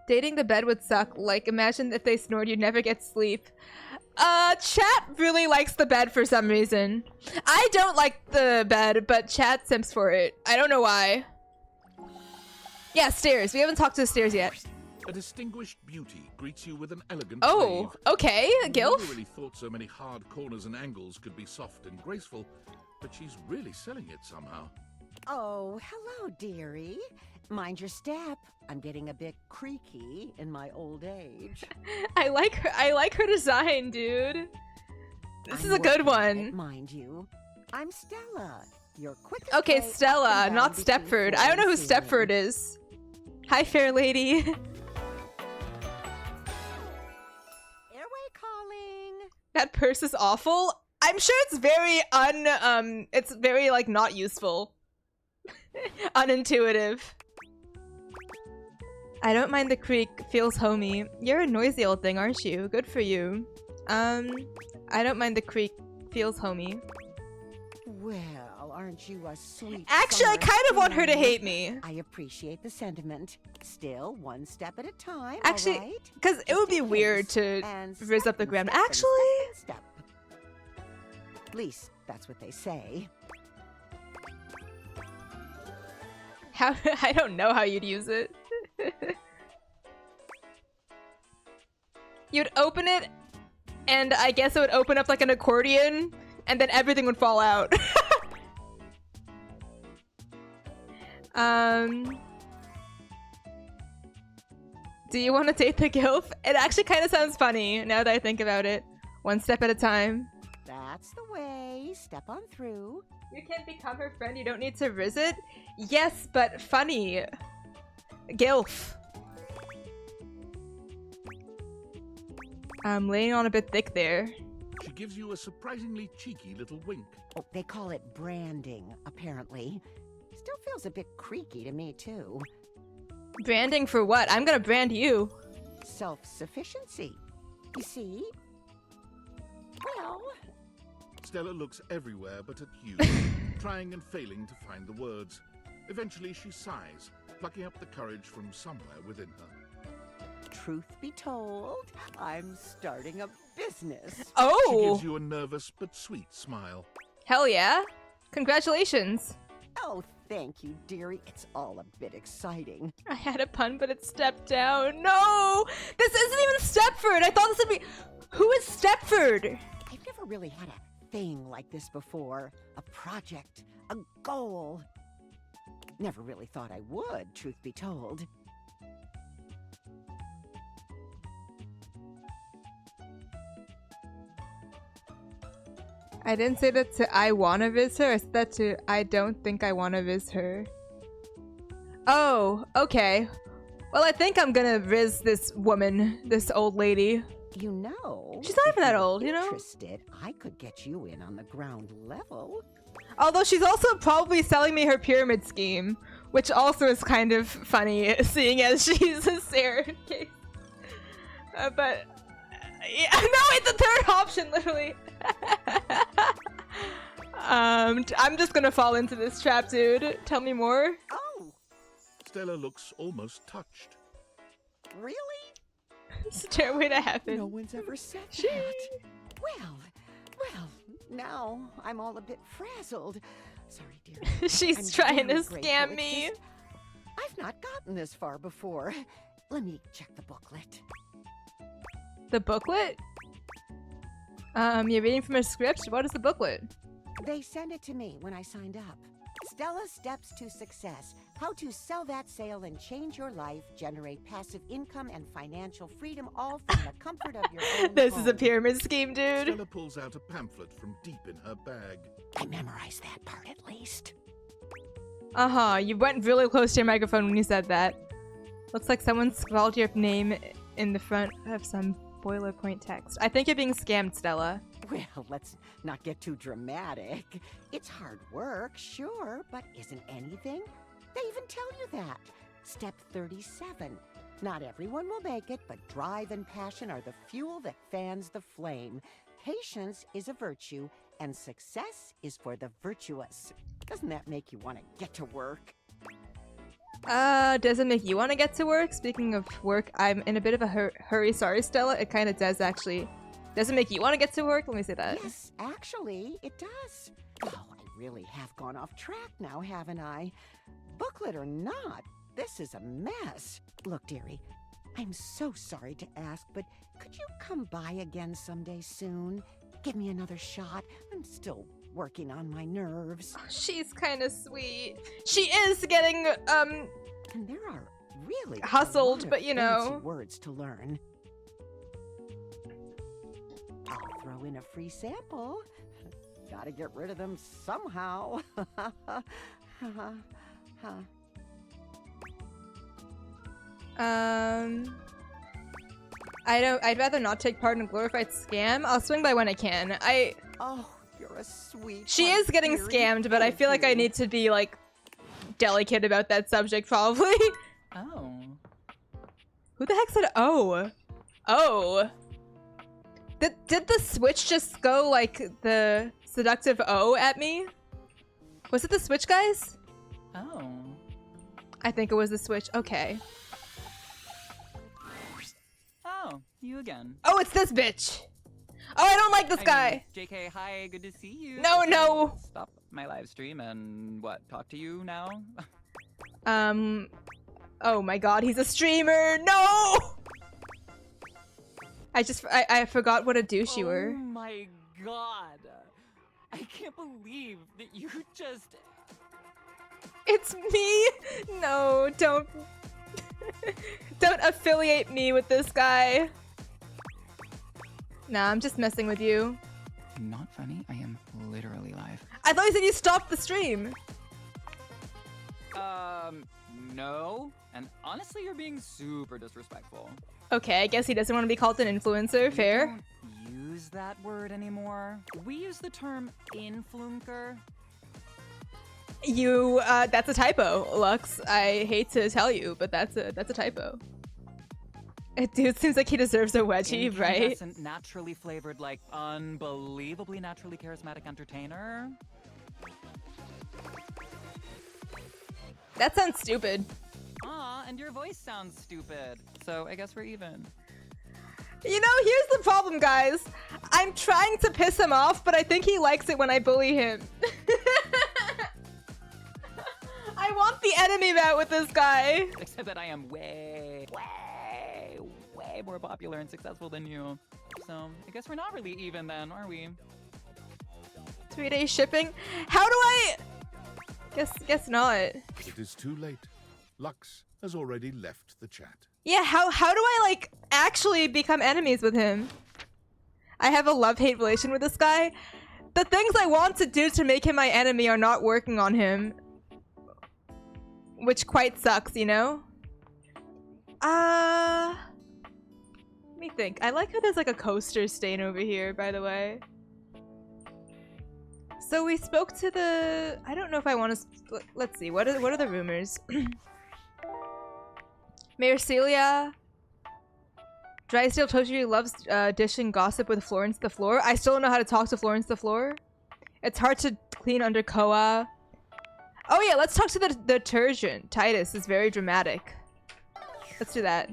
Dating the bed would suck. Like, imagine if they snored, you'd never get sleep. Chat really likes the bed for some reason. I don't like the bed, but chat simps for it. I don't know why. Yeah, stairs. We haven't talked to the stairs yet. A distinguished beauty greets you with an elegant Oh, wave. okay, I Gilf. never really thought so many hard corners and angles could be soft and graceful, but she's really selling it somehow. Oh, hello, dearie. Mind your step. I'm getting a bit creaky in my old age. I like her design, dude. This is a good one. Mind you, I'm Stella. Your quick. Okay, Stella, not Stepford. I don't know who Stepford is. Hi, fair lady. Airway calling. That purse is awful. I'm sure it's very it's very like not useful. Unintuitive. I don't mind the creak, feels homey. You're a noisy old thing, aren't you? Good for you. I don't mind the creak, feels homey. Well, aren't you a sweet Actually, I summer kind of want her to thing? hate me. I appreciate the sentiment. Still, one step at a time, Actually, all right? because it would be weird to rizz up the ground. Actually, Step. At least, that's what they say. how I don't know how you'd use it. You'd open it, and I guess it would open up like an accordion, and then everything would fall out. Do you want to date the gilf? It actually kind of sounds funny now that I think about it. One step at a time. That's the way. Step on through. You can't become her friend. You don't need to riz it. Yes, but funny. Gilf. I'm laying on a bit thick there. She gives you a surprisingly cheeky little wink. Oh, they call it branding, apparently. Still feels a bit creaky to me, too. Branding for what? I'm gonna brand you. Self-sufficiency. You see? Well... Stella looks everywhere but at you, trying and failing to find the words. Eventually she sighs, plucking up the courage from somewhere within her. Truth be told, I'm starting a business. Oh! She gives you a nervous but sweet smile. Hell yeah. Congratulations. Oh, thank you, dearie. It's all a bit exciting. I had a pun, but it stepped down. No! This isn't even Stepford! I thought this would be... Who is Stepford? I've never really had a thing like this before. A project. A goal. Never really thought I would, truth be told. I didn't say that to I wanna viz her. I said that to I don't think I wanna viz her. Oh, okay. Well, I think I'm gonna viz this woman, this old lady. You know, she's not even that if old, you're you know? interested, I could get you in on the ground level. Although she's also probably selling me her pyramid scheme, which also is kind of funny, seeing as she's a Sarah case. But yeah, no, it's the third option, literally. I'm just gonna fall into this trap, dude. Tell me more. Oh, Stella looks almost touched. really? Stairway to heaven. No one's ever said that. Well, now I'm all a bit frazzled. Sorry, dear. She's I'm trying to very scam grateful. me. It's just, I've not gotten this far before. Let me check the booklet. The booklet? You're reading from a script? What is the booklet? They sent it to me when I signed up. Stella Steps to Success. How to sell that sale and change your life, generate passive income and financial freedom, all from the comfort of your own This home. is a pyramid scheme, dude. Stella pulls out a pamphlet from deep in her bag. I memorized that part at least. Uh-huh, you went really close to your microphone when you said that. Looks like someone scrawled your name in the front of some boilerplate text. I think you're being scammed, Stella. Well, let's not get too dramatic. It's hard work, sure, but isn't anything? They even tell you that. Step 37. Not everyone will make it, but drive and passion are the fuel that fans the flame. Patience is a virtue, and success is for the virtuous. Doesn't that make you want to get to work? Does it make you want to get to work? Speaking of work, I'm in a bit of a hurry. Sorry, Stella. It kind of does, actually. Does it make you want to get to work? Let me say that. Yes, actually, it does. Oh, I really have gone off track now, haven't I? Booklet or not, this is a mess. Look, dearie, I'm so sorry to ask, but could you come by again someday soon? Give me another shot. I'm still working on my nerves. She's kind of sweet. She is getting, And there are really hustled, a lot of but you fancy know. words to learn. I'll throw in a free sample. Gotta get rid of them somehow. I'd rather not take part in a glorified scam. I'll swing by when I can. Oh, you're a sweet. She is getting scammed, but I feel like I need to be, like, delicate about that subject, probably. Oh. Who the heck said oh? Oh. Did the switch just go, like, the seductive O at me? Was it the Switch, guys? Oh. I think it was the Switch. Okay. Oh, you again. Oh, it's this bitch. Oh, I don't like this guy. JK, hi, good to see you. No, no. Stop my live stream and what? Talk to you now? Oh my god, he's a streamer. No! I forgot what a douche you were. Oh my god. I can't believe that you just... It's me! No, don't... Don't affiliate me with this guy. Nah, I'm just messing with you. Not funny, I am literally live. I thought you said you stopped the stream. No. And honestly, you're being super disrespectful. Okay, I guess he doesn't want to be called an influencer. Fair. Don't use that word anymore. We use the term influencer. You, that's a typo, Lux. I hate to tell you, but that's a typo. Dude seems like he deserves a wedgie, right? Incandescent, naturally flavored, like unbelievably naturally charismatic entertainer. That sounds stupid. Aw, and your voice sounds stupid. So I guess we're even. You know, here's the problem, guys. I'm trying to piss him off, but I think he likes it when I bully him. I want the enemy bat with this guy. Except that I am way more popular and successful than you. So I guess we're not really even then, are we? 3-day shipping? How do I... Guess not. It is too late. Lux has already left the chat. Yeah, how do I, like, actually become enemies with him? I have a love-hate relation with this guy. The things I want to do to make him my enemy are not working on him. Which quite sucks, you know? Let me think. I like how there's, like, a coaster stain over here, by the way. So we spoke to the... I don't know if I want to... Let's see. What are the rumors? Mayor Celia. Drysdale Toshiri loves dishing gossip with Florence the Floor. I still don't know how to talk to Florence the Floor. It's hard to clean under Koa. Oh yeah, let's talk to the detergent. Titus is very dramatic. Let's do that.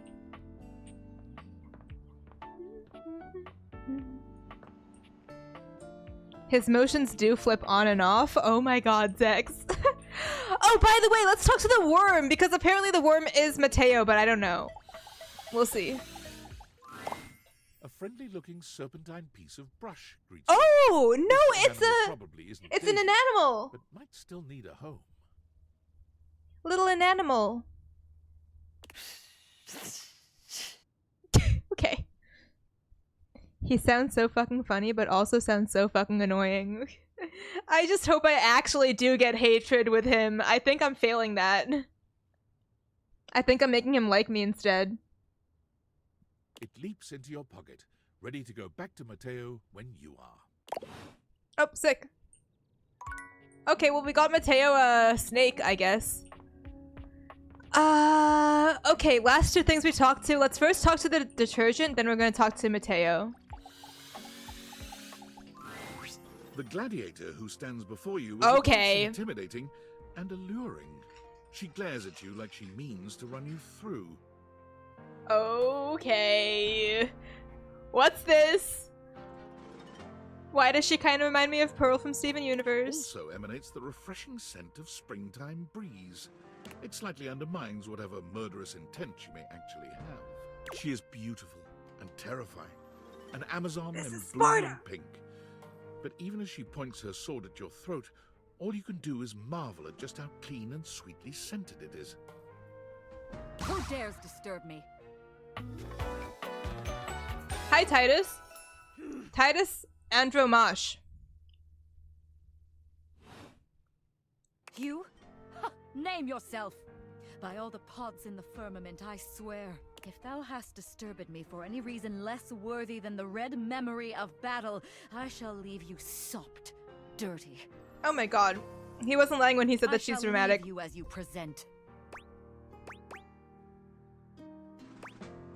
His motions do flip on and off. Oh my god, Zex. Oh, by the way, let's talk to the worm, because apparently the worm is Mateo, but I don't know. We'll see. A friendly-looking serpentine piece of brush greets Oh, you. no, This animal probably isn't it's an dangerous, inanimal. but might still need a home. Little inanimal. Okay. He sounds so fucking funny, but also sounds so fucking annoying. I just hope I actually do get hatred with him. I think I'm failing that. I think I'm making him like me instead. It leaps into your pocket, ready to go back to Mateo when you are. Oh, sick. Okay, well, we got Mateo a snake, I guess. Okay, last two things we talked to. Let's first talk to the detergent, then we're gonna talk to Mateo. The gladiator who stands before you is Okay. intimidating and alluring. She glares at you like she means to run you through. Okay. What's this? Why does she kind of remind me of Pearl from Steven Universe? Also emanates the refreshing scent of springtime breeze. It slightly undermines whatever murderous intent she may actually have. She is beautiful and terrifying, an Amazon in blue and pink. But even as she points her sword at your throat, all you can do is marvel at just how clean and sweetly scented it is. Who dares disturb me? Hi, Titus. Titus Andromash. You? Ha! Name yourself! By all the pods in the firmament, I swear, if thou hast disturbed me for any reason less worthy than the red memory of battle, I shall leave you sopped, dirty. Oh my god. He wasn't lying when he said that I she's shall dramatic. leave you as you present.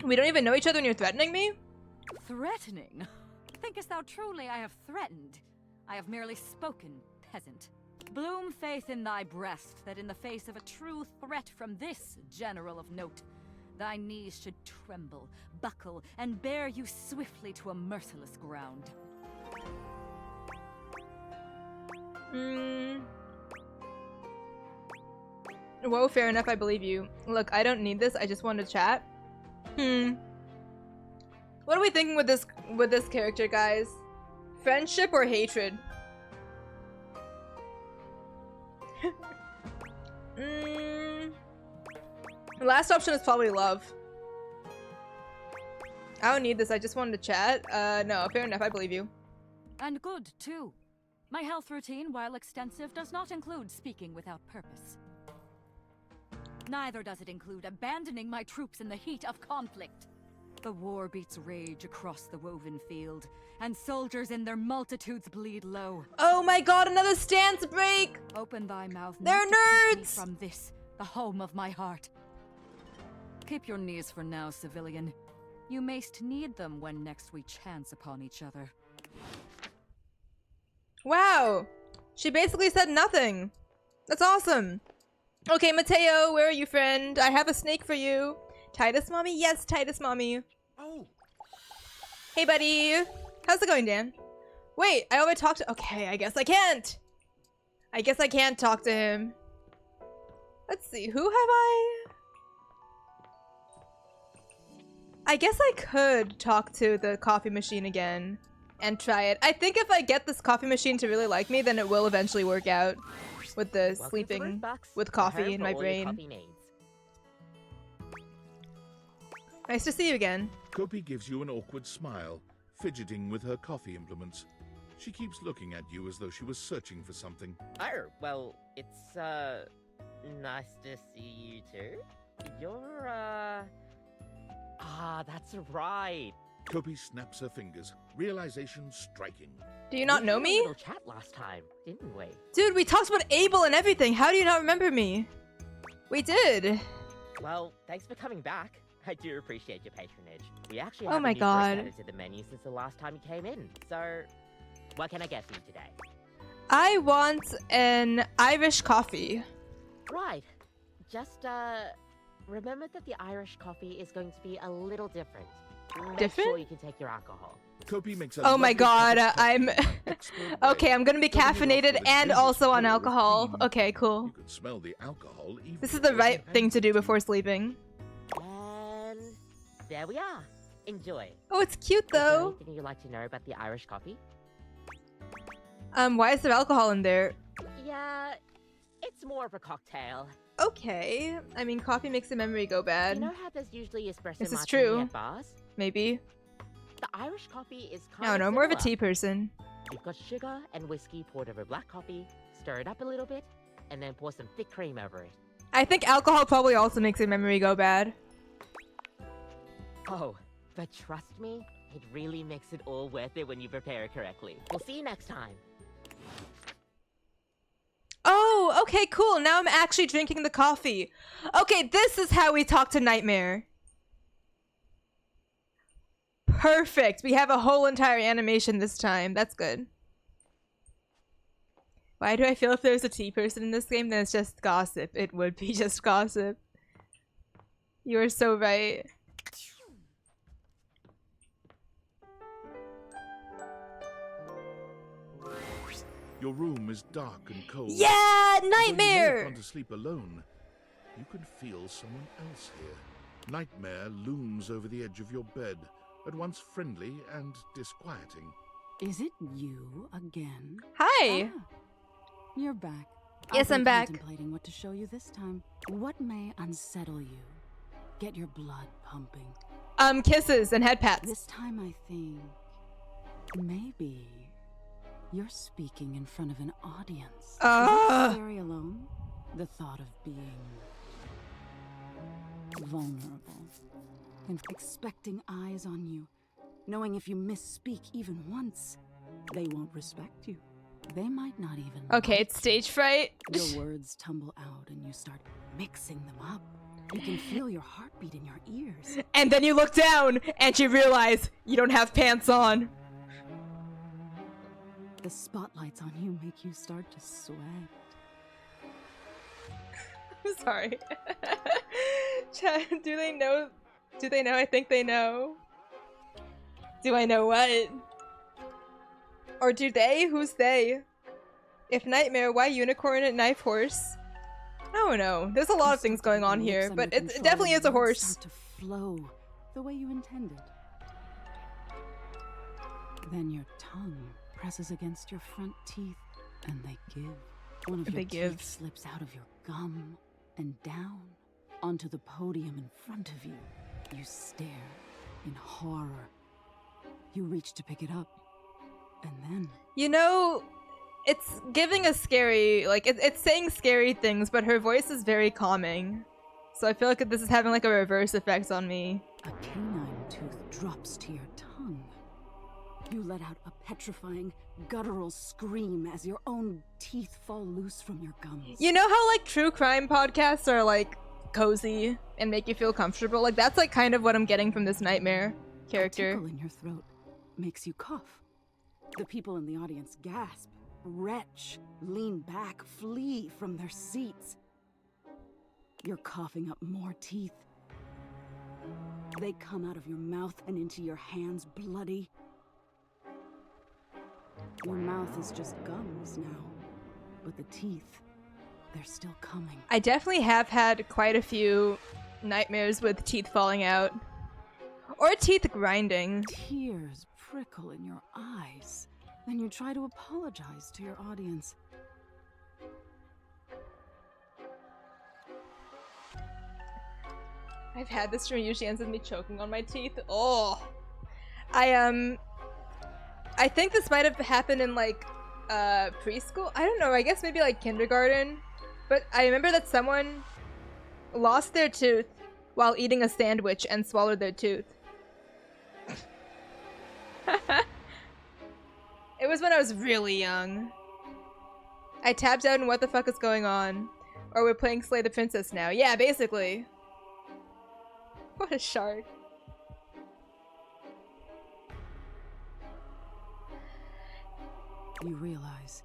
We don't even know each other and you're threatening me? Threatening? Thinkest thou truly I have threatened? I have merely spoken, peasant. Bloom faith in thy breast, that in the face of a true threat from this general of note, thy knees should tremble, buckle, and bear you swiftly to a merciless ground. Whoa, fair enough, I believe you. Look, I don't need this, I just want to chat. What are we thinking with this character, guys? Friendship or hatred? The last option is probably love. I don't need this, I just wanted to chat. No, fair enough, I believe you. And good, too. My health routine, while extensive, does not include speaking without purpose. Neither does it include abandoning my troops in the heat of conflict. The war beats rage across the woven field, and soldiers in their multitudes bleed low. Oh my god, another stance break! Open thy mouth. They're not to keep me nerds! from this, the home of my heart. Keep your knees for now, civilian. You mayst need them when next we chance upon each other. Wow! She basically said nothing. That's awesome. Okay, Mateo, where are you, friend? I have a snake for you. Titus mommy? Yes, Titus mommy. Oh. Hey, buddy. How's it going, Dan? Wait, I already talked to— okay, I guess I can't. I guess I can't talk to him. Let's see, who have I guess I could talk to the coffee machine again and try it. I think if I get this coffee machine to really like me, then it will eventually work out with the sleeping with coffee in my brain. Nice to see you again. Kopi gives you an awkward smile, fidgeting with her coffee implements. She keeps looking at you as though she was searching for something. Oh, well, it's, nice to see you too. You're, that's right. Kopi snaps her fingers, realization striking. Do you not know We had a me? little chat last time, didn't we? Dude, we talked about Abel and everything. How do you not remember me? We did. Well, thanks for coming back. I do appreciate your patronage. We actually Oh have my a new God. drink added to the menu since the last time you came in. So, what can I get for you today? I want an Irish coffee. Right. Just, remember that the Irish coffee is going to be a little different. Make Different? sure you can take your alcohol. Kopi makes a Oh my lovely god, cup of I'm... okay, I'm gonna be caffeinated and also on alcohol. Okay, cool. You could smell the alcohol even This is the right thing to do before sleeping. And there we are. Enjoy. Oh, it's cute Is there though. anything you'd like to know about the Irish coffee? Why is there alcohol in there? Yeah, it's more of a cocktail. Okay. I mean, coffee makes the memory go bad. You know how there's usually espresso This is martini true. at bars? Maybe. The Irish coffee is I kind don't know, of more of a similar. tea person. You've got sugar and whiskey poured over black coffee, stir it up a little bit, and then pour some thick cream over it. I think alcohol probably also makes your memory go bad. Oh, but trust me, it really makes it all worth it when you prepare it correctly. We'll see you next time. Oh, okay, cool. Now I'm actually drinking the coffee. Okay, this is how we talk to Nightmare. Perfect. We have a whole entire animation this time. That's good. Why do I feel if there's a tea person in this game, then it's just gossip? It would be just gossip. You are so right. Your room is dark and cold. Yeah, As though you may have Nightmare! gone to sleep alone. You can feel someone else here. Nightmare looms over the edge of your bed, at once friendly and disquieting. Is it you again? Hi. Ah, you're back. Yes, I've I'm been back. Contemplating what to show you this time. What may unsettle you? Get your blood pumping. Kisses and head pats. This time I think maybe you're speaking in front of an audience. Very alone. The thought of being vulnerable and expecting eyes on you, knowing if you misspeak even once, they won't respect you. They might not even. Okay, it's stage fright. Your words tumble out and you start mixing them up. You can feel your heartbeat in your ears. And then you look down and you realize you don't have pants on. The spotlights on you make you start to sweat. I'm sorry. Chat, do they know? Do they know? I think they know. Do I know what? Or do they? Who's they? If nightmare, why unicorn and knife horse? I don't know. There's a lot of things going on here, but it definitely is a horse. Start to flow the way you intended. Then your tongue presses against your front teeth, and they give. One of your teeth slips out of your gum and down onto the podium in front of you. You stare in horror. You reach to pick it up, and then... You know, it's giving a scary, like, it's saying scary things, but her voice is very calming. So I feel like this is having, like, a reverse effect on me. A canine tooth drops to your tongue. You let out a petrifying, guttural scream as your own teeth fall loose from your gums. You know how, like, true crime podcasts are, like, cozy and make you feel comfortable? Like, that's, like, kind of what I'm getting from this nightmare character. A tickle in your throat makes you cough. The people in the audience gasp, retch, lean back, flee from their seats. You're coughing up more teeth. They come out of your mouth and into your hands bloody. Your mouth is just gums now, but the teeth, they're still coming. I definitely have had quite a few nightmares with teeth falling out. Or teeth grinding. Tears prickle in your eyes. Then you try to apologize to your audience. I've had this dream, usually ends with me choking on my teeth. Oh! I think this might have happened in, like, preschool? I don't know, I guess maybe, like, kindergarten. But I remember that someone lost their tooth while eating a sandwich and swallowed their tooth. It was when I was really young. I tapped out and what the fuck is going on? Or we're playing Slay the Princess now. Yeah, basically. What a shark. You realize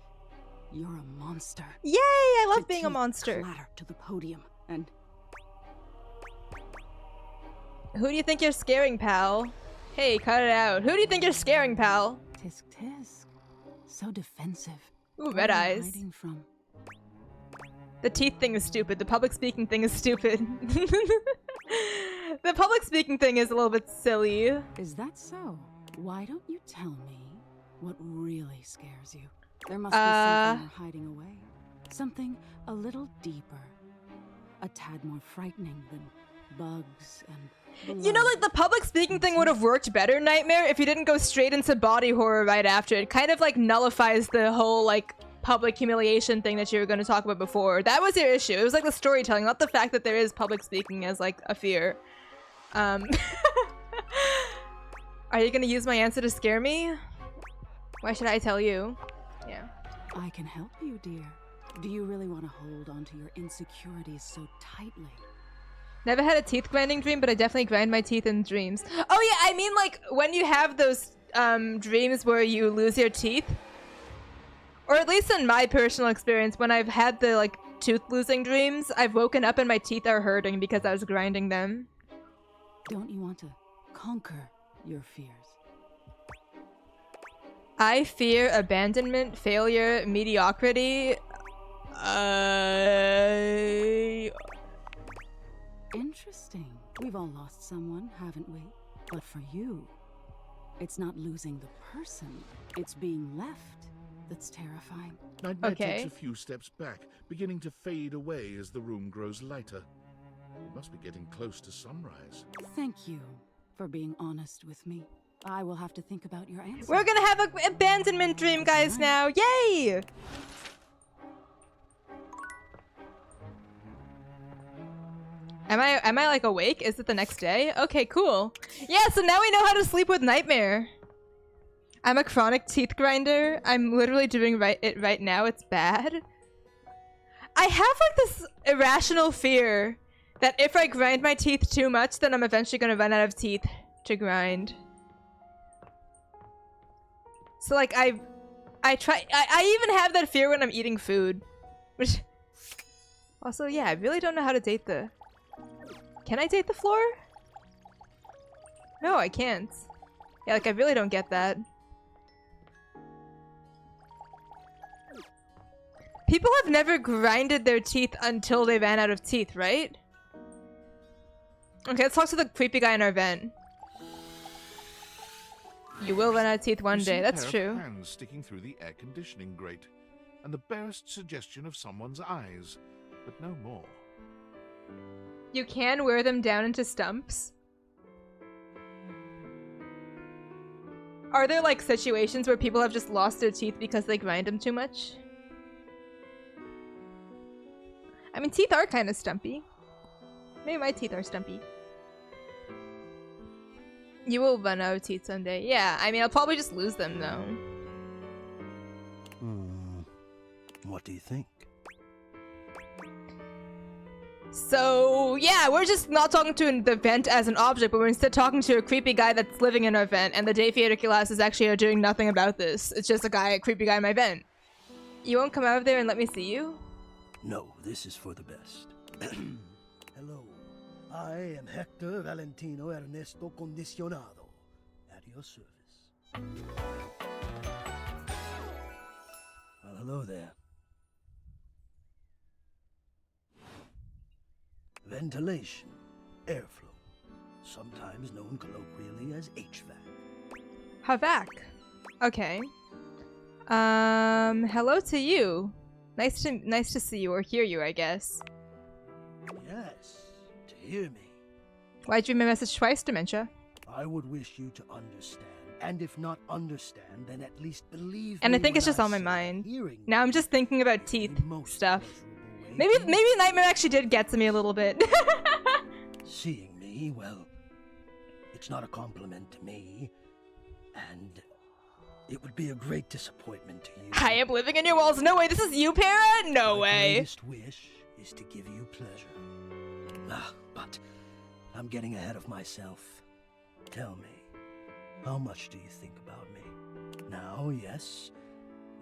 you're a monster. Yay! I love The being a teeth monster. Clatter to the podium and... Who do you think you're scaring, pal? Hey, cut it out. Who do you think you're scaring, pal? Tisk tisk. So defensive. Ooh, What red are you eyes. hiding from? The teeth thing is stupid. The public speaking thing is stupid. The public speaking thing is a little bit silly. Is that so? Why don't you tell me what really scares you? There must be something you're hiding away. Something a little deeper. A tad more frightening than bugs and... You know, like, the public speaking thing would have worked better, Nightmare, if you didn't go straight into body horror right after. It kind of, like, nullifies the whole, like, public humiliation thing that you were going to talk about before. That was your issue. It was, like, the storytelling, not the fact that there is public speaking as, like, a fear. Are you going to use my answer to scare me? Why should I tell you? Yeah. I can help you, dear. Do you really want to hold on to your insecurities so tightly? Never had a teeth grinding dream, but I definitely grind my teeth in dreams. Oh yeah, I mean, like, when you have those dreams where you lose your teeth, or at least in my personal experience, when I've had the, like, tooth losing dreams, I've woken up and my teeth are hurting because I was grinding them. Don't you want to conquer your fears? I fear abandonment, failure, mediocrity. Interesting. We've all lost someone, haven't we? But for you, it's not losing the person. It's being left that's terrifying. Nightmare takes a few steps back, beginning to fade away as the room grows lighter. We must be getting close to sunrise. Thank you for being honest with me. I will have to think about your answer. We're gonna have an abandonment dream, guys, now. Yay! Am I like awake? Is it the next day? Okay, cool. Yeah, so now we know how to sleep with Nightmare. I'm a chronic teeth grinder. I'm literally doing it right now. It's bad. I have like this irrational fear that if I grind my teeth too much, then I'm eventually gonna run out of teeth to grind. So like I even have that fear when I'm eating food. Which... Also, yeah, I really don't know how to date the... Can I date the floor? No, I can't. Yeah, like, I really don't get that. People have never grinded their teeth until they ran out of teeth, right? Okay, let's talk to the creepy guy in our vent. You will run out of teeth one You see day, a that's pair of true. hands sticking through the air conditioning grate, and the barest suggestion of someone's eyes, but no more. You can wear them down into stumps. Are there like situations where people have just lost their teeth because they grind them too much? I mean, teeth are kind of stumpy. Maybe my teeth are stumpy. You will run out of teeth someday. Yeah, I mean, I'll probably just lose them though. What do you think? So, yeah, we're just not talking to the vent as an object, but we're instead talking to a creepy guy that's living in our vent, and the Day Theater classes actually are doing nothing about this. It's just a creepy guy in my vent. You won't come out of there and let me see you? No, this is for the best. Hello, I am Hector Valentino Ernesto Condicionado, at your service. Well, hello there. Ventilation, airflow, sometimes known colloquially as HVAC. Havac. Okay. Hello to you. Nice to see you or hear you, I guess. Yes, to hear me. Why'd you read my message twice, Dementia? I would wish you to understand, and if not understand, then at least believe And me I think it's when just on my say mind. hearing Now I'm just thinking about teeth stuff. Maybe Nightmare actually did get to me a little bit. Seeing me, well, it's not a compliment to me, and it would be a great disappointment to you. I am living in your walls. No way, this is you, Para? No My way. greatest wish is to give you pleasure. But I'm getting ahead of myself. Tell me, how much do you think about me? Now, yes,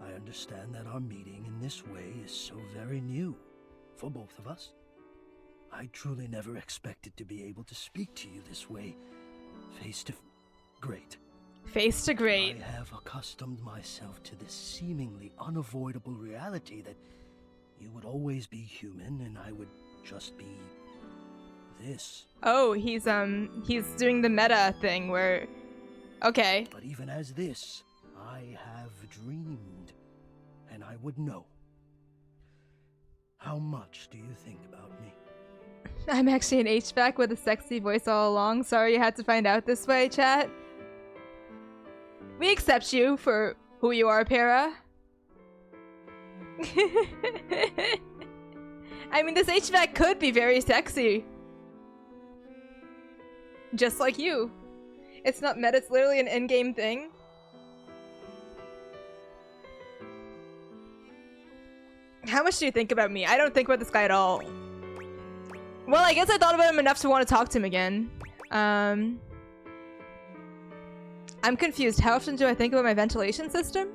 I understand that our meeting in this way is so very new for both of us. I truly never expected to be able to speak to you this way, face to great. Face to great. I have accustomed myself to this seemingly unavoidable reality that you would always be human and I would just be this. Oh, he's doing the meta thing where... Okay. But even as this, I have dreamed, and I would know. How much do you think about me? I'm actually an HVAC with a sexy voice all along. Sorry you had to find out this way, chat. We accept you for who you are, Para. I mean, this HVAC could be very sexy. Just like you. It's not meta, it's literally an in-game thing. How much do you think about me? I don't think about this guy at all. Well, I guess I thought about him enough to want to talk to him again. I'm confused. How often do I think about my ventilation system?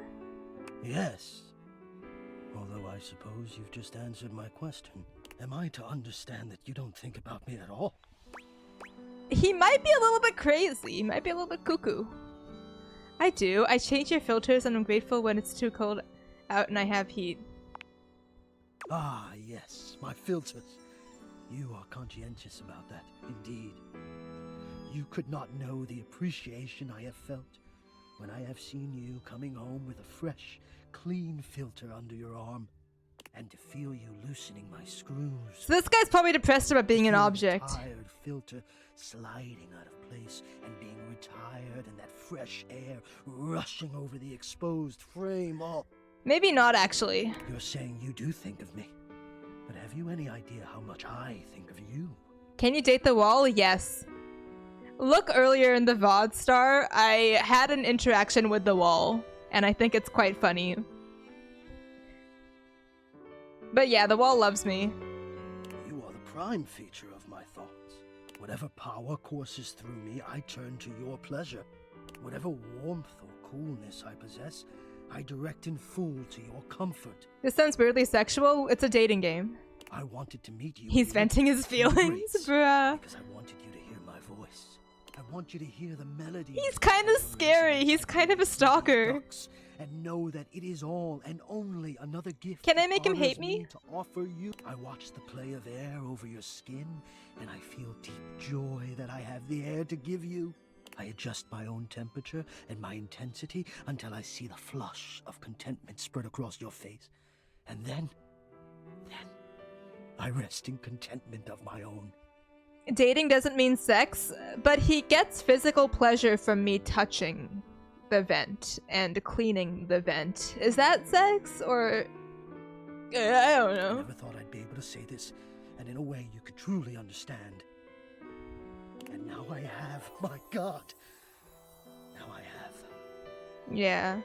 Yes. Although I suppose you've just answered my question. Am I to understand that you don't think about me at all? He might be a little bit crazy. He might be a little bit cuckoo. I do. I change your filters and I'm grateful when it's too cold out and I have heat. Ah, yes, my filters. You are conscientious about that, indeed. You could not know the appreciation I have felt when I have seen you coming home with a fresh, clean filter under your arm, and to feel you loosening my screws. So this guy's probably depressed about being an Feel the object. tired filter sliding out of place and being retired, and that fresh air rushing over the exposed frame. Oh, Maybe not, actually. you're saying you do think of me, but have you any idea how much I think of you? Can you date the wall? Yes. Look earlier in the VOD star, I had an interaction with the wall, and I think it's quite funny. But yeah, the wall loves me. You are the prime feature of my thoughts. Whatever power courses through me, I turn to your pleasure. Whatever warmth or coolness I possess, I direct in full to your comfort. This sounds weirdly sexual. It's a dating game. I wanted to meet you. He's venting his feelings, bruh. Because I wanted you to hear my voice. I want you to hear the melody. He's kind of scary. He's kind of a stalker. And know that it is all and only another gift. Can I make him honors hate me? To offer you. I watch the play of air over your skin, and I feel deep joy that I have the air to give you. I adjust my own temperature and my intensity until I see the flush of contentment spread across your face. And then I rest in contentment of my own. Dating doesn't mean sex, but he gets physical pleasure from me touching the vent and cleaning the vent. Is that sex or I don't know. I never thought I'd be able to say this, and in a way you could truly understand. And now I have. My God. Now I have. Yeah.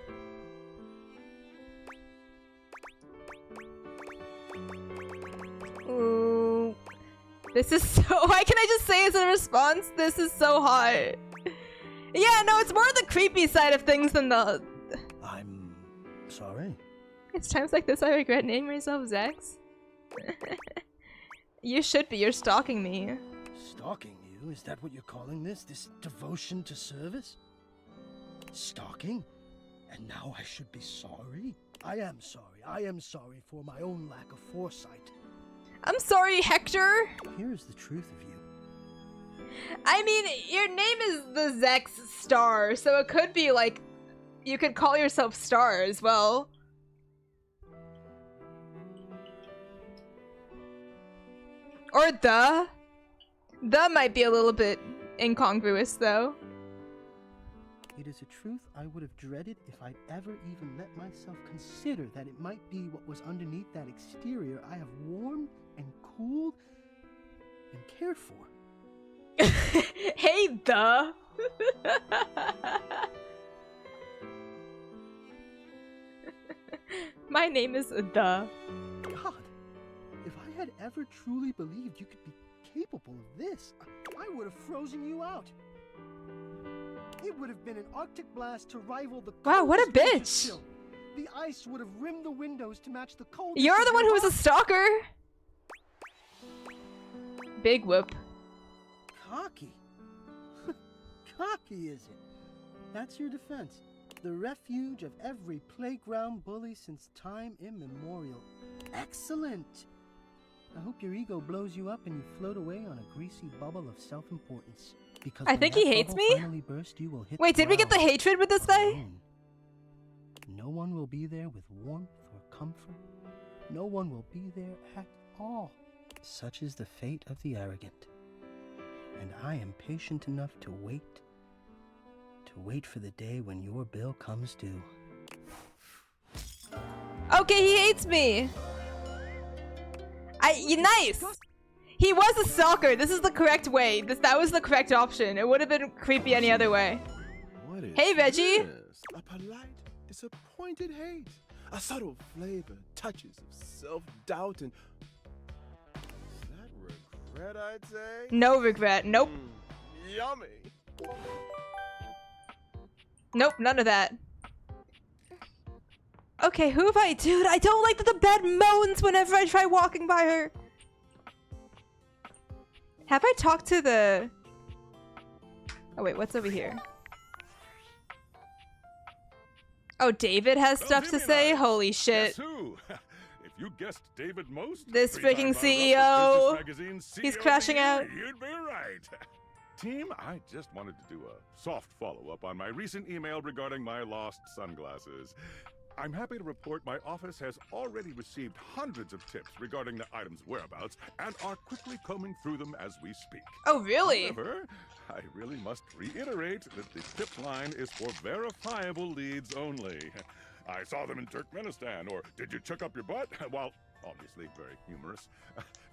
Ooh. This is so... Why can I just say as a response? This is so hot. Yeah, no, it's more the creepy side of things than the... I'm sorry. It's times like this I regret naming myself Zex. You should be. You're stalking me. Stalking you? Is that what you're calling this? This devotion to service? Stalking? And now I should be sorry? I am sorry. I am sorry for my own lack of foresight. I'm sorry, Hector. Here's the truth of you. I mean, your name is the Zex Star, so it could be like... You could call yourself Star as well. Or the. The might be a little bit incongruous, though. It is a truth I would have dreaded if I'd ever even let myself consider that it might be what was underneath that exterior I have warmed and cooled and cared for. Hey, the. My name is the. God, if I had ever truly believed you could be capable of this, I would have frozen you out. It would have been an Arctic blast to rival the Wow, what a coldest winter bitch. chill. The ice would have rimmed the windows to match the cold. You're the one who was a stalker. Big whoop. Cocky. Cocky, is it? That's your defense. The refuge of every playground bully since time immemorial. Excellent. I hope your ego blows you up and you float away on a greasy bubble of self-importance. Because I think he hates me? Burst, you will hit Wait, did we get the hatred with this guy? No one will be there with warmth or comfort. No one will be there at all. Such is the fate of the arrogant. And I am patient enough to wait for the day when your bill comes due. Okay, he hates me. Nice. He was a stalker. This is the correct way. That was the correct option. It would have been creepy any other way. What is Hey, Veggie. this? A polite, disappointed hate. A subtle flavor, touches of self-doubt and... Is that regret, I'd say? No regret. Nope. Yummy. Nope, none of that. Okay, who have I... Dude, I don't like that the bed moans whenever I try walking by her. Have I talked to the... Oh wait, what's over here? Oh, David has stuff to say? Holy shit. Guess who? If you guessed David Most, This freaking three-time CEO. runner-up Business Magazine's CEO He's of the crashing year, out. You'd be right. Team, I just wanted to do a soft follow-up on my recent email regarding my lost sunglasses. I'm happy to report my office has already received hundreds of tips regarding the item's whereabouts and are quickly combing through them as we speak. Oh, really? However, I really must reiterate that the tip line is for verifiable leads only. I saw them in Turkmenistan, or did you check up your butt? While obviously very humorous,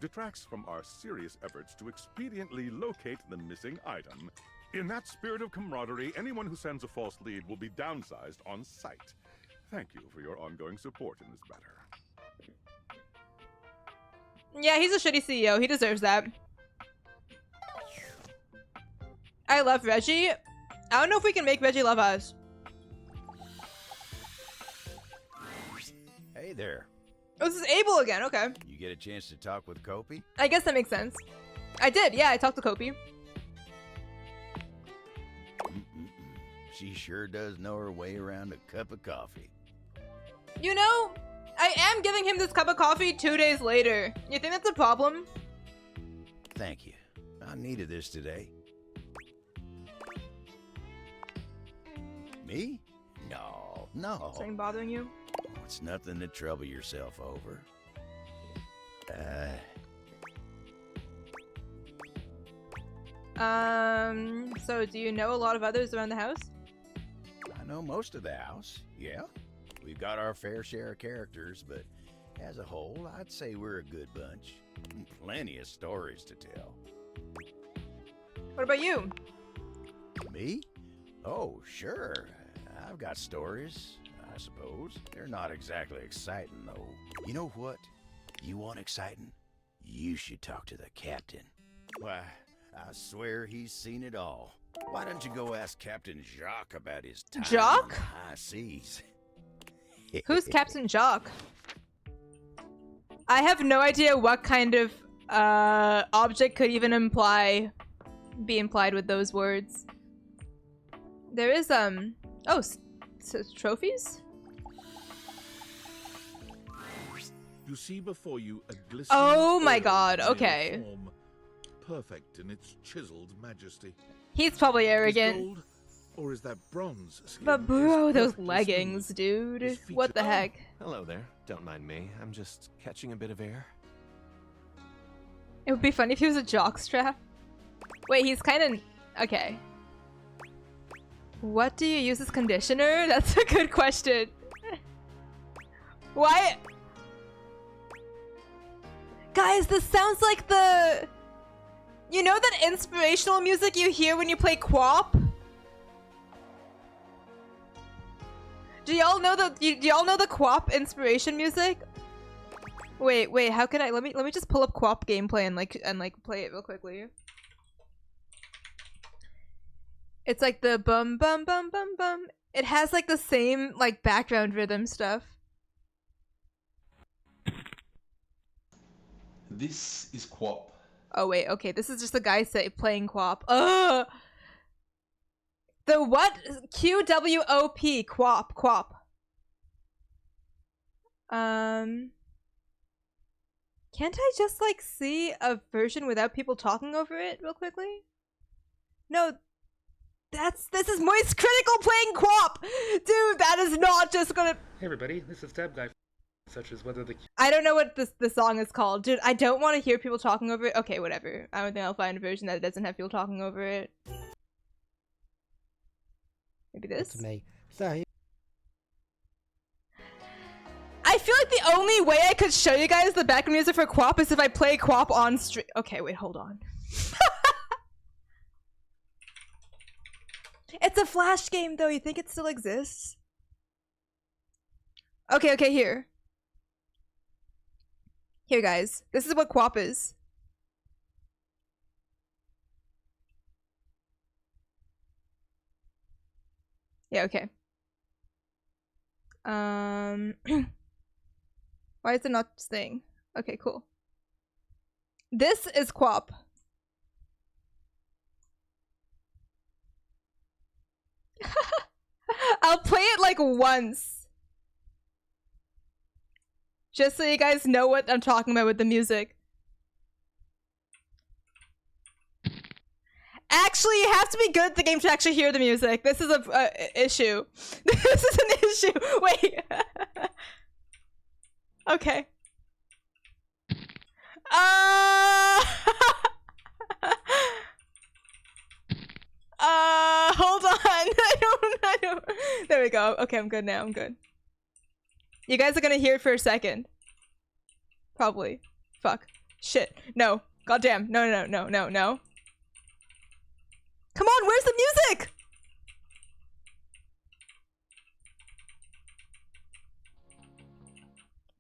detracts from our serious efforts to expediently locate the missing item. In that spirit of camaraderie, anyone who sends a false lead will be downsized on sight. Thank you for your ongoing support in this matter. Yeah, he's a shitty CEO. He deserves that. I love Reggie. I don't know if we can make Reggie love us. Hey there. Oh, this is Abel again. Okay. You get a chance to talk with Kopi? I guess that makes sense. I did. Yeah, I talked to Kopi. She sure does know her way around a cup of coffee. You know, I am giving him this cup of coffee 2 days later. You think that's a problem? Thank you. I needed this today. Me? No. Something bothering you? It's nothing to trouble yourself over. So do you know a lot of others around the house? I know most of the house, yeah. We've got our fair share of characters, but as a whole, I'd say we're a good bunch. Plenty of stories to tell. What about you? Me? Oh, sure. I've got stories, I suppose. They're not exactly exciting, though. You know what? You want exciting? You should talk to the captain. Why, I swear he's seen it all. Why don't you go ask Captain Jacques about his time Jacques? on the high seas? Who's Captain Jacques? I have no idea what kind of object could even be implied with those words. There is trophies? You see before you a glistening Oh my orb god, of okay. form, perfect in its chiseled majesty. He's probably Is arrogant. gold, or is that bronze skin? But is bro, those perfectly leggings, dude. What the heck? Hello there. Don't mind me. I'm just catching a bit of air. It would be funny if he was a jockstrap. Wait, he's kind of... Okay. What do you use as conditioner? That's a good question. Why? Guys, this sounds like the... You know that inspirational music you hear when you play QWOP? Do y'all know the QWOP inspiration music? Wait, how can I let me just pull up QWOP gameplay and play it real quickly. It's like the bum bum bum bum bum. It has like the same like background rhythm stuff. This is QWOP. Oh wait, okay, this is just the guy playing QWOP. Ugh! The what? QWOP, QWOP. Can't I just like see a version without people talking over it real quickly? No, this is Moist Critical playing QWOP! Dude, that is not just gonna... Hey everybody, this is Tab Guy. Such as whether the... I don't know what the song is called. Dude, I don't want to hear people talking over it. Okay, whatever. I don't think I'll find a version that doesn't have people talking over it. Maybe this? Me. Sorry. I feel like the only way I could show you guys the background music for QWOP is if I play QWOP on stream. Okay, wait, hold on. It's a Flash game, though. You think it still exists? Okay, here. Here, guys. This is what QWOP is. Yeah, okay. Why is it not staying? Okay, cool. This is QWOP. I'll play it like once. Just so you guys know what I'm talking about with the music. Actually, you have to be good at the game to actually hear the music. This is a issue. This is an issue. Wait. Okay. Hold on. I don't. There we go. Okay, I'm good now. I'm good. You guys are gonna hear it for a second. Probably. Fuck. Shit. No. Goddamn. No. Come on, where's the music?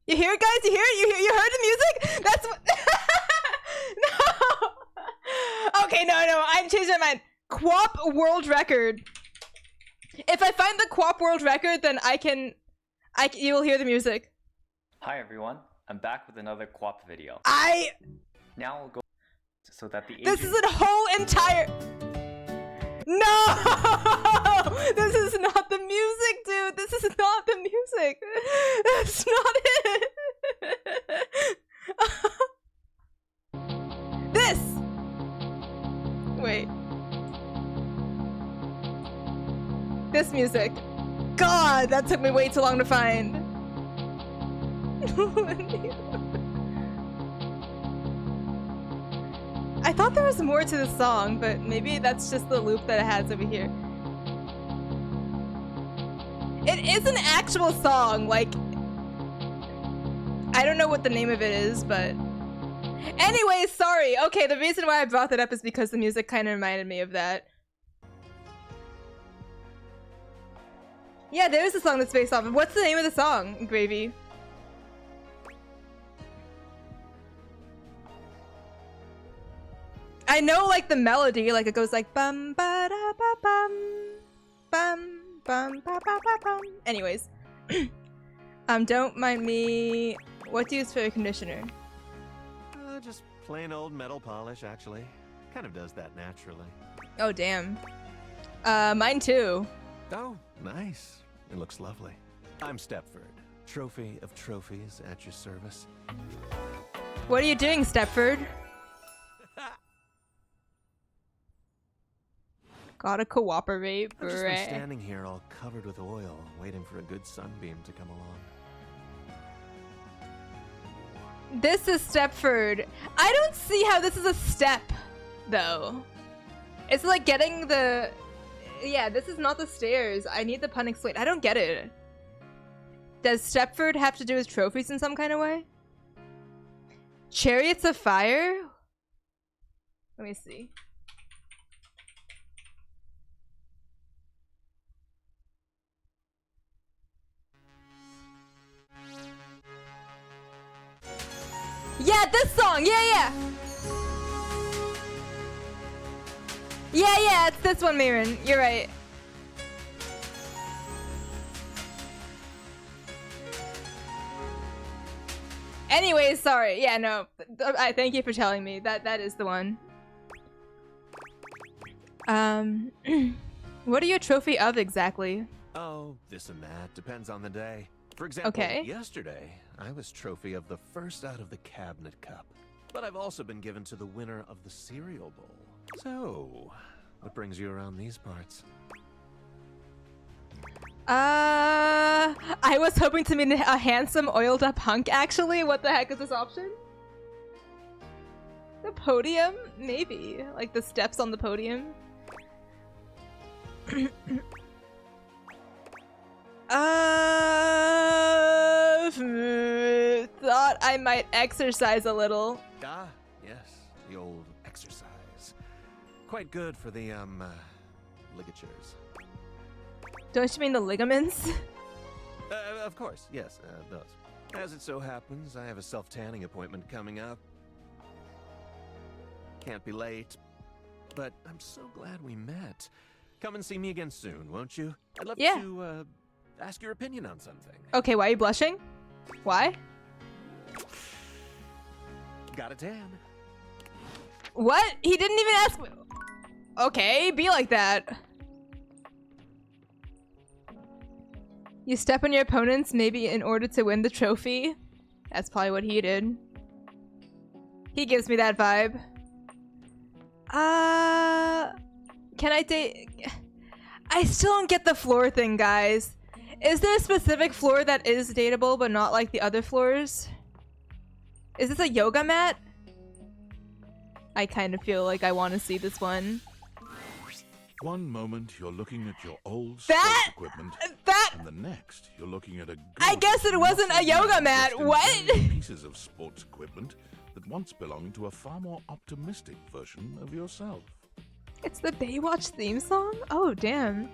You hear it, guys? You hear it? You heard the music? That's what... No! Okay, no. I'm changing my mind. QWOP world record. If I find the QWOP world record, then you will hear the music. Hi everyone, I'm back with another co-op video. Now we'll go so that the This is a whole entire. No! This is not the music, dude. This is not the music. That's not it. This. Wait. This music. God, that took me way too long to find. I thought there was more to the song, but maybe that's just the loop that it has over here. It is an actual song, like... I don't know what the name of it is, but... Anyway, sorry. Okay, the reason why I brought that up is because the music kind of reminded me of that. Yeah, there's a song that's based off of. What's the name of the song, Gravy? I know, like, the melody, like, it goes like bum ba da ba bum bum bum ba ba ba bum. Anyways, don't mind me. What do you use for your conditioner? Just plain old metal polish, actually. Kind of does that naturally. Oh damn. Mine too. Oh, nice. It looks lovely. I'm Stepford, trophy of trophies at your service. What are you doing, Stepford? Gotta cooperate, I've just been bruh. standing here all covered with oil, waiting for a good sunbeam to come along. This is Stepford. I don't see how this is a step, though. It's like getting the... Yeah, this is not the stairs. I need the pun explained. I don't get it. Does Stepford have to do with trophies in some kind of way? Chariots of Fire? Let me see. Yeah, this song! Yeah! Yeah, it's this one, Miran. You're right. Anyways, sorry. Yeah, no. I thank you for telling me. That is the one. What are you a trophy of exactly? Oh, this and that. Depends on the day. For example, yesterday, I was trophy of the first out of the cabinet cup. But I've also been given to the winner of the cereal bowl. So, what brings you around these parts? I was hoping to meet a handsome, oiled up hunk, actually. What the heck is this option? The podium? Maybe. Like the steps on the podium? Thought I might exercise a little. Ah, yes, the old exercise. Quite good for the, ligatures. Don't you mean the ligaments? Of course, yes, those. As it so happens, I have a self-tanning appointment coming up. Can't be late, but I'm so glad we met. Come and see me again soon, won't you? I'd love to, ask your opinion on something. Okay, why are you blushing? Why? Got a tan. What? He didn't even ask me. Okay, be like that. You step on your opponents maybe in order to win the trophy. That's probably what he did. He gives me that vibe. Can I date? I still don't get the floor thing, guys. Is there a specific floor that is dateable but not like the other floors? Is this a yoga mat? I kind of feel like I want to see this one. One moment you're looking at your old That- sports equipment, and the next you're looking at a I guess it wasn't a yoga mat. What? pieces of sports equipment that once belonged to a far more optimistic version of yourself. It's the Baywatch theme song? Oh, damn.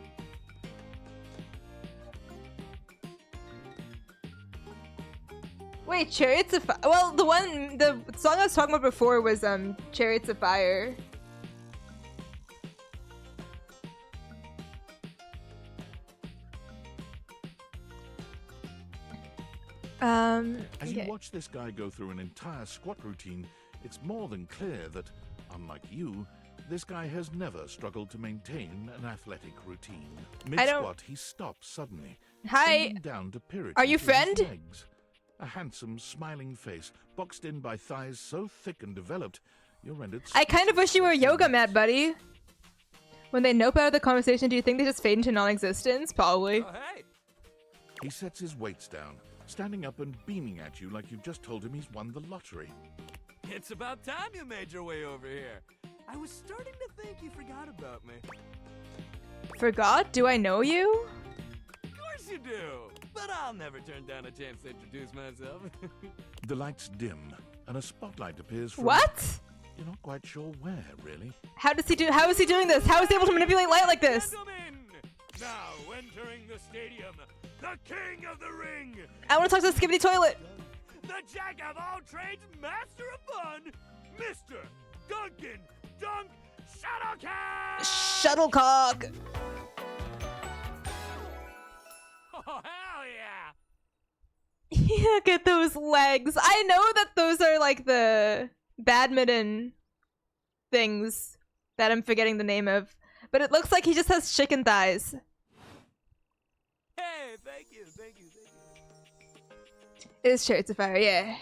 Wait, Chariots of Fire? Well, the song I was talking about before was Chariots of Fire. As you okay. watch this guy go through an entire squat routine, it's more than clear that, unlike you, this guy has never struggled to maintain an athletic routine. Mid-squat, he stops suddenly. Hi. Down to peer at Are you with his friend? legs. A handsome, smiling face, boxed in by thighs so thick and developed, you're rendered. I kind of wish you were a yoga mat, buddy. When they nope out of the conversation, do you think they just fade into non-existence? Probably. Oh, hey. He sets his weights down, standing up and beaming at you like you've just told him he's won the lottery. It's about time you made your way over here. I was starting to think you forgot about me. Forgot? Do I know you? Of course you do. But I'll never turn down a chance to introduce myself. The lights dim, and a spotlight appears from... What? You're not quite sure where, really. How is he doing this? How is he able to manipulate light like this? Now entering the stadium, the king of the ring. I want to talk to the Skibbity Toilet. The jack of all trades, master of fun, Mr. Duncan Dunk Shuttlecock! Shuttlecock! Oh, hell yeah! Look at those legs. I know that those are like the badminton things that I'm forgetting the name of. But it looks like he just has chicken thighs. Hey, thank you. It's Chariots of Fire, yeah.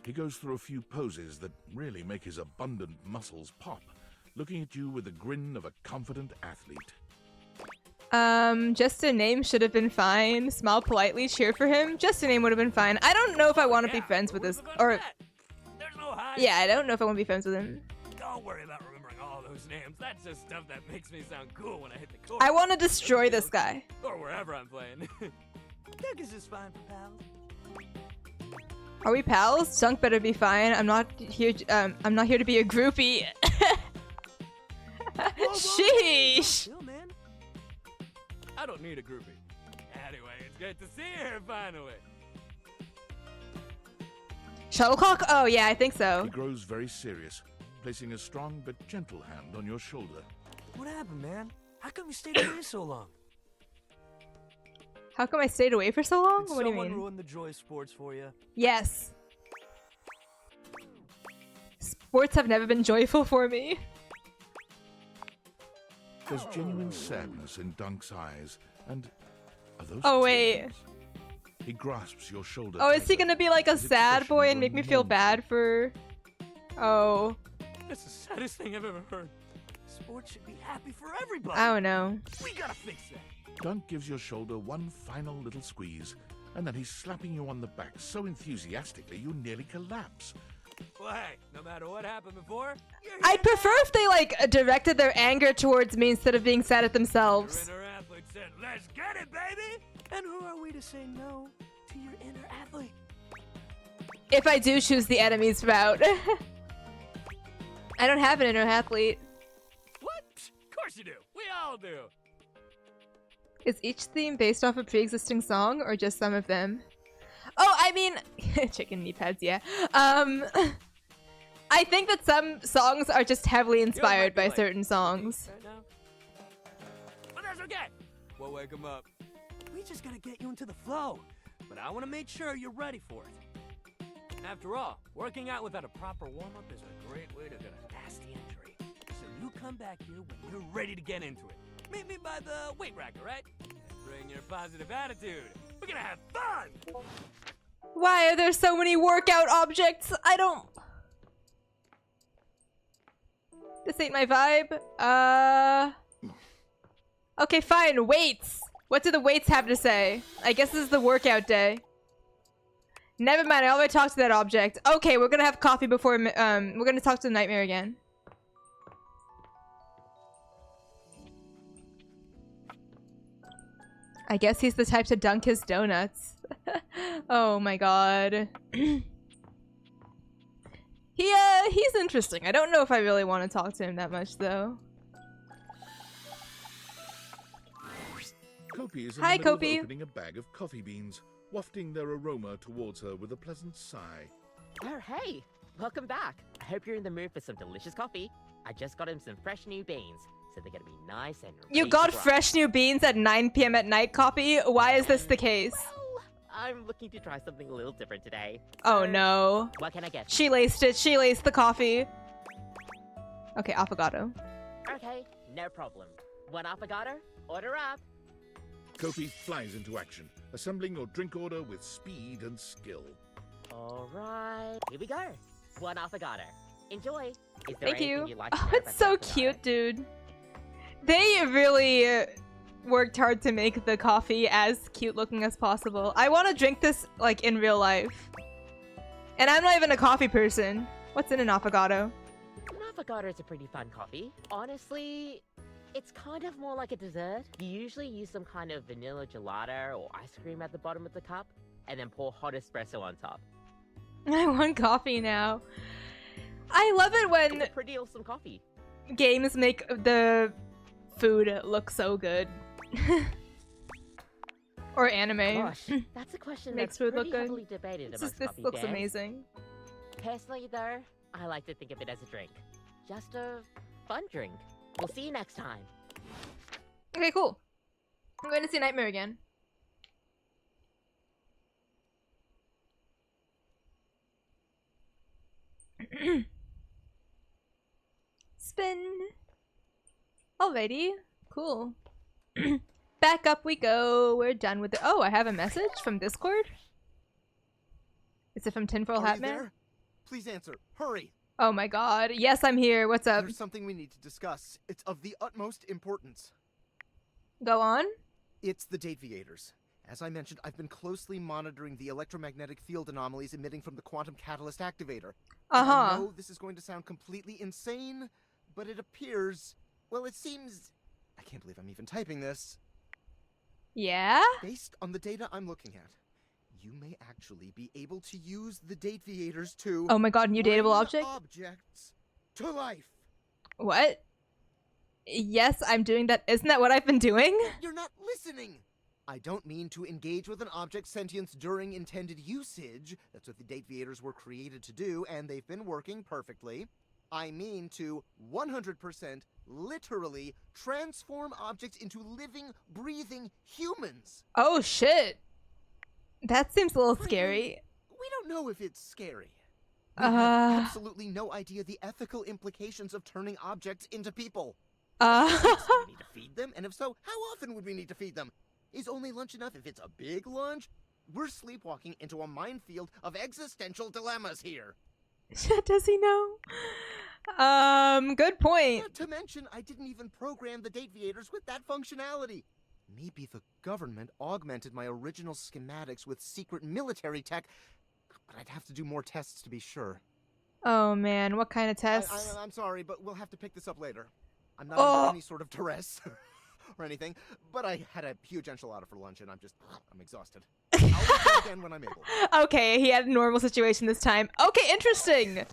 He goes through a few poses that really make his abundant muscles pop, looking at you with the grin of a confident athlete. Just a name should have been fine. Smile politely, cheer for him. Just a name would have been fine. I don't know if I want to be friends with this, or... Yeah, I don't know if I want to be friends with him. Don't worry about remembering all those names. That's just stuff that makes me sound cool when I hit the court. I want to destroy this guy. Or wherever I'm playing. Doug is just fine for pals. Are we pals? Dunk better be fine. I'm not here to be a groupie. Sheesh. Chill, man. I don't need a groupie. Anyway, it's great to see you here finally. Shuttlecock? Oh yeah, I think so. He grows very serious, placing a strong but gentle hand on your shoulder. What happened, man? How come you stayed away so long? How come I stayed away for so long? Did What do you someone mean? ruin the joy of sports for you? Yes. Sports have never been joyful for me. There's genuine sadness in Dunk's eyes, and are those Oh wait. tears? He grasps your shoulder. Oh, is he tighter, gonna be like a his sad expression boy and make growing me feel more bad for... Oh. That's the saddest thing I've ever heard. Sports should be happy for everybody. I don't know. We gotta fix that. Dunk gives your shoulder one final little squeeze, and then he's slapping you on the back so enthusiastically you nearly collapse. Well, hey, no matter what happened before, I'd prefer if they like directed their anger towards me instead of being sad at themselves. your inner athlete said, "Let's get it, baby!" And who are we to say no to your inner athlete? If I do choose the enemy's route. I don't have an inner athlete. What? Of course you do. We all do. Is each theme based off a pre-existing song or just some of them? Oh, I mean, chicken knee pads, yeah. I think that some songs are just heavily inspired by certain songs. Right now? But that's okay. We'll wake him up. We just gotta get you into the flow. But I want to make sure you're ready for it. After all, working out without a proper warm-up is a great way to get a nasty injury. So you come back here when you're ready to get into it. Meet me by the weight rack, all right? Bring your positive attitude. We're gonna have fun! Why are there so many workout objects? I don't... This ain't my vibe. Okay, fine. Weights. What do the weights have to say? I guess this is the workout day. Never mind. I already talked to that object. Okay, we're gonna have coffee before... we're gonna talk to the nightmare again. I guess he's the type to dunk his donuts. Oh my god. He's interesting. I don't know if I really want to talk to him that much though. Kopi is in Hi, the middle Kopi. of opening a bag of coffee beans, wafting their aroma towards her with a pleasant sigh. Oh, hey! Welcome back. I hope you're in the mood for some delicious coffee. I just got him some fresh new beans, so they're gonna be nice and You ready got to rock. fresh new beans at 9 p.m. at night, Copy? Why is this the case? I'm looking to try something a little different today. Oh no. What can I get? She laced it. She laced the coffee. Okay, affogato. Okay, no problem. 1 affogato, order up. Kofi flies into action, assembling your drink order with speed and skill. Alright, here we go. 1 affogato. Enjoy. Is there Thank anything you. you'd like to Oh, know it's about so the cute, dude. They really worked hard to make the coffee as cute looking as possible. I want to drink this like in real life. And I'm not even a coffee person. What's in an affogato? An affogato is a pretty fun coffee. Honestly, it's kind of more like a dessert. You usually use some kind of vanilla gelato or ice cream at the bottom of the cup, and then pour hot espresso on top. I want coffee now. I love it when It's a pretty awesome coffee. games make the food look so good. Or anime. Gosh, that's a question Makes that's food look pretty good. heavily debated amongst This coffee looks fans. amazing. Personally, though, I like to think of it as a drink. Just a fun drink. We'll see you next time. Okay, cool. I'm going to see Nightmare again. Spin. Alrighty. Cool. Back up we go. We're done with it. Oh, I have a message from Discord? Is it from Tinfoil Are Hat you Man? there? Please answer. Hurry. Oh my god. Yes, I'm here. What's up? There's something we need to discuss. It's of the utmost importance. Go on. It's the Dateviators. As I mentioned, I've been closely monitoring the electromagnetic field anomalies emitting from the quantum catalyst activator. And I know this is going to sound completely insane, but it appears... Well, it seems... I can't believe I'm even typing this. Yeah? Based on the data I'm looking at, you may actually be able to use the Dateviators to... Oh my god, new dateable bring object? objects to life. What? Yes, I'm doing that. Isn't that what I've been doing? You're not listening! I don't mean to engage with an object's sentience during intended usage. That's what the Dateviators were created to do, and they've been working perfectly. I mean to 100% literally transform objects into living, breathing humans. Oh shit. That seems a little scary. We don't know if it's scary. We have absolutely no idea the ethical implications of turning objects into people. Do we need to feed them? And if so, how often would we need to feed them? Is only lunch enough if it's a big lunch? We're sleepwalking into a minefield of existential dilemmas here. Does he know? Good point. Not to mention, I didn't even program the Dateviators with that functionality. Maybe the government augmented my original schematics with secret military tech, but I'd have to do more tests to be sure. Oh man, what kind of tests? I'm sorry, but we'll have to pick this up later. I'm not under any sort of duress or anything, but I had a huge enchilada for lunch and I'm exhausted. I'll do that again when I'm able. Okay, he had a normal situation this time. Okay, interesting.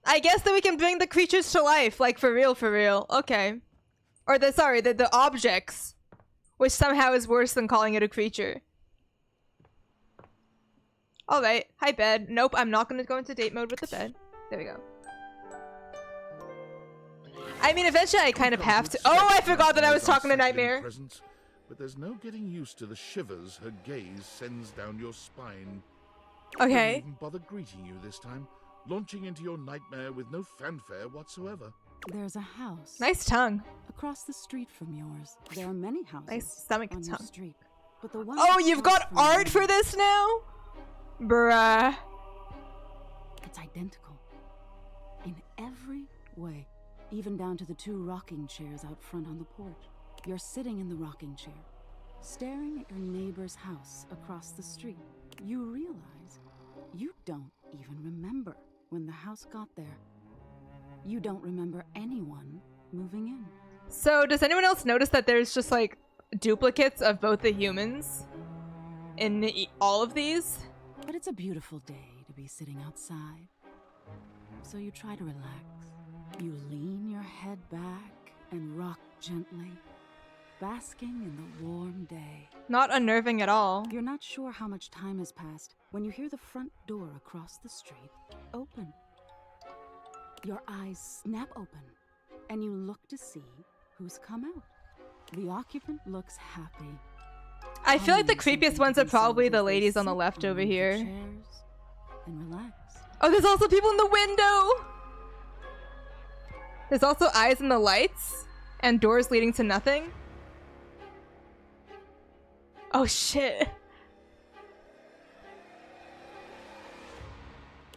I guess that we can bring the creatures to life, like for real, for real. Okay. Or the objects, which somehow is worse than calling it a creature. Alright, hi bed. Nope, I'm not gonna go into date mode with the bed. There we go. I mean, eventually I kind of have to. Oh, I forgot that I was talking to Nightmare. Presence, but there's no getting used to the shivers her gaze sends down your spine. Okay. Didn't even bother greeting you this time, launching into your nightmare with no fanfare whatsoever. There's a house. Nice tongue. Across the street from yours. There are many houses. Nice stomach on your tongue. street. But the one Oh, you've got across from art you- for this now? Bruh. It's identical. In every way. Even down to the 2 rocking chairs out front on the porch. You're sitting in the rocking chair, staring at your neighbor's house across the street. You realize you don't even remember when the house got there. You don't remember anyone moving in. So, does anyone else notice that there's just like duplicates of both the humans in all of these? But it's a beautiful day to be sitting outside. So you try to relax. You lean your head back and rock gently, basking in the warm day. Not unnerving at all. You're not sure how much time has passed when you hear the front door across the street open. Your eyes snap open, and you look to see who's come out. The occupant looks happy. I feel like the creepiest ones are probably the ladies on the left over here. And relax. Oh, there's also people in the window! There's also eyes in the lights and doors leading to nothing. Oh shit.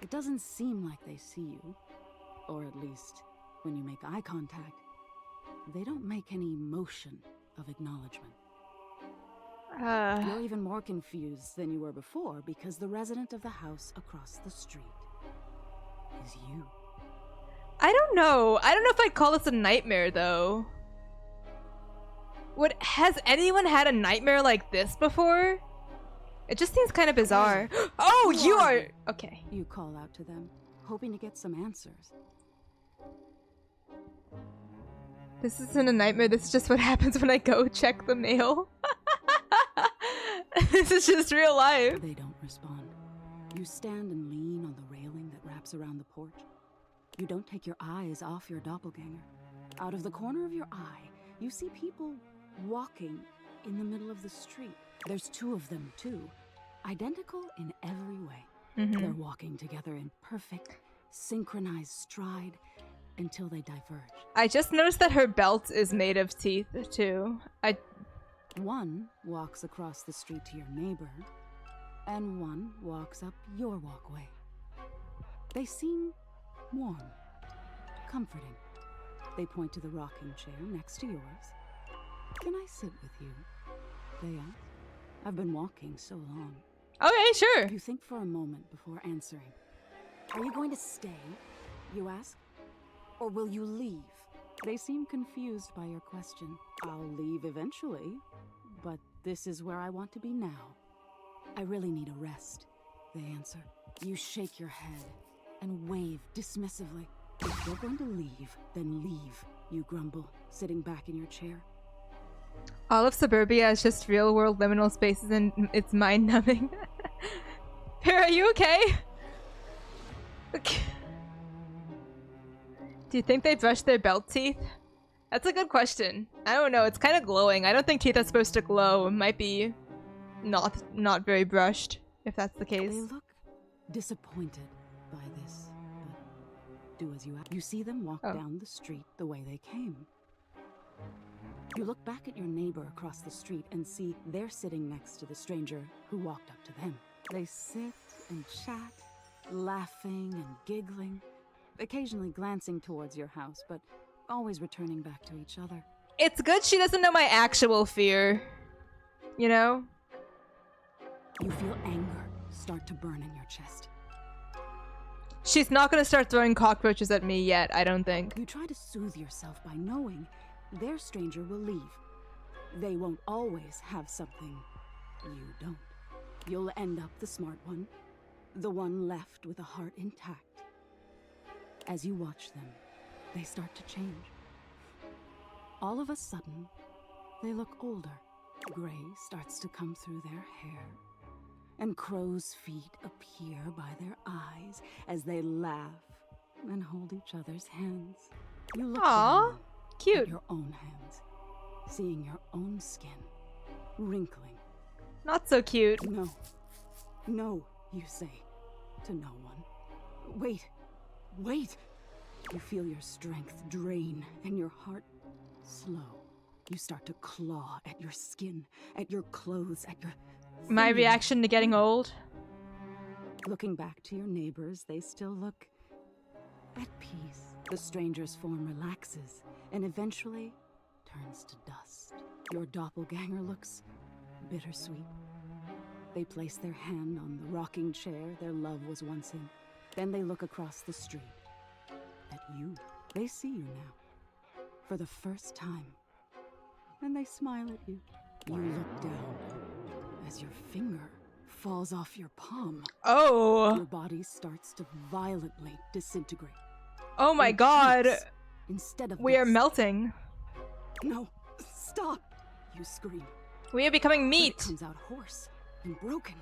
It doesn't seem like they see you. Or at least, when you make eye contact, they don't make any motion of acknowledgement. You're even more confused than you were before because the resident of the house across the street is you. I don't know. I don't know if I'd call this a nightmare though. Has anyone had a nightmare like this before? It just seems kind of bizarre. Oh, you are... Okay. You call out to them, hoping to get some answers. This isn't a nightmare. This is just what happens when I go check the mail. This is just real life. They don't respond. You stand and lean on the railing that wraps around the porch. You don't take your eyes off your doppelganger. Out of the corner of your eye, you see people walking in the middle of the street. There's two of them, too. Identical in every way. They're walking together in perfect, synchronized stride until they diverge. I just noticed that her belt is made of teeth, too. One walks across the street to your neighbor, and one walks up your walkway. They seem warm, comforting. They point to the rocking chair next to yours. Can I sit with you? They ask. I've been walking so long. Okay, sure. You think for a moment before answering. Are you going to stay, you ask? Or will you leave? They seem confused by your question. I'll leave eventually, but this is where I want to be now. I really need a rest, they answer. You shake your head and wave dismissively. If you're going to leave, then leave, you grumble, sitting back in your chair. All of suburbia is just real-world liminal spaces and it's mind-numbing. Pear, are you okay? Do you think they brushed their belt teeth? That's a good question. I don't know, it's kind of glowing. I don't think teeth are supposed to glow. It might be not very brushed, if that's the case. They look disappointed by this, but do as you ask. You see them walk down the street the way they came. You look back at your neighbor across the street and see they're sitting next to the stranger who walked up to them. They sit and chat, laughing and giggling, occasionally glancing towards your house, but always returning back to each other. It's good she doesn't know my actual fear. You know? You feel anger start to burn in your chest. She's not gonna start throwing cockroaches at me yet, I don't think. You try to soothe yourself by knowing their stranger will leave. They won't always have something you don't. You'll end up the smart one, the one left with a heart intact. As you watch them, they start to change. All of a sudden, they look older. Gray starts to come through their hair, and crow's feet appear by their eyes as they laugh and hold each other's hands. You look down cute. At your own hands, seeing your own skin wrinkling. Not so cute. No, no, you say to no one. Wait, wait. You feel your strength drain and your heart slow. You start to claw at your skin, at your clothes, at your... My reaction to getting old? Looking back to your neighbors, they still look at peace. The stranger's form relaxes and eventually turns to dust. Your doppelganger looks bittersweet. They place their hand on the rocking chair their love was once in. Then they look across the street at you. They see you now for the first time. And they smile at you. You look down as your finger falls off your palm. Oh. Your body starts to violently disintegrate. Oh my god. Instead of we are melting. No, stop! You scream. We are becoming meat. It comes out hoarse and broken.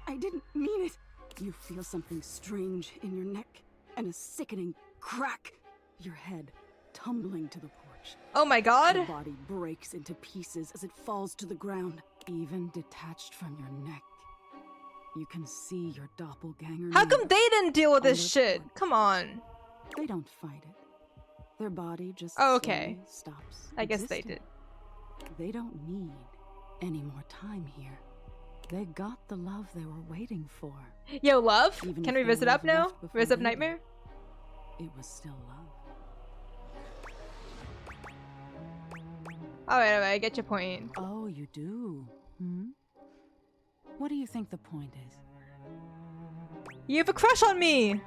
I didn't mean it. You feel something strange in your neck and a sickening crack. Your head tumbling to the porch. Oh my god. Your body breaks into pieces as it falls to the ground. Even detached from your neck, you can see your doppelganger. How come they didn't deal with this shit? Come on. They don't fight it. Their body just okay. Stops. I guess they did. They don't need any more time here. They got the love they were waiting for. Yo, love? Can we visit up now? Visit up Nightmare? It was still love. Alright, I get your point. Oh, you do? What do you think the point is? You have a crush on me!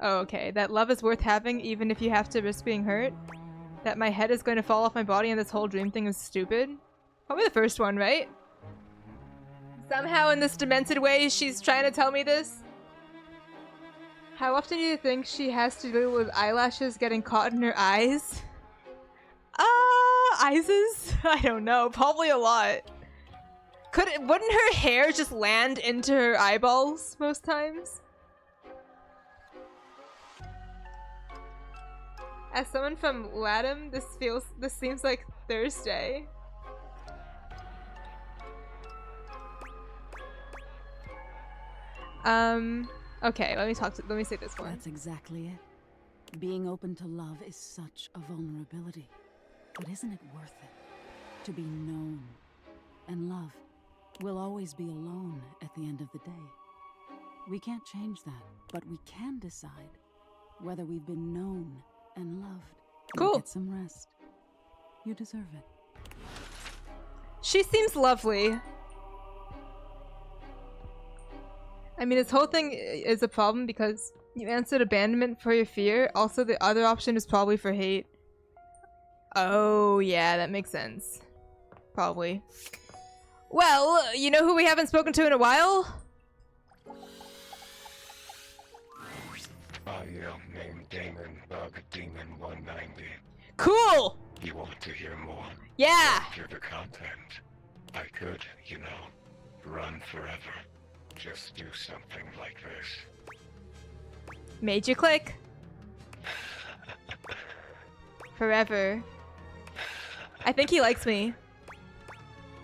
Oh, okay. That love is worth having even if you have to risk being hurt? That my head is going to fall off my body and this whole dream thing is stupid? Probably the first one, right? Somehow in this demented way she's trying to tell me this? How often do you think she has to deal with eyelashes getting caught in her eyes? Eyes? I don't know. Probably a lot. Wouldn't her hair just land into her eyeballs most times? As someone from Latam, this seems like Thursday. Okay, let me say this one. That's exactly it. Being open to love is such a vulnerability. But isn't it worth it? To be known. And love will always be alone at the end of the day. We can't change that, but we can decide whether we've been known and loved. Cool. Get some rest. You deserve it. She seems lovely. I mean, this whole thing is a problem because you answered abandonment for your fear. Also, the other option is probably for hate. Oh, yeah, that makes sense. Probably. Well, you know who we haven't spoken to in a while? I am named Damon Bug Demon 190. Cool! You want to hear more? Yeah! Hear the content. I could, you know, run forever. Just do something like this. Made you click. Forever. I think he likes me.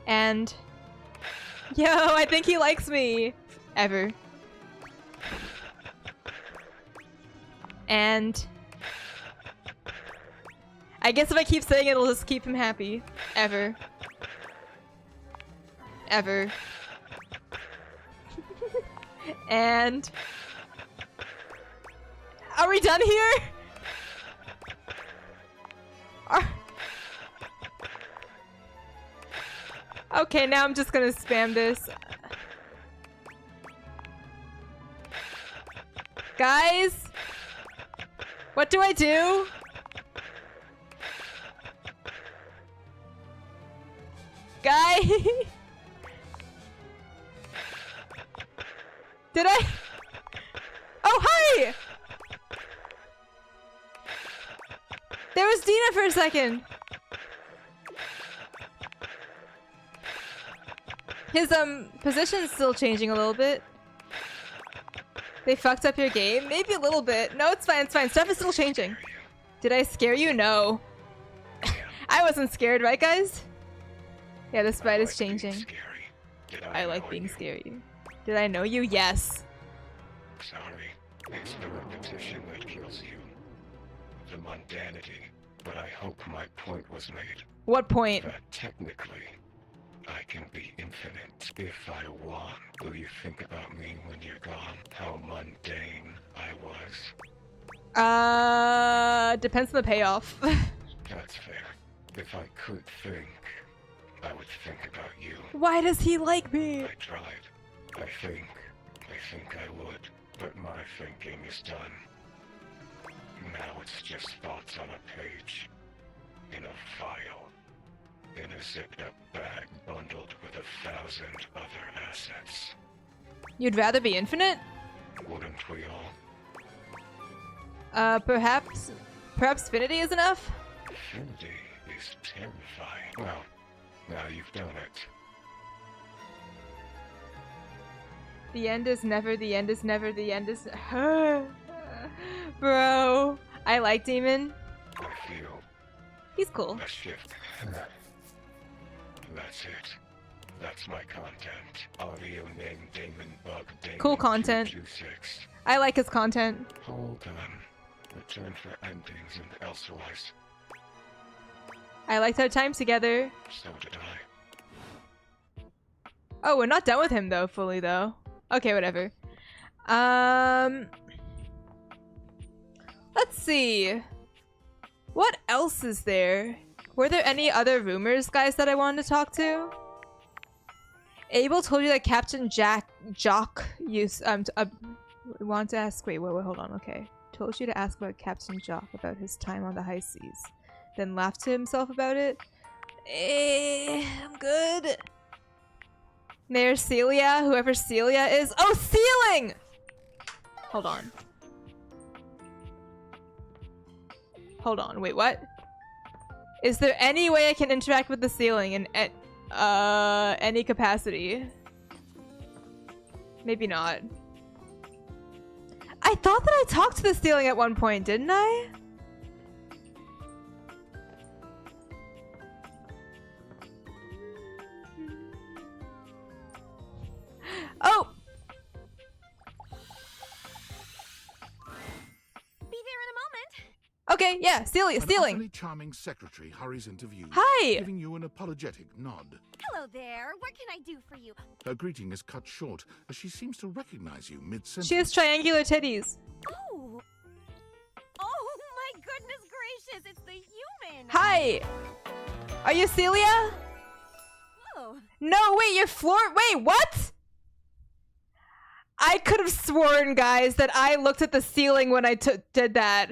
And... Yo, I think he likes me. Ever. And... I guess if I keep saying it, it'll just keep him happy. Ever. Ever. And... Are we done here? Okay, now I'm just gonna spam this. Guys? What do I do? Guy? Did I? Oh, hi! There was Dina for a second. His position's still changing a little bit. They fucked up your game? Maybe a little bit. No, it's fine, it's fine. Stuff is still changing. Did I scare you? No. I wasn't scared, right guys? Yeah, the sprite is changing. I like being scary. Did I know you? Yes. Sorry, it's the repetition that kills you. The mundanity. But I hope my point was made. What point? That technically, I can be infinite if I want. Will you think about me when you're gone? How mundane I was. Depends on the payoff. That's fair. If I could think, I would think about you. Why does he like me? I tried. I think I would. But my thinking is done. Now it's just thoughts on a page. In a file. In a zipped up bag bundled with 1,000 other assets. You'd rather be infinite? Wouldn't we all? Perhaps Finity is enough? Infinity is terrifying. Well, now you've done it. The end is never, the end is never, the end is... Bro. I like Demon. I feel... He's cool. A shift. That's it. That's my content. Audio name Damon Bug Damon Cool content. 226. I like his content. Hold on. Return for endings and elsewise. I liked our time together. So did I. Oh, we're not done with him though, fully though. Okay, whatever. Let's see. What else is there? Were there any other rumors, guys, that I wanted to talk to? Abel told you that Captain Jock used want to ask. Wait, hold on. Okay, told you to ask about Captain Jock about his time on the high seas, then laughed to himself about it. I'm good. There's Celia, whoever Celia is. Oh, ceiling! Hold on. Hold on. Wait, what? Is there any way I can interact with the ceiling in any capacity? Maybe not. I thought that I talked to the ceiling at one point, didn't I? Oh! Be there in a moment. Okay, yeah, ceiling. An utterly charming secretary hurries into view. Hi! Giving you an apologetic nod. Hello there. What can I do for you? Her greeting is cut short as she seems to recognize you mid-sentence. She has triangular titties. Oh. Oh my goodness gracious, it's the human. Hi! Are you Celia? Oh. No, wait, you're wait, what? I could have sworn, guys, that I looked at the ceiling when I did that.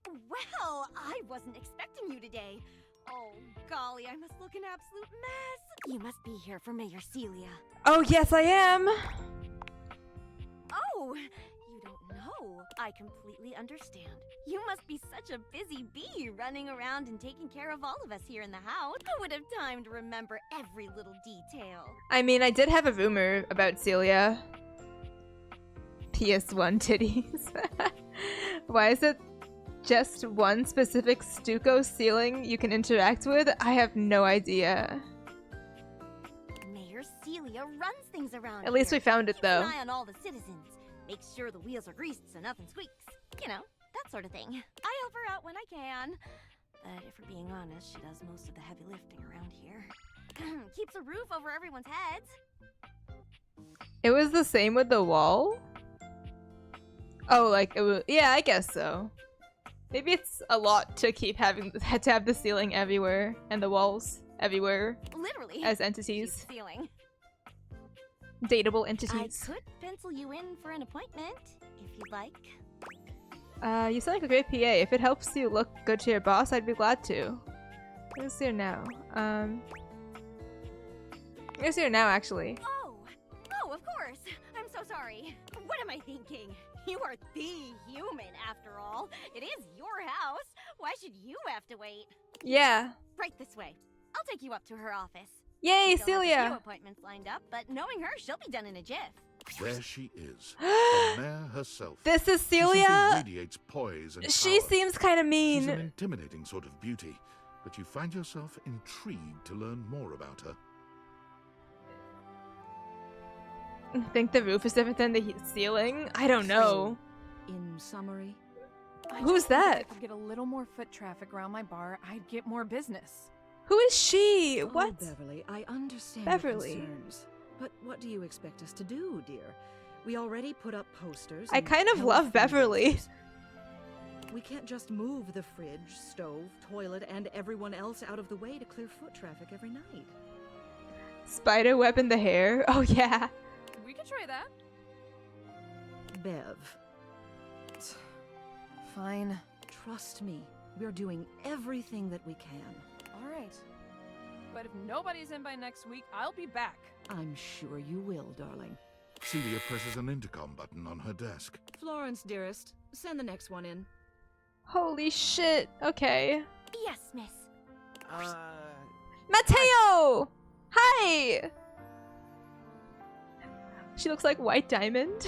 Well, I wasn't expecting you today. Oh, golly, I must look an absolute mess. You must be here for Mayor Celia. Oh, yes, I am. Oh, you don't know. I completely understand. You must be such a busy bee running around and taking care of all of us here in the house. Who would have time to remember every little detail? I mean, I did have a rumor about Celia. PS1 titties. Why is it just one specific stucco ceiling you can interact with? I have no idea. Mayor Celia runs things around At least we found it, though. Keeps an eye on all the citizens. Makes sure the wheels are greased so nothing squeaks. You know, that sort of thing. I help her out when I can. But if we're being honest, she does most of the heavy lifting around here. Keeps a roof over everyone's heads. It was the same with the wall? Oh, like, it was, yeah, I guess so. Maybe it's a lot to keep having to have the ceiling everywhere and the walls everywhere. Literally. As entities. Ceiling. Dateable entities. I could pencil you in for an appointment, if you'd like. You sound like a great PA. If it helps you look good to your boss, I'd be glad to. Who's here now? Who's here now, actually? Oh, of course. I'm so sorry. What am I thinking? You are the human, after all. It is your house. Why should you have to wait? Yeah. Right this way. I'll take you up to her office. Yay, Still have a Celia! few appointments lined up, but knowing her, she'll be done in a jiff. There she is, the mayor herself. This is She Celia? simply radiates poise and She power. seems kind of She's an mean. intimidating sort of beauty, but you find yourself intrigued to learn more about her. Think the roof is different than the ceiling? I don't know. In summary, Who's that? If I could get a little more foot traffic around my bar, I'd get more business. Who is she? Oh, What? Beverly, I understand Beverly. your concerns. But what do you expect us to do, dear? We already put up posters. I and kind of held love Beverly. fundraisers. We can't just move the fridge, stove, toilet, and everyone else out of the way to clear foot traffic every night. Spider web in the hair? Oh, yeah. We could try that. Bev. Fine. Trust me, we're doing everything that we can. All right. But if nobody's in by next week, I'll be back. I'm sure you will, darling. Celia presses an intercom button on her desk. Florence, dearest, send the next one in. Holy shit. Okay. Yes, miss. Mateo! Hi! She looks like White Diamond.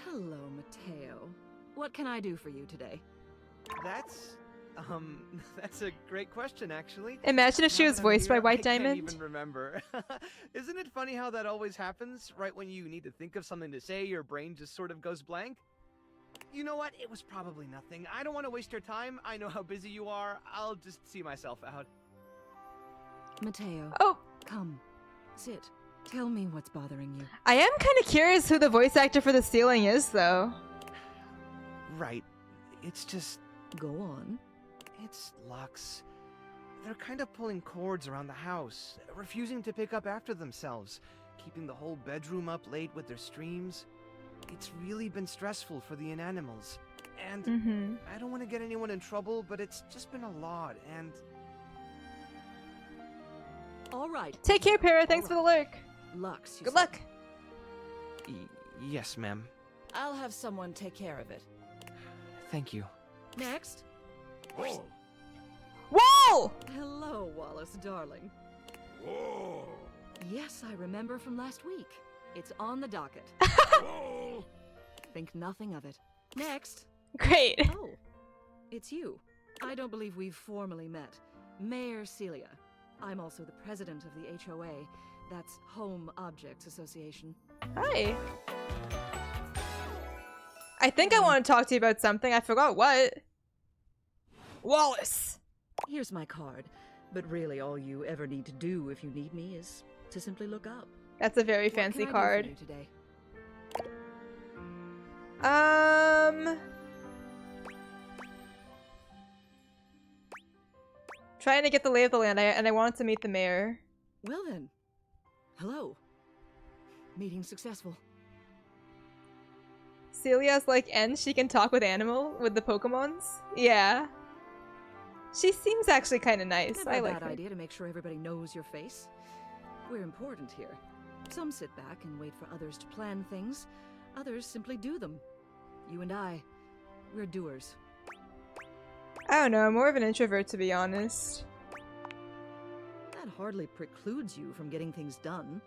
Hello, Mateo. What can I do for you today? That's That's a great question, actually. Imagine if she was voiced by White I Diamond. can't even remember. Isn't it funny how that always happens? Right when you need to think of something to say, your brain just sort of goes blank? You know what? It was probably nothing. I don't want to waste your time. I know how busy you are. I'll just see myself out. Mateo. Oh. Come. Sit. Tell me what's bothering you. I am kind of curious who the voice actor for the ceiling is, though. Right. It's just... Go on. It's Lux. They're kind of pulling cords around the house, refusing to pick up after themselves, keeping the whole bedroom up late with their streams. It's really been stressful for the Inanimals. And I don't want to get anyone in trouble, but it's just been a lot, and... All right. Take care, Para. Thanks for the lurk. Lux, Good luck. Yes, ma'am. I'll have someone take care of it. Thank you. Next. Whoa! Whoa! Hello, Wallace, darling. Whoa! Yes, I remember from last week. It's on the docket. Whoa! Think nothing of it. Next. Great. Oh, it's you. I don't believe we've formally met. Mayor Celia. I'm also the president of the HOA. That's Home Objects Association. Hi. I think I want to talk to you about something. I forgot what. Wallace. Here's my card. But really all you ever need to do if you need me is to simply look up. That's a very fancy What can I do card. for you today? Trying to get the lay of the land, and I wanted to meet the mayor. Well then. Hello. Meeting successful. Celia's like N, she can talk with the Pokemons. Yeah. She seems actually kind of nice. Never I a like bad her. idea to make sure everybody knows your face. We're important here. Some sit back and wait for others to plan things. Others simply do them. You and I, we're doers. I don't know, I'm more of an introvert to be honest. That hardly precludes you from getting things done.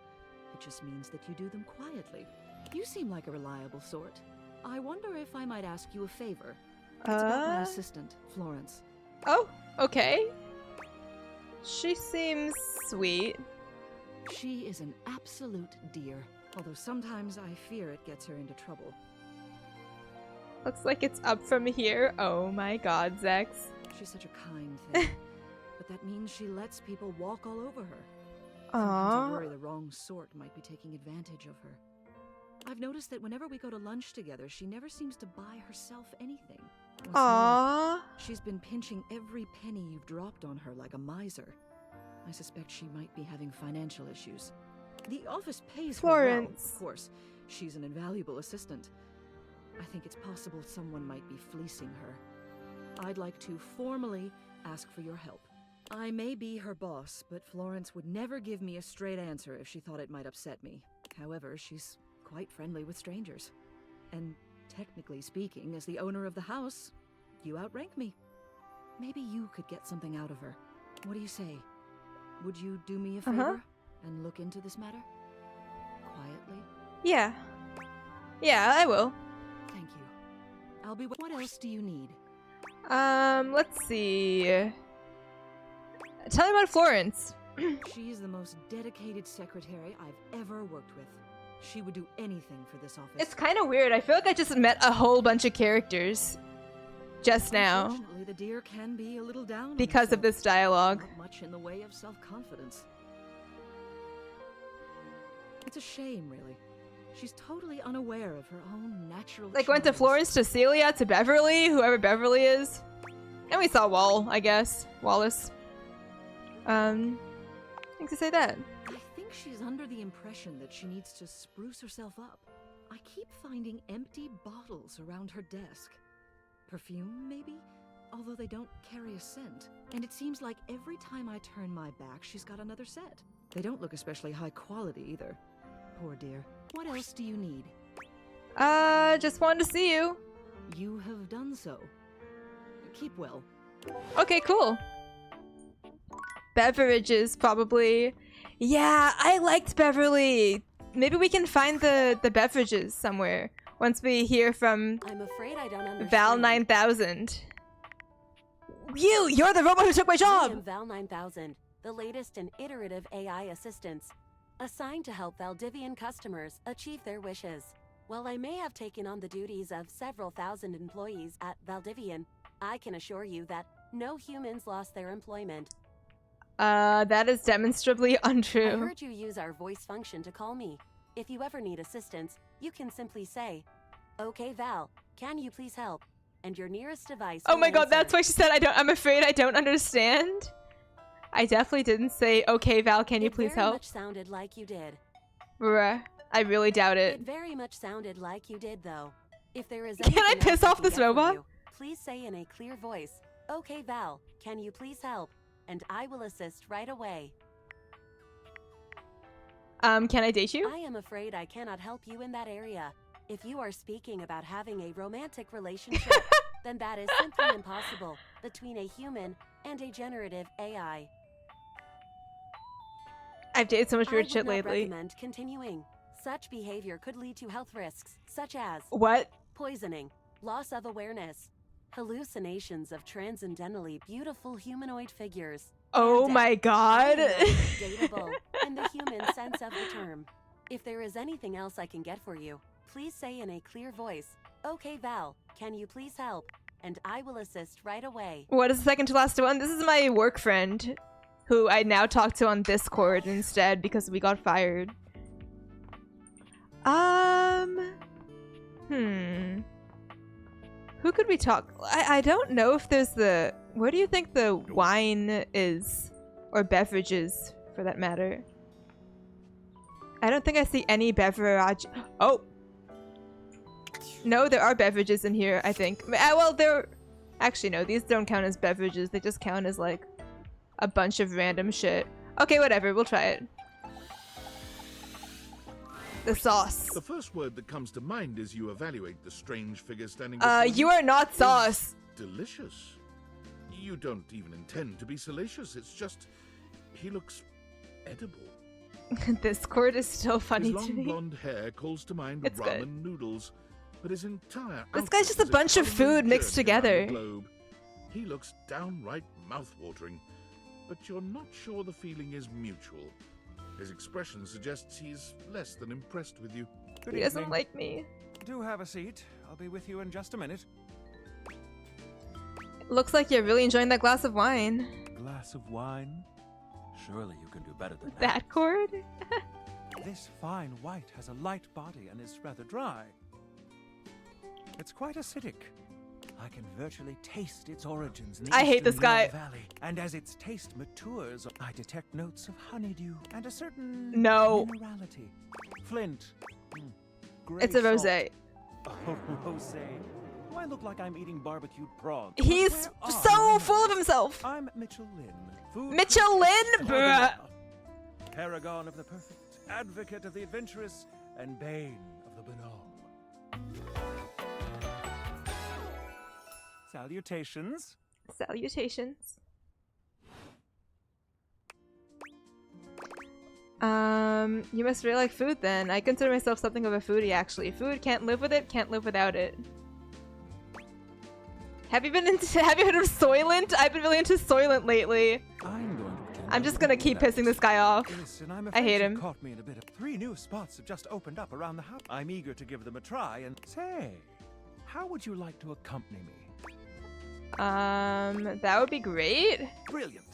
It just means that you do them quietly. You seem like a reliable sort. I wonder if I might ask you a favor. It's about my assistant, Florence. Oh, okay. She seems sweet. She is an absolute dear, although sometimes I fear it gets her into trouble. Looks like it's up from here. Oh my god, Zex. She's such a kind thing. But that means she lets people walk all over her. Aww. Sometimes I worry the wrong sort might be taking advantage of her. I've noticed that whenever we go to lunch together, she never seems to buy herself anything. What's Aww. more, she's been pinching every penny you've dropped on her like a miser. I suspect she might be having financial issues. The office pays her well, Florence. of course. She's an invaluable assistant. I think it's possible someone might be fleecing her. I'd like to formally ask for your help. I may be her boss, but Florence would never give me a straight answer if she thought it might upset me. However, she's quite friendly with strangers. And technically speaking, as the owner of the house, you outrank me. Maybe you could get something out of her. What do you say? Would you do me a favor and look into this matter? Quietly? Yeah. Yeah, I will. Thank you. I'll be... What else do you need? Let's see. Tell me about Florence. She's the most dedicated secretary I've ever worked with. She would do anything for this office. It's kind of weird. I feel like I just met a whole bunch of characters just now Unfortunately, the deer can be a little down on because of herself. this dialogue. Not much in the way of self-confidence. It's a shame, really. She's totally unaware of her own natural Like went to charms. Florence, to Celia, to Beverly, whoever Beverly is. And we saw Wall, I guess. Wallace. Things to say that. I think she's under the impression that she needs to spruce herself up. I keep finding empty bottles around her desk. Perfume, maybe? Although they don't carry a scent. And it seems like every time I turn my back, she's got another set. They don't look especially high quality either. Poor dear. What else do you need? Just wanted to see you. You have done so. Keep well. Okay, cool. Beverages, probably. Yeah, I liked Beverly. Maybe we can find the beverages somewhere once we hear from I'm afraid I don't understand. Val 9000. You're the robot who took my I job! am Val 9000, the latest and iterative AI assistants, assigned to help Valdivian customers achieve their wishes. While I may have taken on the duties of several thousand employees at Valdivian, I can assure you that no humans lost their employment. That is demonstrably untrue. I heard you use our voice function to call me. If you ever need assistance, you can simply say, "Okay, Val, can you please help?" And your nearest device. Oh my will god, answer. that's why she said I'm afraid I don't understand. I definitely didn't say, "Okay, Val, can you please help?" It very much sounded like you did. Bruh, I really doubt it. It very much sounded like you did, though. If there is Can I anything piss else off can this get for robot? you, please say in a clear voice, "Okay, Val, can you please help?" And I will assist right away. Can I date you? I am afraid I cannot help you in that area. If you are speaking about having a romantic relationship, then that is simply impossible between a human and a generative AI. I've dated so much weird I shit would not lately. recommend continuing. Such behavior could lead to health risks, such as What? poisoning, loss of awareness, hallucinations of transcendentally beautiful humanoid figures. Oh my god. Dateable in the human sense of the term. If there is anything else I can get for you, please say in a clear voice, "Okay, Val, can you please help?" And I will assist right away. What is the second to last one? This is my work friend, who I now talk to on Discord instead because we got fired. Who could we talk? I don't know if there's the... Where do you think the wine is? Or beverages, for that matter. I don't think I see any beverage... Oh! No, there are beverages in here, I think. Well, they're... Actually, no, these don't count as beverages. They just count as, like, a bunch of random shit. Okay, whatever. We'll try it. The sauce. The first word that comes to mind as you evaluate the strange figure standing You are not sauce. Delicious. You don't even intend to be salacious. It's just... he looks edible. This cord is still funny his to long me. blonde hair calls to mind It's ramen good. noodles, but his entire This outfit guy's just a is bunch of culinary food mixed journey around together. the globe. He looks downright mouth-watering, but you're not sure the feeling is mutual. His expression suggests he's less than impressed with you. He doesn't like me. Do have a seat. I'll be with you in just a minute. Looks like you're really enjoying that glass of wine. Glass of wine? Surely you can do better than that. That cord? This fine white has a light body and is rather dry. It's quite acidic. I can virtually taste its origins in the I hate this Eastern guy. Yell Valley. And as its taste matures, I detect notes of honeydew and a certain No. minerality. Flint. Gray It's a salt. rosé. Oh, rosé. Do I look like I'm eating barbecued prawn? He's Where so are my full of manners? himself. I'm Mitchell Lynn. Food Mitchell Lynn? Bruh. Paragon of the perfect, advocate of the adventurous, and bane of the banal. Salutations. Salutations. You must really like food then. I consider myself something of a foodie actually. Food, can't live with it, can't live without it. Have you heard of Soylent? I've been really into Soylent lately. I'm just gonna keep pissing this guy off. Listen, I'm I afraid hate you him. caught me in a bit of 3 new spots have just opened up around the house. I'm eager to give them a try and say, how would you like to accompany me? That would be great. Brilliant.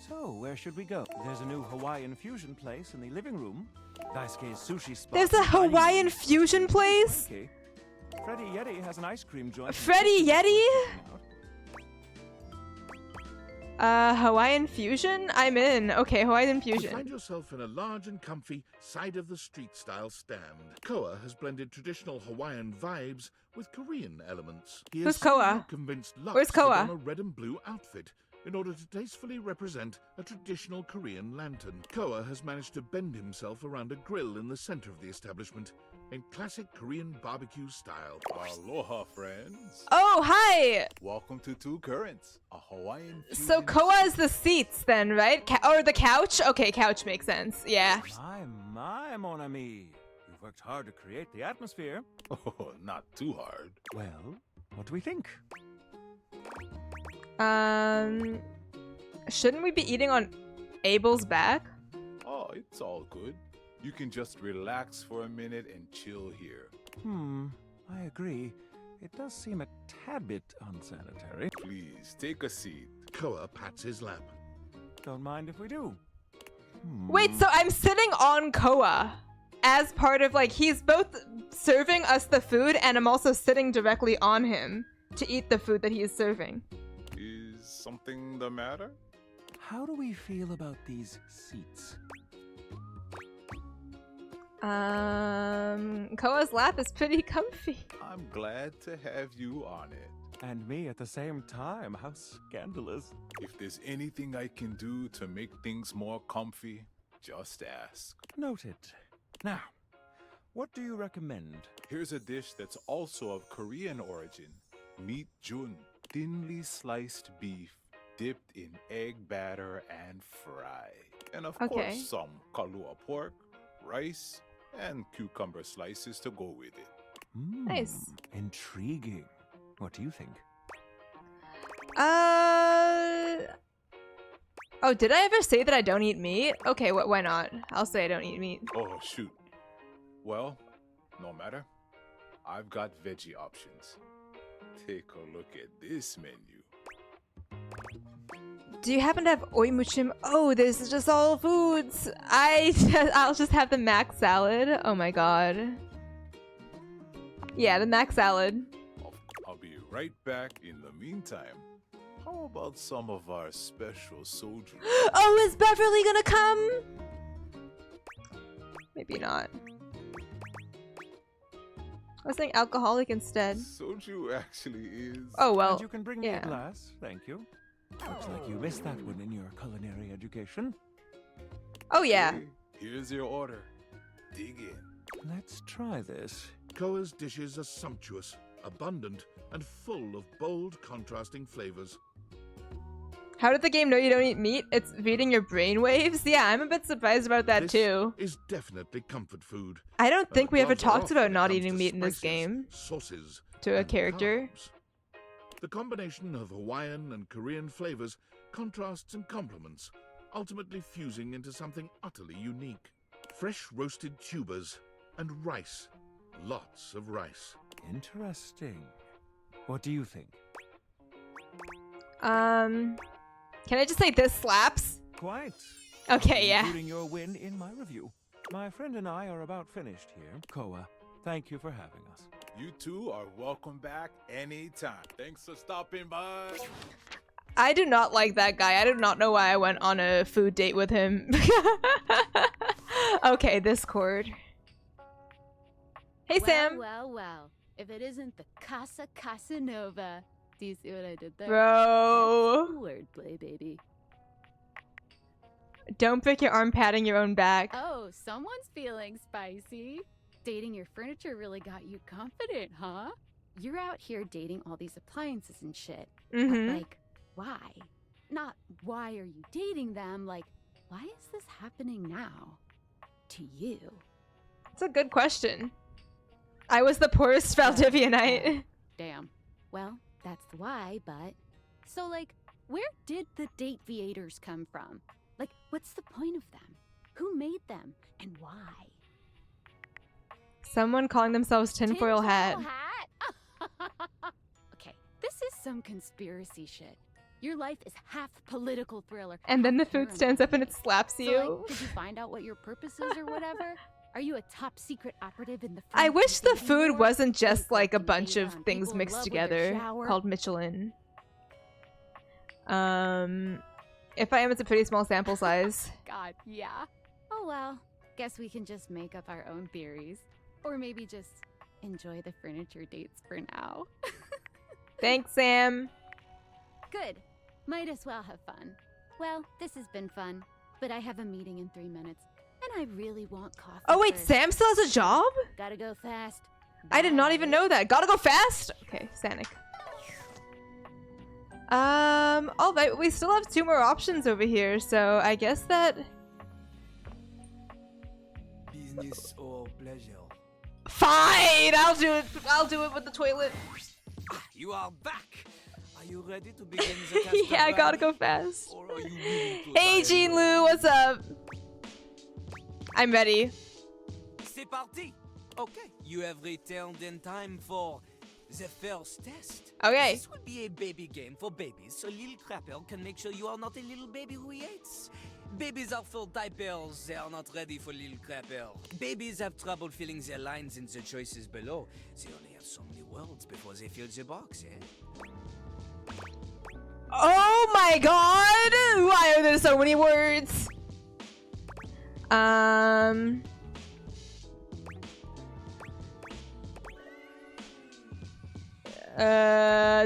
So, where should we go? There's a new Hawaiian fusion place in the living room. Daisuke's sushi spot. There's a in the dining Hawaiian room. fusion place? Okay. Freddy Yeti has an ice cream joint. Freddy Yeti? Hawaiian fusion? I'm in. Okay, Hawaiian You fusion. find yourself in a large and comfy side-of-the-street style stand. Koa has blended traditional Hawaiian vibes with Korean elements. He Who's has Koa? somehow convinced Lux Where's to don Koa? a red and blue outfit in order to tastefully represent a traditional Korean lantern. Koa has managed to bend himself around a grill in the center of the establishment in classic Korean barbecue style. Aloha, friends. Oh, hi! Welcome to Two Currents, a Hawaiian So Koa is the seats then, right? Or the couch? Okay, couch makes sense. Yeah. My, mon ami. You've worked hard to create the atmosphere. Oh, not too hard. Well, what do we think? Shouldn't we be eating on Abel's back? Oh, it's all good. You can just relax for a minute and chill here. I agree. It does seem a tad bit unsanitary. Please, take a seat. Koa pats his lap. Don't mind if we do. Wait, so I'm sitting on Koa as part of, like, he's both serving us the food and I'm also sitting directly on him to eat the food that he is serving. Is something the matter? How do we feel about these seats? Koa's lap is pretty comfy. I'm glad to have you on it. And me at the same time. How scandalous. If there's anything I can do to make things more comfy, just ask. Noted. Now, what do you recommend? Here's a dish that's also of Korean origin. Meat jun, thinly sliced beef, dipped in egg batter and fried. And of course, some kalua pork, rice, and cucumber slices to go with it. Nice. Intriguing. What do you think? Oh, did I ever say that I don't eat meat? Okay, why not? I'll say I don't eat meat. Oh, shoot. Well, no matter. I've got veggie options. Take a look at this menu. Do you happen to have oimuchim? Oh, this is just all foods. I'll just have the mac salad. Oh my god. Yeah, the mac salad. I'll be right back. In the meantime, how about some of our special soju? Oh, is Beverly gonna come? Maybe not. I was saying alcoholic instead. Soju actually is. Oh well. And you can bring me a glass, thank you. Looks like you missed that one in your culinary education. Oh yeah. Hey, here's your order. Dig in. Let's try this. Koa's dishes are sumptuous, abundant, and full of bold, contrasting flavors. How did the game know you don't eat meat? It's reading your brainwaves? Yeah, I'm a bit surprised about that too. This is definitely comfort food. I don't think we ever gloves are talked off about when it not comes eating to meat in this spices, game. Sauces, To a and character. carbs. The combination of Hawaiian and Korean flavors contrasts and complements, ultimately fusing into something utterly unique. Fresh roasted tubers and rice. Lots of rice. Interesting. What do you think? Can I just say this slaps? Quite. Okay, yeah. Including your win in my review. My friend and I are about finished here. Koa, thank you for having us. You two are welcome back anytime. Thanks for stopping by. I do not like that guy. I do not know why I went on a food date with him. Okay, this chord. Hey, Sam. Well. If it isn't the Casa Casanova. Do you see what I did there? Bro. That's wordplay, baby. Don't break your arm patting your own back. Oh, someone's feeling spicy. Dating your furniture really got you confident, huh? You're out here dating all these appliances and shit. Mhm. But, like, why? Not why are you dating them, like, why is this happening now? To you. That's a good question. I was the poorest Valdivianite. Damn. Well, that's the why, but... So, like, where did the date viators come from? Like, what's the point of them? Who made them? And why? Someone calling themselves Tinfoil Hat. Okay, this is some conspiracy shit. Your life is half political thriller. And then the half food pyramid. stands up and it slaps So, you. like, did you find out what your purpose is or whatever? Are you a top secret operative in the I French wish the dating food war? wasn't just like a bunch of on things people in mixed love with their together shower? called Michelin. If I am, it's a pretty small sample size. God, yeah. Oh well, guess we can just make up our own theories. Or maybe just enjoy the furniture dates for now. Thanks, Sam. Good. Might as well have fun. Well, this has been fun, but I have a meeting in 3 minutes, and I really want coffee. Oh wait, first. Sam still has a job? Gotta go fast. I did not even know that. Gotta go fast? Okay, Sanic. Alright, we still have 2 more options over here, so I guess that... Business or pleasure? Fine! I'll do it with the toilet. You are back! I Are you ready to begin the test? Yeah, I gotta go fast. Or are you willing to Hey, die Jean Lou, what's up? I'm ready. C'est parti! Okay, you have returned in time for the first test. Okay. This will be a baby game for babies, so Lil Crapper can make sure you are not a little baby who hates. Babies are full diapers, they are not ready for Lil Crapper. Babies have trouble filling their lines in the choices below. They only have so many words before they fill the box, eh? Oh my god! Why are there so many words?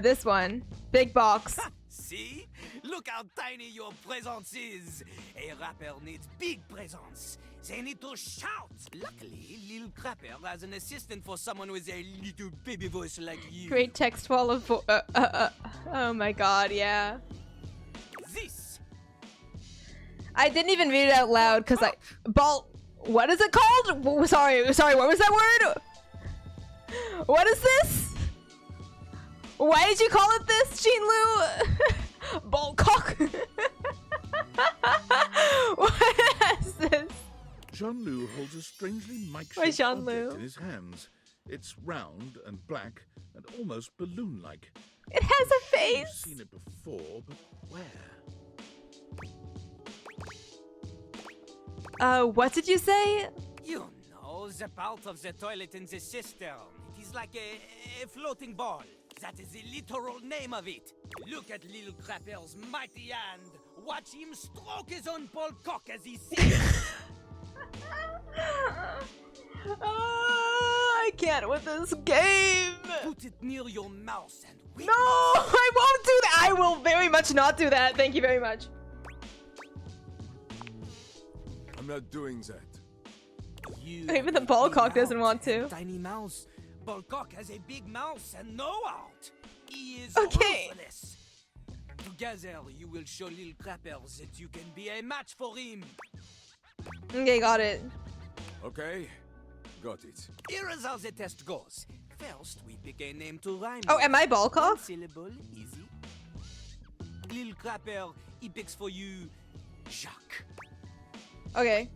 This one. Big box. See? Look how tiny your presence is. A rapper needs big presence. They need to shout. Luckily, Lil Crapper has an assistant for someone with a little baby voice like you. Great text wall of oh my god, yeah. This. I didn't even read it out loud because what is it called? Sorry, what was that word? What is this? Why did you call it this, Jean Lou? Ballcock. What is this? Jean-Lu holds a strangely Why mic-shaped Jean-Lu? object in his hands. It's round and black and almost balloon-like. It has a I've face. seen it before, but where? What did you say? You know, the part of the toilet in the cistern. It is like a floating ball. That is the literal name of it. Look at Lil Crapper's mighty hand. Watch him stroke his own ball cock as he sings. I can't with this game. Put it near your mouth and wait. No, I won't do that. I will very much not do that. Thank you very much. I'm not doing that. Even the ballcock doesn't want to. Tiny mouse. Ballcock has a big mouth and no out. He is Okay. ruthless. Together, you will show Lil Crapper that you can be a match for him. Okay, got it. Okay, got it. Here is how the test goes. First, we pick a name to rhyme. Oh, with. am I One ballcock? syllable, easy. Lil Crapper, he picks for you Jacques. Okay.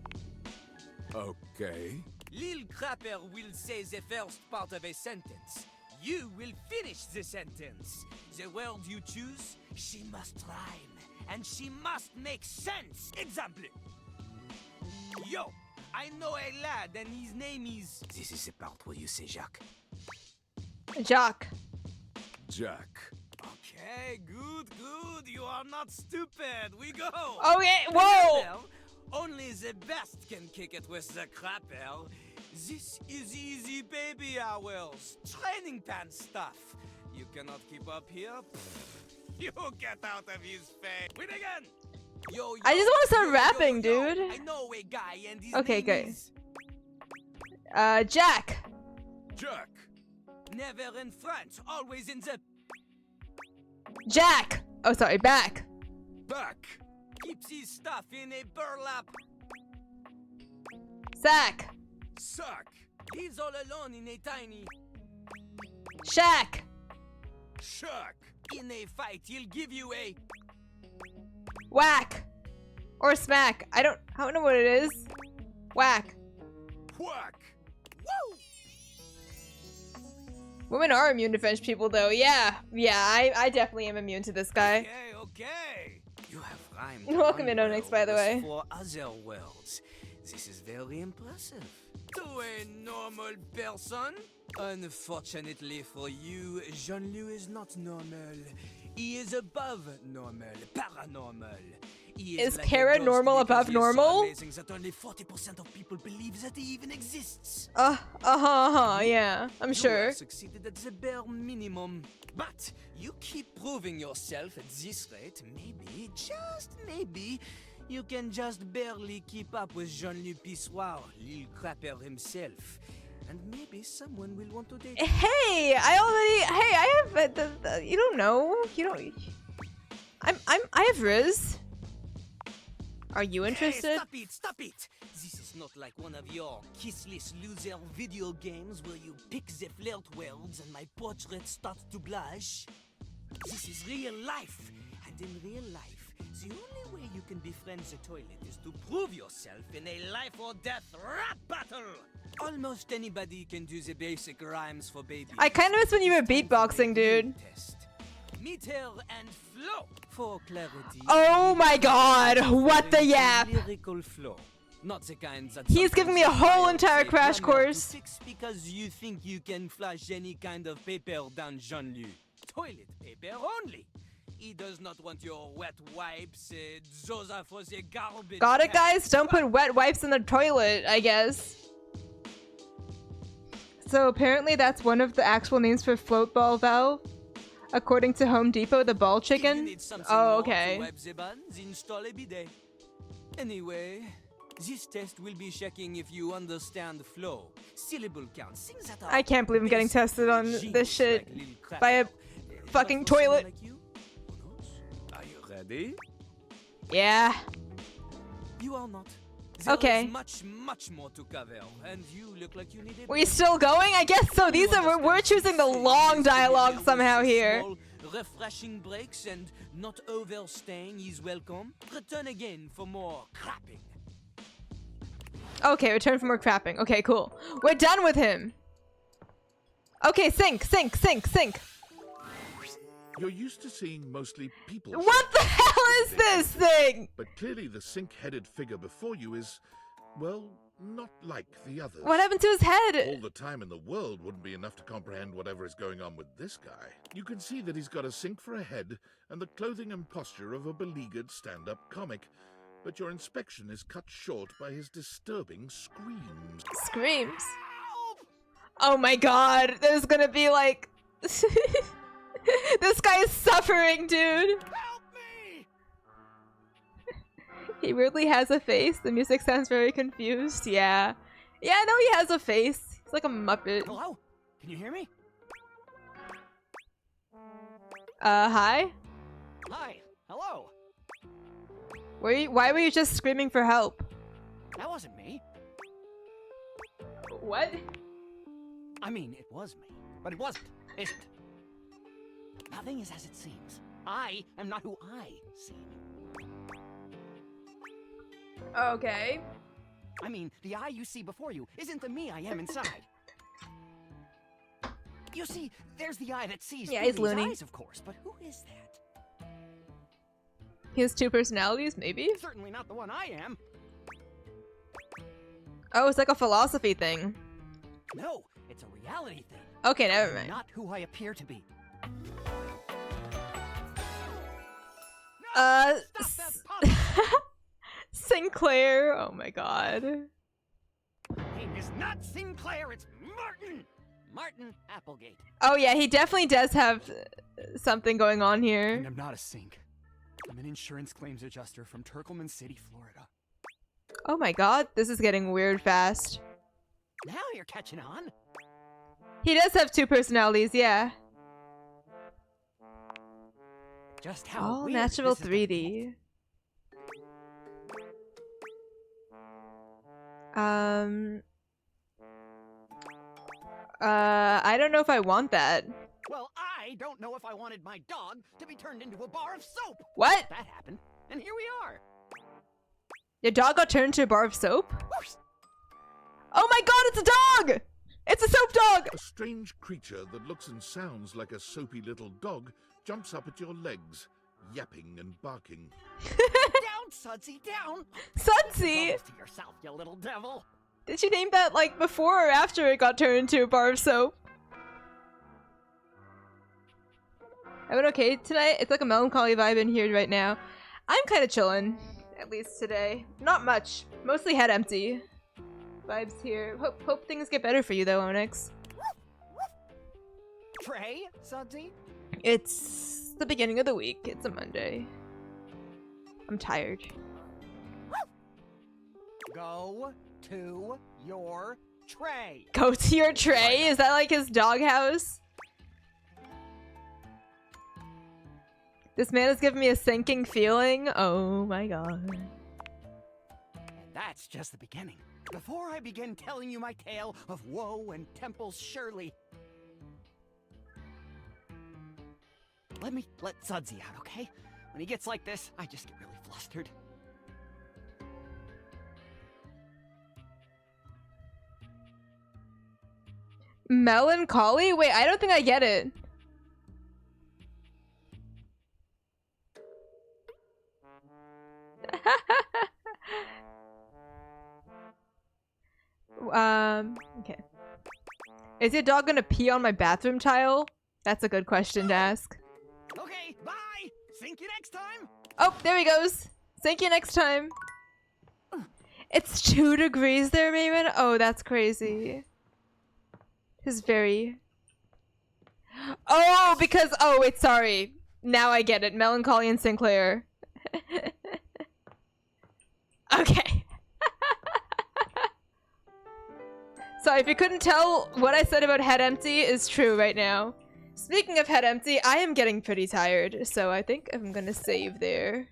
Okay. Lil Crapper will say the first part of a sentence. You will finish the sentence. The word you choose, she must rhyme. And she must make sense. Example. Yo, I know a lad and his name is... This is the part where you say Jacques. Jacques. Jack. Okay, good. You are not stupid. We go. Okay, whoa. Remember, only the best can kick it with the Crapper. This is easy baby hours. Training pants stuff. You cannot keep up here? You get out of his face. Win again. Yo, I just want to start rapping, yo. dude. I know a guy and his Okay, name good. is... Jack. Jack. Never in front, always in the... Jack. Oh, sorry, back. Back. Keeps his stuff in a burlap. Sack. Sack. He's all alone in a tiny... Shack. Shack. In a fight, he'll give you a... Whack. Or smack. I don't know what it is. Whack. Whack. Woo! Women are immune to French people, though. Yeah, I definitely am immune to this guy. Okay. You have rhymed. Welcome in, one Onyx, by the word way. For other worlds. This is very impressive. To a normal person? Unfortunately for you, Jean-Lu is not normal. He is above normal, paranormal. He Is like a paranormal ghost above because he is so normal? amazing that only 40% of people believe that he even exists. Yeah, I'm You sure. have succeeded at the bare minimum. But you keep proving yourself at this rate, maybe, just maybe, you can just barely keep up with Jean-Luc Pissoir, Lil Crapper himself. And maybe someone will want to date you. Hey, I have you don't know. You don't. I have Riz. Are you interested? Hey, stop it! This is not like one of your kissless loser video games where you pick the flirt words and my portrait starts to blush. This is real life, and in real life, the only way you can befriend the toilet is to prove yourself in a life-or-death rap battle! Almost anybody can do the basic rhymes for babies. I kind of miss when you were beatboxing, dude. Meter and flow for clarity. Oh my god, what the yap! Lyrical flow. Not the kind that he's giving me a whole entire crash course. Because you think you can flush any kind of paper down Jean-Luc. Toilet paper only. He does not want your wet wipes. Those are for the garbage. Got it, guys? Don't put wet wipes in the toilet, I guess. So apparently that's one of the actual names for float ball valve. According to Home Depot, the ball chicken. Oh, okay. Anyway, this test will be checking if you understand flow, syllable count, things that are I can't believe I'm getting tested on this shit by a fucking toilet. Are you ready? Yeah. You are not. There okay. Is much more to cover, and you look like you need it. We still going? I guess so. These are we're choosing the long dialogue somehow here. Refreshing breaks and not overstaying is welcome. Return again for more crapping. Okay, return for more crapping. Okay, cool. We're done with him. Okay, sink. You're used to seeing mostly people. What the hell is this thing? But clearly the sink-headed figure before you is, well, not like the others. What happened to his head? All the time in the world wouldn't be enough to comprehend whatever is going on with this guy. You can see that he's got a sink for a head and the clothing and posture of a beleaguered stand-up comic. But your inspection is cut short by his disturbing screams. Screams? Oh my god, there's gonna be like... This guy is suffering, dude! Help me! He weirdly has a face. The music sounds very confused. Yeah. Yeah, I know he has a face. He's like a Muppet. Hello? Can you hear me? Hi? Hi. Hello. Why were you just screaming for help? That wasn't me. What? I mean, it was me, but it wasn't, is it? Nothing is as it seems. I am not who I seem. Okay. I mean, the I you see before you isn't the me I am inside. You see, there's the I that sees he's through these loony. eyes, of course, but who is that? He has two personalities, maybe? Certainly not the one I am. Oh, it's like a philosophy thing. No, it's a reality thing. Okay, never mind. Not who I appear to be. Sinclair. Oh my god. Name is not Sinclair, it's Martin! Martin Applegate. Oh yeah, he definitely does have something going on here. And I'm not a sink. I'm an insurance claims adjuster from Turkleman City, Florida. Oh my god, this is getting weird fast. Now you're catching on. He does have two personalities, yeah. Just how all weird natural this is 3D. I don't know if I want that. Well, I don't know if I wanted my dog to be turned into a bar of soap. What? That happened, and here we are. Your dog got turned into a bar of soap? Oh my god, it's a dog! It's a soap dog! A strange creature that looks and sounds like a soapy little dog jumps up at your legs, yapping and barking. Down, Sudsy, down! Sudsy! To yourself, you little devil. Did you name that like before or after it got turned into a bar of soap? Everyone okay tonight? It's like a melancholy vibe in here right now. I'm kind of chilling, at least today. Not much. Mostly head empty. Vibes here. Hope things get better for you though, Onyx. Trey, Sudsy? It's the beginning of the week. It's a Monday. I'm tired. Go to your tray. Go to your tray? Is that like his doghouse? This man is giving me a sinking feeling. Oh my god. And that's just the beginning. Before I begin telling you my tale of woe and Temple's Shirley. let me let Sudsy out, okay? When he gets like this, I just get really flustered. Melancholy? Wait, I don't think I get it. Okay. Is your dog gonna pee on my bathroom tile? That's a good question to ask. Okay, bye! Thank you next time! Oh, there he goes! Thank you next time! It's 2 degrees there, Raven? Oh, that's crazy. It's very... Oh, because... Oh, wait, sorry. Now I get it. Melancholy and Sinclair. Okay. Sorry, if you couldn't tell, what I said about Head Empty is true right now. Speaking of Head Empty, I am getting pretty tired, so I think I'm gonna save there.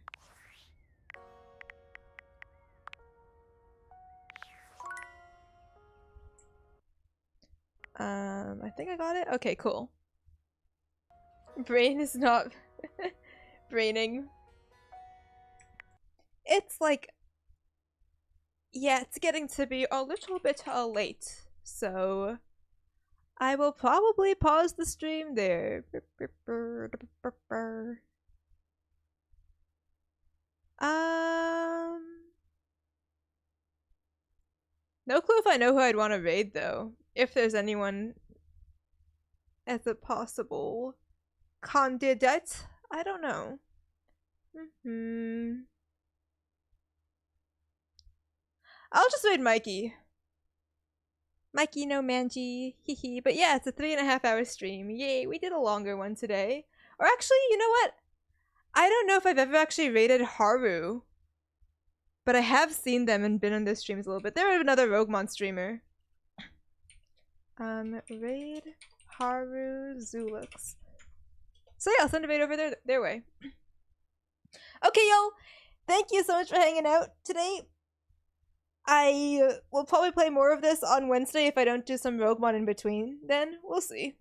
I think I got it? Okay, cool. Brain is not braining. It's like... Yeah, it's getting to be a little bit late, so... I will probably pause the stream there. No clue if I know who I'd want to raid, though. If there's anyone as a possible candidate. I don't know. I'll just raid Mikey. Mikey no Manji. Hehe. But yeah, it's a 3.5 hour stream. Yay, we did a longer one today. Or actually, you know what? I don't know if I've ever actually raided Haru. But I have seen them and been on their streams a little bit. They're another Roguemon streamer. Raid Haru Zulux. So yeah, I'll send a raid over their way. Okay, y'all. Thank you so much for hanging out today. I will probably play more of this on Wednesday if I don't do some Roguemon in between. Then we'll see.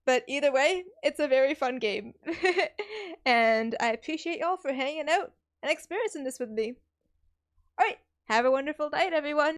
But either way, it's a very fun game. And I appreciate y'all for hanging out and experiencing this with me. Alright, have a wonderful night, everyone.